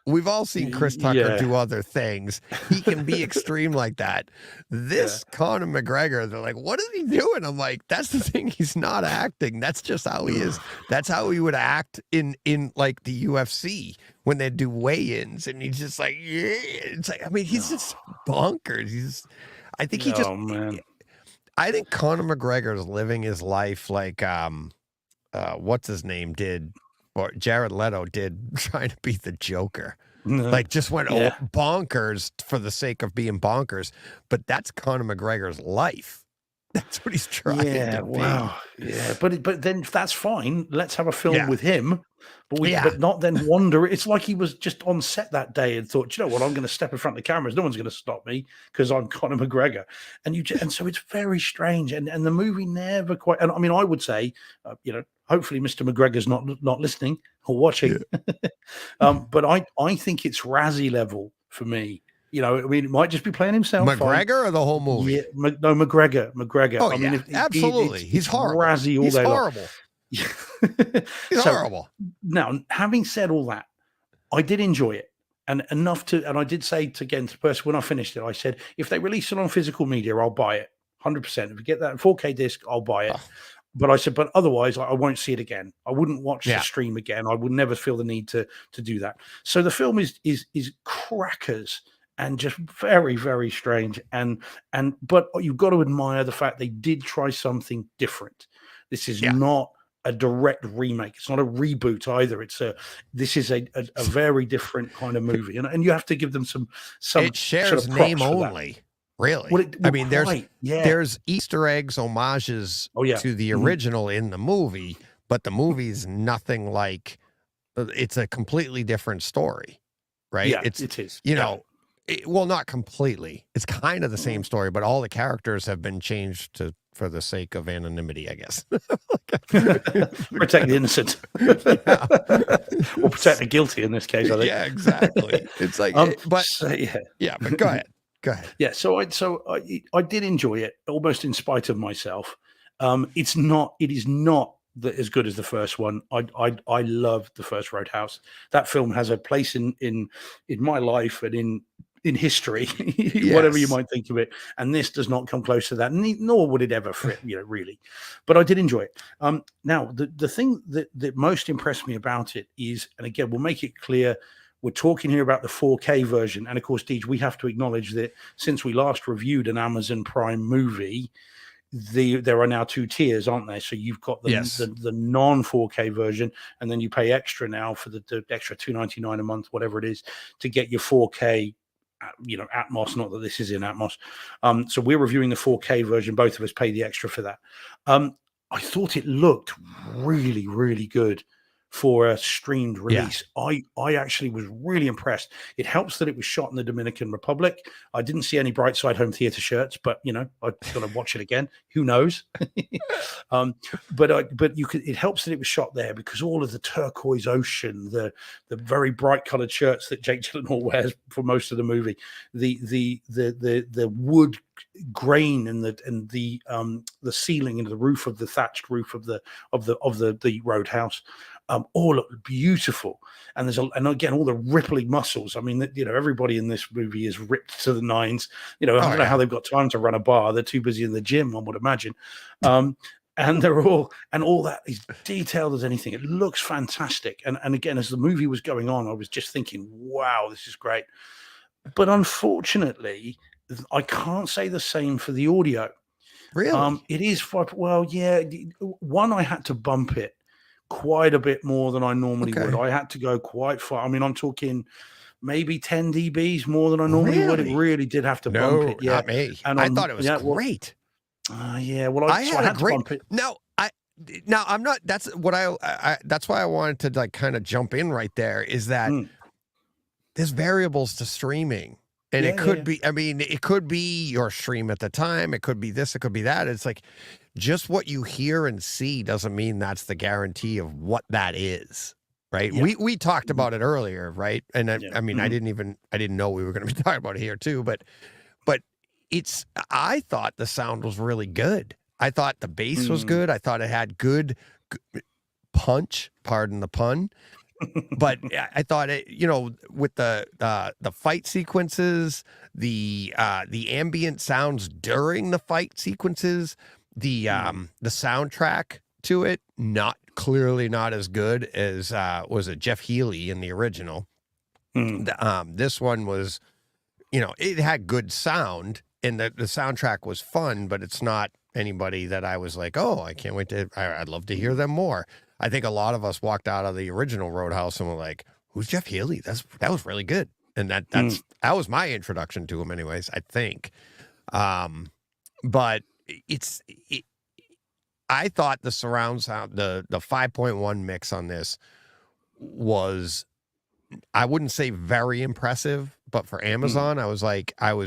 We've all seen Chris Tucker do other things. He can be extreme like that. This Conor McGregor, they're like, what is he doing? I'm like, that's the thing. He's not acting. That's just how he is. That's how he would act in like the UFC when they do weigh-ins, and he's just like, yeah. It's like, I mean, he's just bonkers. I think he just. Man. I think Conor McGregor is living his life like what's his name did, or Jared Leto did, trying to be the Joker. Like just went bonkers for the sake of being bonkers. But that's Conor McGregor's life. That's what he's trying to be. Yeah, but then that's fine. Let's have a film with him. But not then wonder. It's like he was just on set that day and thought, you know what, I'm going to step in front of the cameras. No one's going to stop me because I'm Conor McGregor. And so it's very strange. And the movie never quite. And I mean, I would say, hopefully Mr. McGregor's not listening or watching. But I think it's Razzie level for me. I mean, it might just be playing himself. McGregor or the whole movie? Yeah, no, McGregor. Oh, I mean, absolutely. He's horrible. Razzie all He's day horrible. Long. He's horrible. Now, having said all that, I did enjoy it, and enough to. And I did say to the person when I finished it, I said, if they release it on physical media, I'll buy it 100%. If you get that 4K disc, I'll buy it. But I said, but otherwise, I won't see it again. I wouldn't watch the stream again. I would never feel the need to do that. So the film is crackers. And just very, very strange. But you've got to admire the fact they did try something different. This is not a direct remake. It's not a reboot either. This is a very different kind of movie. And you have to give them some it shares sort of name only. Really? I mean, there's Easter eggs, homages to the original in the movie, but the movie's nothing like. It's a completely different story, right? Yeah, it is. Well, not completely. It's kind of the same story, but all the characters have been changed for the sake of anonymity, I guess. Protect the innocent. Or protect the guilty in this case, I think. Yeah, exactly. It's like, but go ahead. Go ahead. Yeah, so I did enjoy it, almost in spite of myself. It is not as good as the first one. I love the first Roadhouse. That film has a place in my life and in history, whatever you might think of it. And this does not come close to that, nor would it ever fit, really. But I did enjoy it. Now, the thing that most impressed me about it is, and again, we'll make it clear, we're talking here about the 4K version. And of course, Deej, we have to acknowledge that since we last reviewed an Amazon Prime movie, there are now two tiers, aren't there? So you've got the non 4K version, and then you pay extra now for the extra $2.99 a month, whatever it is, to get your 4K, Atmos. Not that this is in Atmos. So we're reviewing the 4K version. Both of us pay the extra for that. I thought it looked really, really good for a streamed Yeah. release. I actually was really impressed. It helps that it was shot in the Dominican Republic. I didn't see any Brightside Home Theater shirts, but I'm going to watch it again. Who knows? But it helps that it was shot there, because all of the turquoise ocean, the very bright colored shirts that Jake Gyllenhaal wears for most of the movie, the wood grain and the ceiling and the roof of the thatched roof of the Roadhouse, all look beautiful. And and again, all the rippling muscles. I mean, everybody in this movie is ripped to the nines. I don't know how they've got time to run a bar. They're too busy in the gym, one would imagine. And they're all that is detailed as anything. It looks fantastic. And again, as the movie was going on, I was just thinking, wow, this is great. But unfortunately, I can't say the same for the audio. Really? It is well, yeah. One, I had to bump it quite a bit more than I normally would. I had to go quite far. I mean, I'm talking maybe 10 dBs more than I normally would. It really did have to bump it. Yeah, not me. and I thought it was great. Yeah, well, I had to bump it. No, I'm not. That's what that's why I wanted to like kind of jump in right there. Is that there's variables to streaming. And it could be, I mean, it could be your stream at the time. It could be this, it could be that. It's like just what you hear and see doesn't mean that's the guarantee of what that is. Right. Yeah. We talked about it earlier. Right. And I mean, I didn't know we were going to be talking about it here too. But I thought the sound was really good. I thought the bass was good. I thought it had good punch, pardon the pun. But I thought it, with the fight sequences, the ambient sounds during the fight sequences, the soundtrack to it, not as good as was it Jeff Healey in the original. This one was, it had good sound, and the soundtrack was fun, but it's not anybody that I was like, oh, I can't wait I'd love to hear them more. I think a lot of us walked out of the original Roadhouse and were like, who's Jeff Healey? That was really good. And that was my introduction to him anyways, I think. But I thought the surround sound, the 5.1 mix on this was, I wouldn't say very impressive, but for Amazon, I was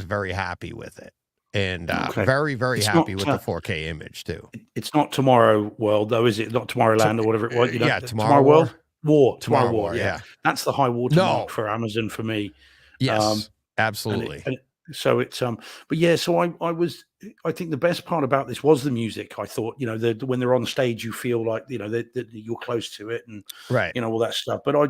very happy with it. And very, very happy with the 4K image too. It's not Tomorrow World though, is it? Not Tomorrowland or whatever it was. Yeah, Tomorrow World. Tomorrow War. Yeah, that's the high watermark for Amazon for me. Yes, absolutely. And so it's but yeah, so I think the best part about this was the music. I thought, when they're on stage, you feel like that you're close to it, and all that stuff. But I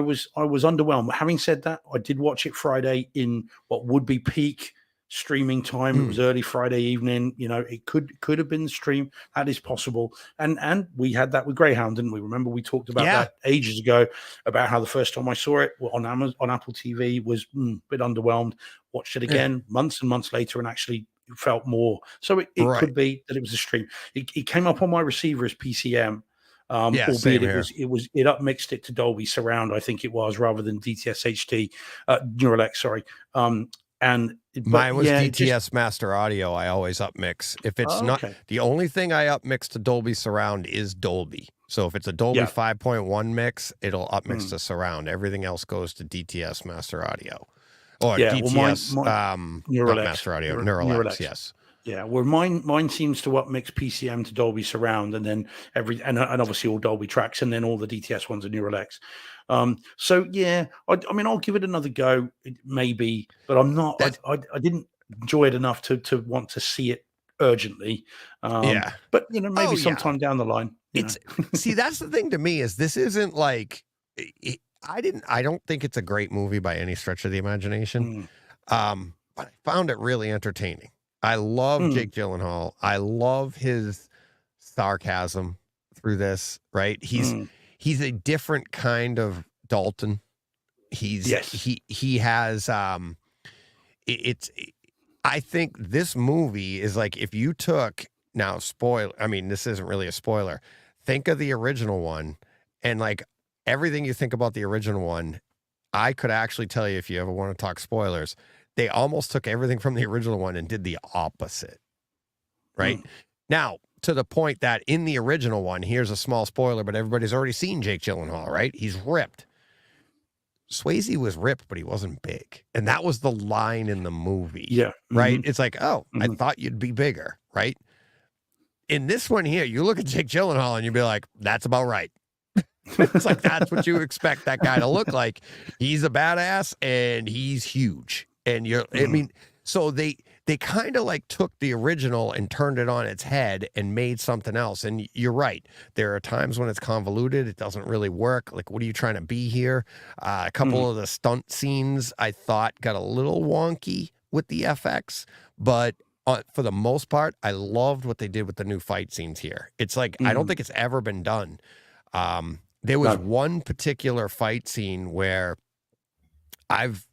was underwhelmed. Having said that, I did watch it Friday in what would be peak streaming time. It was early Friday evening. It could have been streamed. That is possible. And we had that with Greyhound, didn't we? Remember we talked about that ages ago, about how the first time I saw it on Apple TV was a bit underwhelmed. Watched it again months and months later, and actually felt more. So it could be that it was a stream. It came up on my receiver as PCM. Albeit it upmixed it to Dolby Surround, I think it was, rather than DTS HD, Neuralex, sorry. Mine was DTS Master Audio. I always upmix. If it's not the only thing I upmix to Dolby Surround is Dolby. So if it's a Dolby 5.1 mix, it'll upmix to surround. Everything else goes to DTS Master Audio or DTS Neuralex. Master Audio. Neuralex, yes. Yeah, well, mine seems to upmix PCM to Dolby Surround, and then and obviously all Dolby tracks, and then all the DTS ones are Neuralex. So yeah, I mean, I'll give it another go, maybe, but I'm not. I didn't enjoy it enough to want to see it urgently. But maybe sometime down the line. See, that's the thing to me is this isn't like I don't think it's a great movie by any stretch of the imagination. But I found it really entertaining. I love Jake Gyllenhaal. I love his sarcasm through this, right? He's a different kind of Dalton. He has I think this movie is like if you took this isn't really a spoiler. Think of the original one, and like everything you think about the original one, I could actually tell you if you ever want to talk spoilers. They almost took everything from the original one and did the opposite, right? Now, to the point that in the original one, here's a small spoiler, but everybody's already seen Jake Gyllenhaal, right? He's ripped. Swayze was ripped, but he wasn't big. And that was the line in the movie. Yeah. Right? It's like, oh, I Mhm. thought you'd be bigger, right? In this one here, you look at Jake Gyllenhaal and you'd be like, that's about right. It's like, that's what you expect that guy to look like. He's a badass and he's huge. And I mean, so they kind of like took the original and turned it on its head and made something else. And you're right. There are times when it's convoluted. It doesn't really work. Like, what are you trying to be here? A couple of the stunt scenes I thought got a little wonky with the FX, but for the most part, I loved what they did with the new fight scenes here. It's like, I don't think it's ever been done. There was one particular fight scene where I've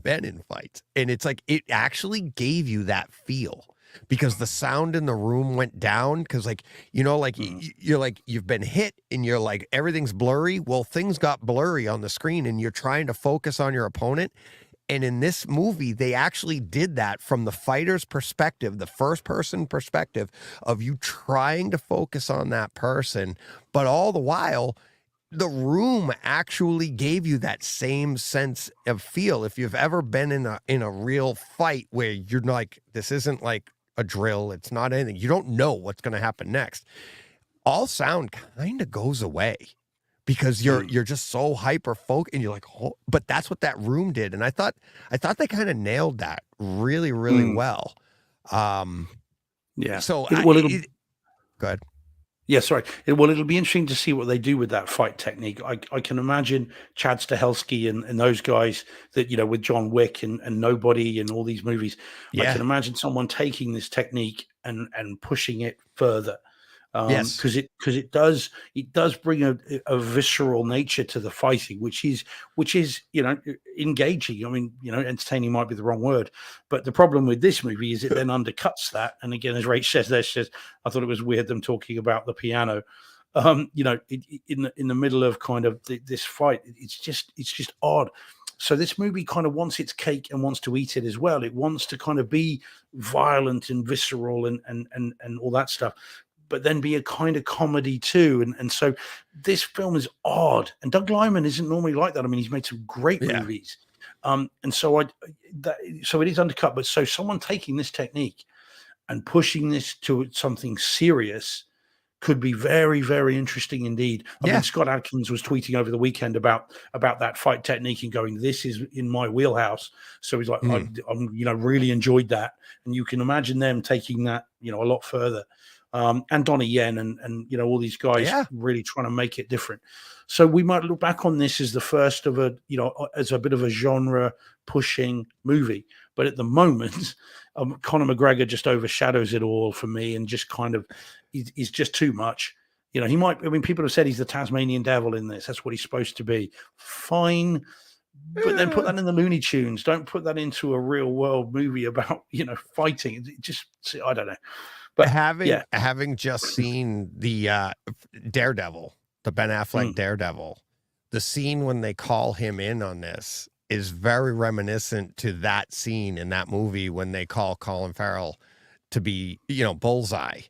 been in fights, and it's like it actually gave you that feel because the sound in the room went down because, like, you know, like you're like you've been hit and you're like everything's blurry. Well, things got blurry on the screen, and you're trying to focus on your opponent. And in this movie, they actually did that from the fighter's perspective, the first person perspective of you trying to focus on that person, but all the while, the room actually gave you that same sense of feel. If you've ever been in a real fight where you're like, this isn't like a drill, it's not anything, you don't know what's going to happen next. All sound kind of goes away because you're just so hyper focused and you're like, oh, but that's what that room did. And I thought they kind of nailed that really, really well. Yeah. So go ahead. Yeah, sorry. It'll be interesting to see what they do with that fight technique. I can imagine Chad Stahelski and those guys that, you know, with John Wick and Nobody and all these movies. I can imagine someone taking this technique and pushing it further. Yes, because it does bring a visceral nature to the fighting, which is you know, engaging. I mean, you know, entertaining might be the wrong word, but the problem with this movie is it then undercuts that. And again, as Rach says, I thought it was weird them talking about the piano. You know, in the middle of kind of this fight, it's just odd. So this movie kind of wants its cake and wants to eat it as well. It wants to kind of be violent and visceral and all that stuff, but then be a kind of comedy too. And so this film is odd. And Doug Liman isn't normally like that. I mean, he's made some great movies. And so so it is undercut. But so someone taking this technique and pushing this to something serious could be very, very interesting indeed. I mean, Scott Adkins was tweeting over the weekend about that fight technique and going, this is in my wheelhouse. So he's like, I'm you know, really enjoyed that. And you can imagine them taking that, you know, a lot further. And Donnie Yen and you know, all these guys really trying to make it different. So we might look back on this as the first of a, you know, as a bit of a genre pushing movie. But at the moment, Conor McGregor just overshadows it all for me and just kind of is just too much. You know, he might, I mean, people have said he's the Tasmanian devil in this. That's what he's supposed to be. Fine. But then put that in the Looney Tunes. Don't put that into a real world movie about, you know, fighting. It just, I don't know. But having just seen the Daredevil, the Ben Affleck Daredevil, the scene when they call him in on this is very reminiscent to that scene in that movie when they call Colin Farrell to be, you know, Bullseye.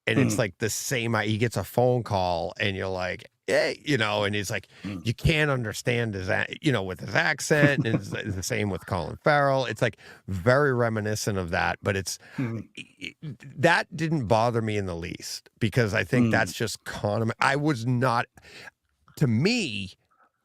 And it's like the same, he gets a phone call and you're like, hey, you know, and he's like, you can't understand his, you know, with his accent. And it's the same with Colin Farrell. It's like very reminiscent of that, but it's, that didn't bother me in the least because I think that's just I was not, to me,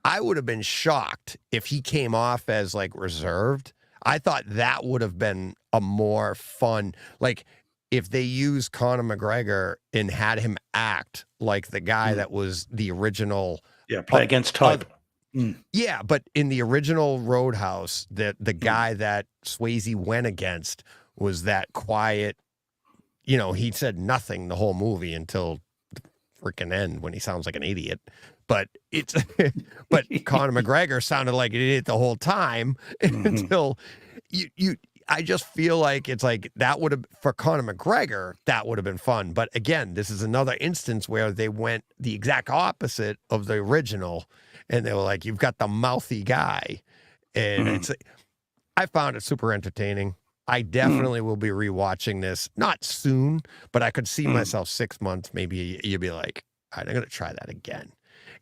I would have been shocked if he came off as like reserved. I thought that would have been a more fun, like, if they used Conor McGregor and had him act like the guy that was the original, play against type. Yeah, but in the original Roadhouse, the guy that Swayze went against was that quiet, you know, he said nothing the whole movie until the freaking end when he sounds like an idiot. But it's but Conor McGregor sounded like an idiot the whole time until you I just feel like it's like that would have, for Conor McGregor, that would have been fun. But again, this is another instance where they went the exact opposite of the original. And they were like, you've got the mouthy guy. And it's, I found it super entertaining. I definitely will be rewatching this. Not soon, but I could see Mm. myself 6 months. Maybe you'd be like, all right, I'm going to try that again.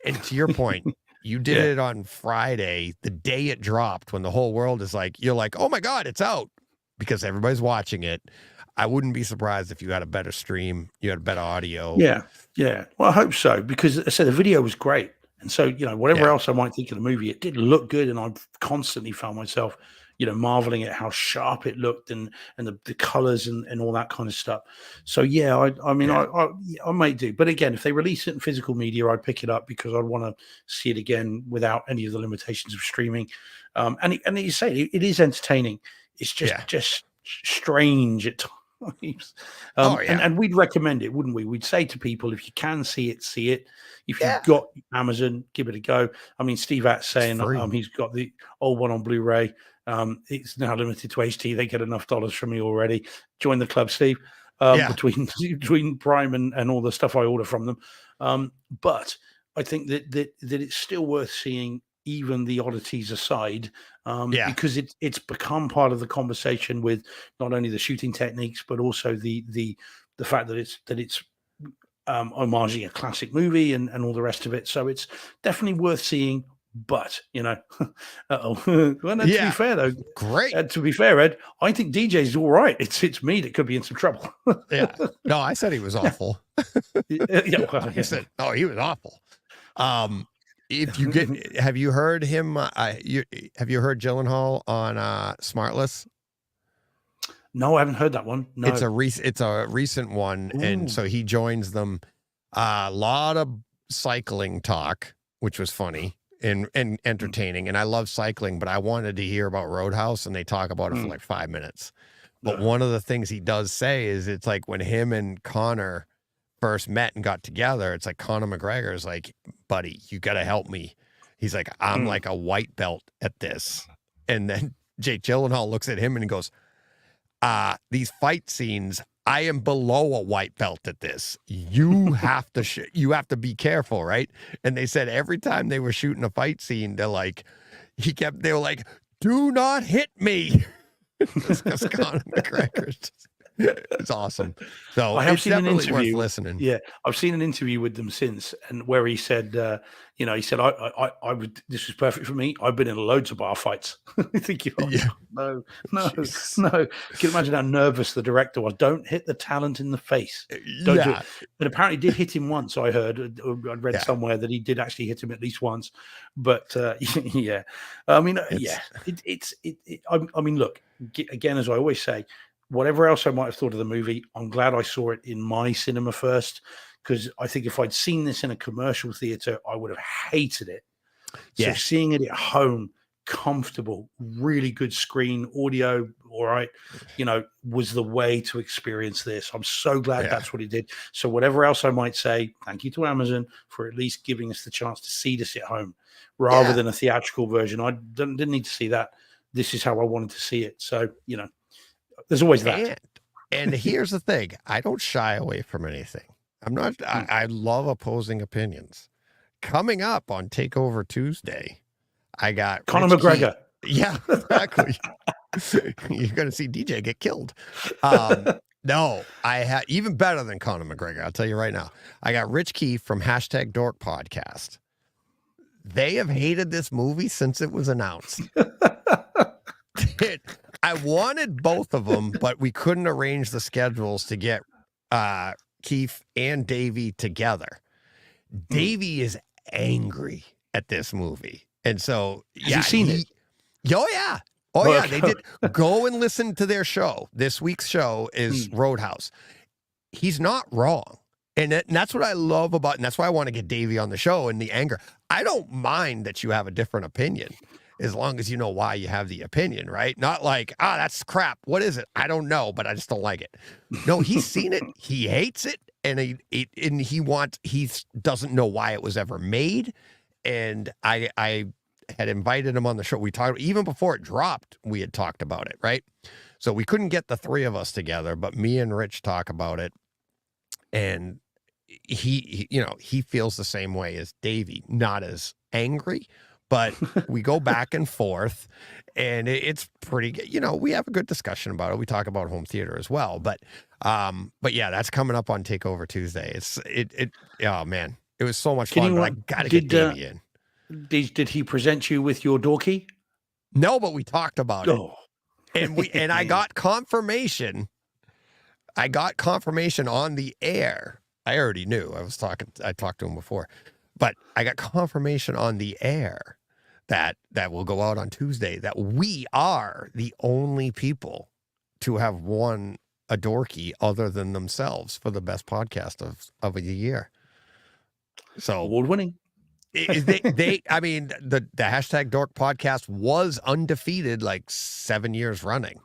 And to your point, you did Yeah. it on Friday, the day it dropped, when the whole world is like, you're like, oh my God, it's out, because everybody's watching it. I wouldn't be surprised if you had a better stream, you had better audio. Yeah. Well, I hope so, because I said the video was great. And so, whatever Yeah. else I might think of the movie, it did look good. And I've constantly found myself, marveling at how sharp it looked and the colors and all that kind of stuff. So, yeah, I might do. But again, if they release it in physical media, I'd pick it up because I'd want to see it again without any of the limitations of streaming. And you say it is entertaining. It's just strange at times. And we'd recommend it, wouldn't we? We'd say to people, if you can see it, see it. If you've got Amazon, give it a go. I mean, Steve Att's saying he's got the old one on Blu-ray. It's now limited to HD. They get enough dollars from me already. Join the club, Steve. Between Prime and all the stuff I order from them. But I think that it's still worth seeing, even the oddities aside, because it's become part of the conversation with not only the shooting techniques but also the fact that it's homaging a classic movie and all the rest of it. So it's definitely worth seeing. But well, to be fair though, great. To be fair, Ed, I think DJ's all right. It's me that could be in some trouble. No, I said he was awful. I said, he was awful. If you have you heard him? Have you heard Gyllenhaal on Smartless? No, I haven't heard that one. No, it's a recent one. Ooh. And so he joins them. A lot of cycling talk, which was funny and entertaining. And I love cycling, but I wanted to hear about Roadhouse, and they talk about it for like 5 minutes. But one of the things he does say is it's like when him and Connor first met and got together, it's like Conor McGregor is like, buddy, you got to help me. He's like, I'm like a white belt at this. And then Jake Gyllenhaal looks at him and he goes, these fight scenes, I am below a white belt at this. You have to you have to be careful, right? And they said every time they were shooting a fight scene, they were like, do not hit me. Because Conor McGregor, it's awesome. So I have seen an interview. Worth listening. Yeah, I've seen an interview with them since, and where he said, he said, I would. This was perfect for me. I've been in loads of bar fights. I think no. You can imagine how nervous the director was. Don't hit the talent in the face. Don't do it. But apparently, did hit him once. I heard. I'd read somewhere that he did actually hit him at least once. But yeah, I mean, I mean, look again, as I always say. Whatever else I might have thought of the movie, I'm glad I saw it in my cinema first, because I think if I'd seen this in a commercial theater, I would have hated it. So seeing it at home, comfortable, really good screen, audio, all right, was the way to experience this. I'm so glad that's what it did. So whatever else I might say, thank you to Amazon for at least giving us the chance to see this at home rather than a theatrical version. I didn't need to see that. This is how I wanted to see it. So, there's always that. And here's the thing. I don't shy away from anything. I love opposing opinions. Coming up on Takeover Tuesday, I got Conor McGregor. Yeah, exactly. You're going to see DJ get killed. No, I had even better than Conor McGregor. I'll tell you right now. I got Rich Keefe from #Dork Podcast. They have hated this movie since it was announced. I wanted both of them, but we couldn't arrange the schedules to get Keith and Davey together. Davey is angry at this movie. And so, Has he seen it? Oh, yeah. They did. Go and listen to their show. This week's show is Roadhouse. He's not wrong. And that's what I love about, and that's why I want to get Davey on the show, and the anger. I don't mind that you have a different opinion, as long as you know why you have the opinion, right? Not like, that's crap. What is it? I don't know, but I just don't like it. No, he's seen it. He hates it. And he doesn't know why it was ever made. And I had invited him on the show. We talked, even before it dropped, we had talked about it, right? So we couldn't get the three of us together, but me and Rich talk about it. And he feels the same way as Davey, not as angry, but we go back and forth, and it's pretty good. You know, we have a good discussion about it. We talk about home theater as well, but yeah, that's coming up on Takeover Tuesday. Oh man, it was so much fun, but I got to get Davey in. Did he present you with your door key? No, but we talked about it. And I got confirmation. I got confirmation on the air. I already knew. I talked to him before. But I got confirmation on the air that will go out on Tuesday that we are the only people to have won a door key other than themselves for the best podcast of a year. So award winning. I mean, the hashtag Dork podcast was undefeated like 7 years running.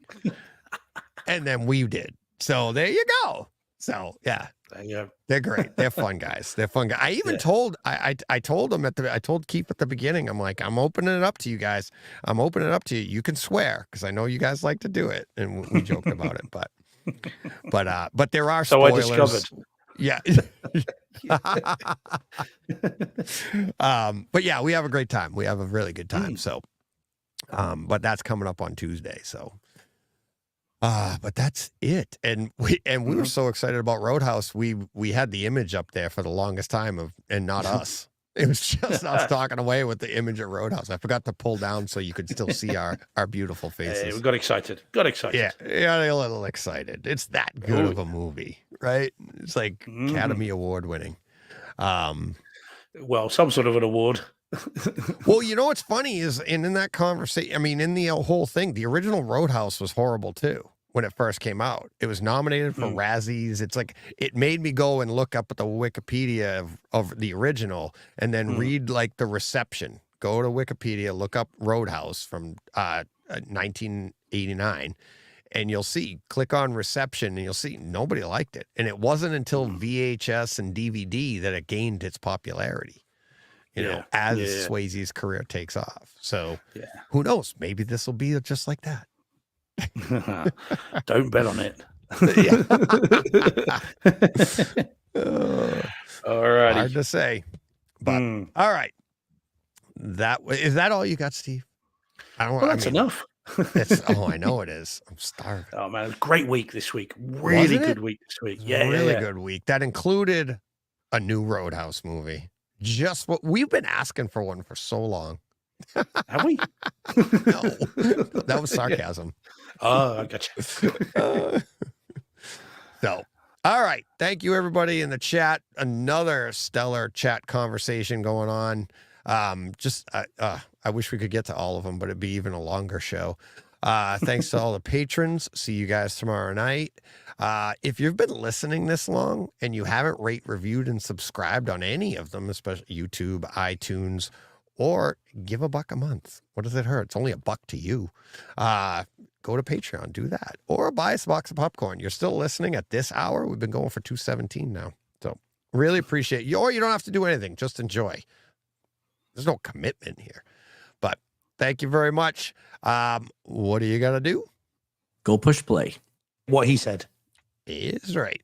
And then we did. So there you go. So yeah. They're great. They're fun guys. I even told I told them I told Keith at the beginning, I'm like, I'm opening it up to you guys. I'm opening it up to you. You can swear because I know you guys like to do it. And we joked about it, but there are spoilers. So I discovered. Yeah. But yeah, we have a great time. We have a really good time. So, but that's coming up on Tuesday. So, but that's it. And we were so excited about Roadhouse. We had the image up there for the longest time and not us. It was just us talking away with the image of Roadhouse. I forgot to pull down so you could still see our beautiful faces. We got excited. Yeah, a little excited. It's that good of a movie, right? It's like Academy Award winning. Well, some sort of an award. Well, you know what's funny is in that conversation, I mean, in the whole thing, the original Roadhouse was horrible too when it first came out. It was nominated for Razzies. It's like, it made me go and look up at the Wikipedia of the original and then read like the reception. Go to Wikipedia, look up Roadhouse from 1989. And you'll see, click on reception, and you'll see nobody liked it. And it wasn't until VHS and DVD that it gained its popularity, you know, as Swayze's career takes off. So who knows? Maybe this will be just like that. Don't bet on it. All right. Hard to say. But all right. Is that all you got, Steve? That's enough. I know it is. I'm starving. Oh man, great week this week. Really good week this week. Yeah, really good week. That included a new Roadhouse movie. Just what we've been asking for one for so long. Have we? No, that was sarcasm. Oh, I got you. So, all right. Thank you, everybody in the chat. Another stellar chat conversation going on. I wish we could get to all of them, but it'd be even a longer show. Thanks to all the patrons. See you guys tomorrow night. If you've been listening this long and you haven't reviewed, and subscribed on any of them, especially YouTube, iTunes, or give $1 a month. What does it hurt? It's only $1 to you. Go to Patreon, do that, or buy us a box of popcorn. You're still listening at this hour. We've been going for $2.17 now. So really appreciate you. Or you don't have to do anything. Just enjoy. There's no commitment here, but thank you very much. What do you got to do? Go push play. What he said is right.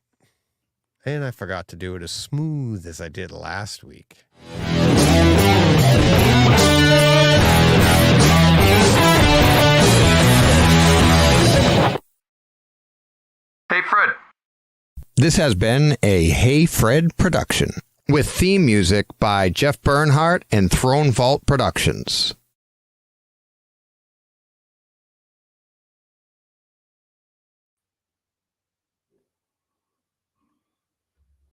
And I forgot to do it as smooth as I did last week. Hey, Fred. This has been a Hey Fred production with theme music by Jeff Bernhardt and Throne Vault Productions.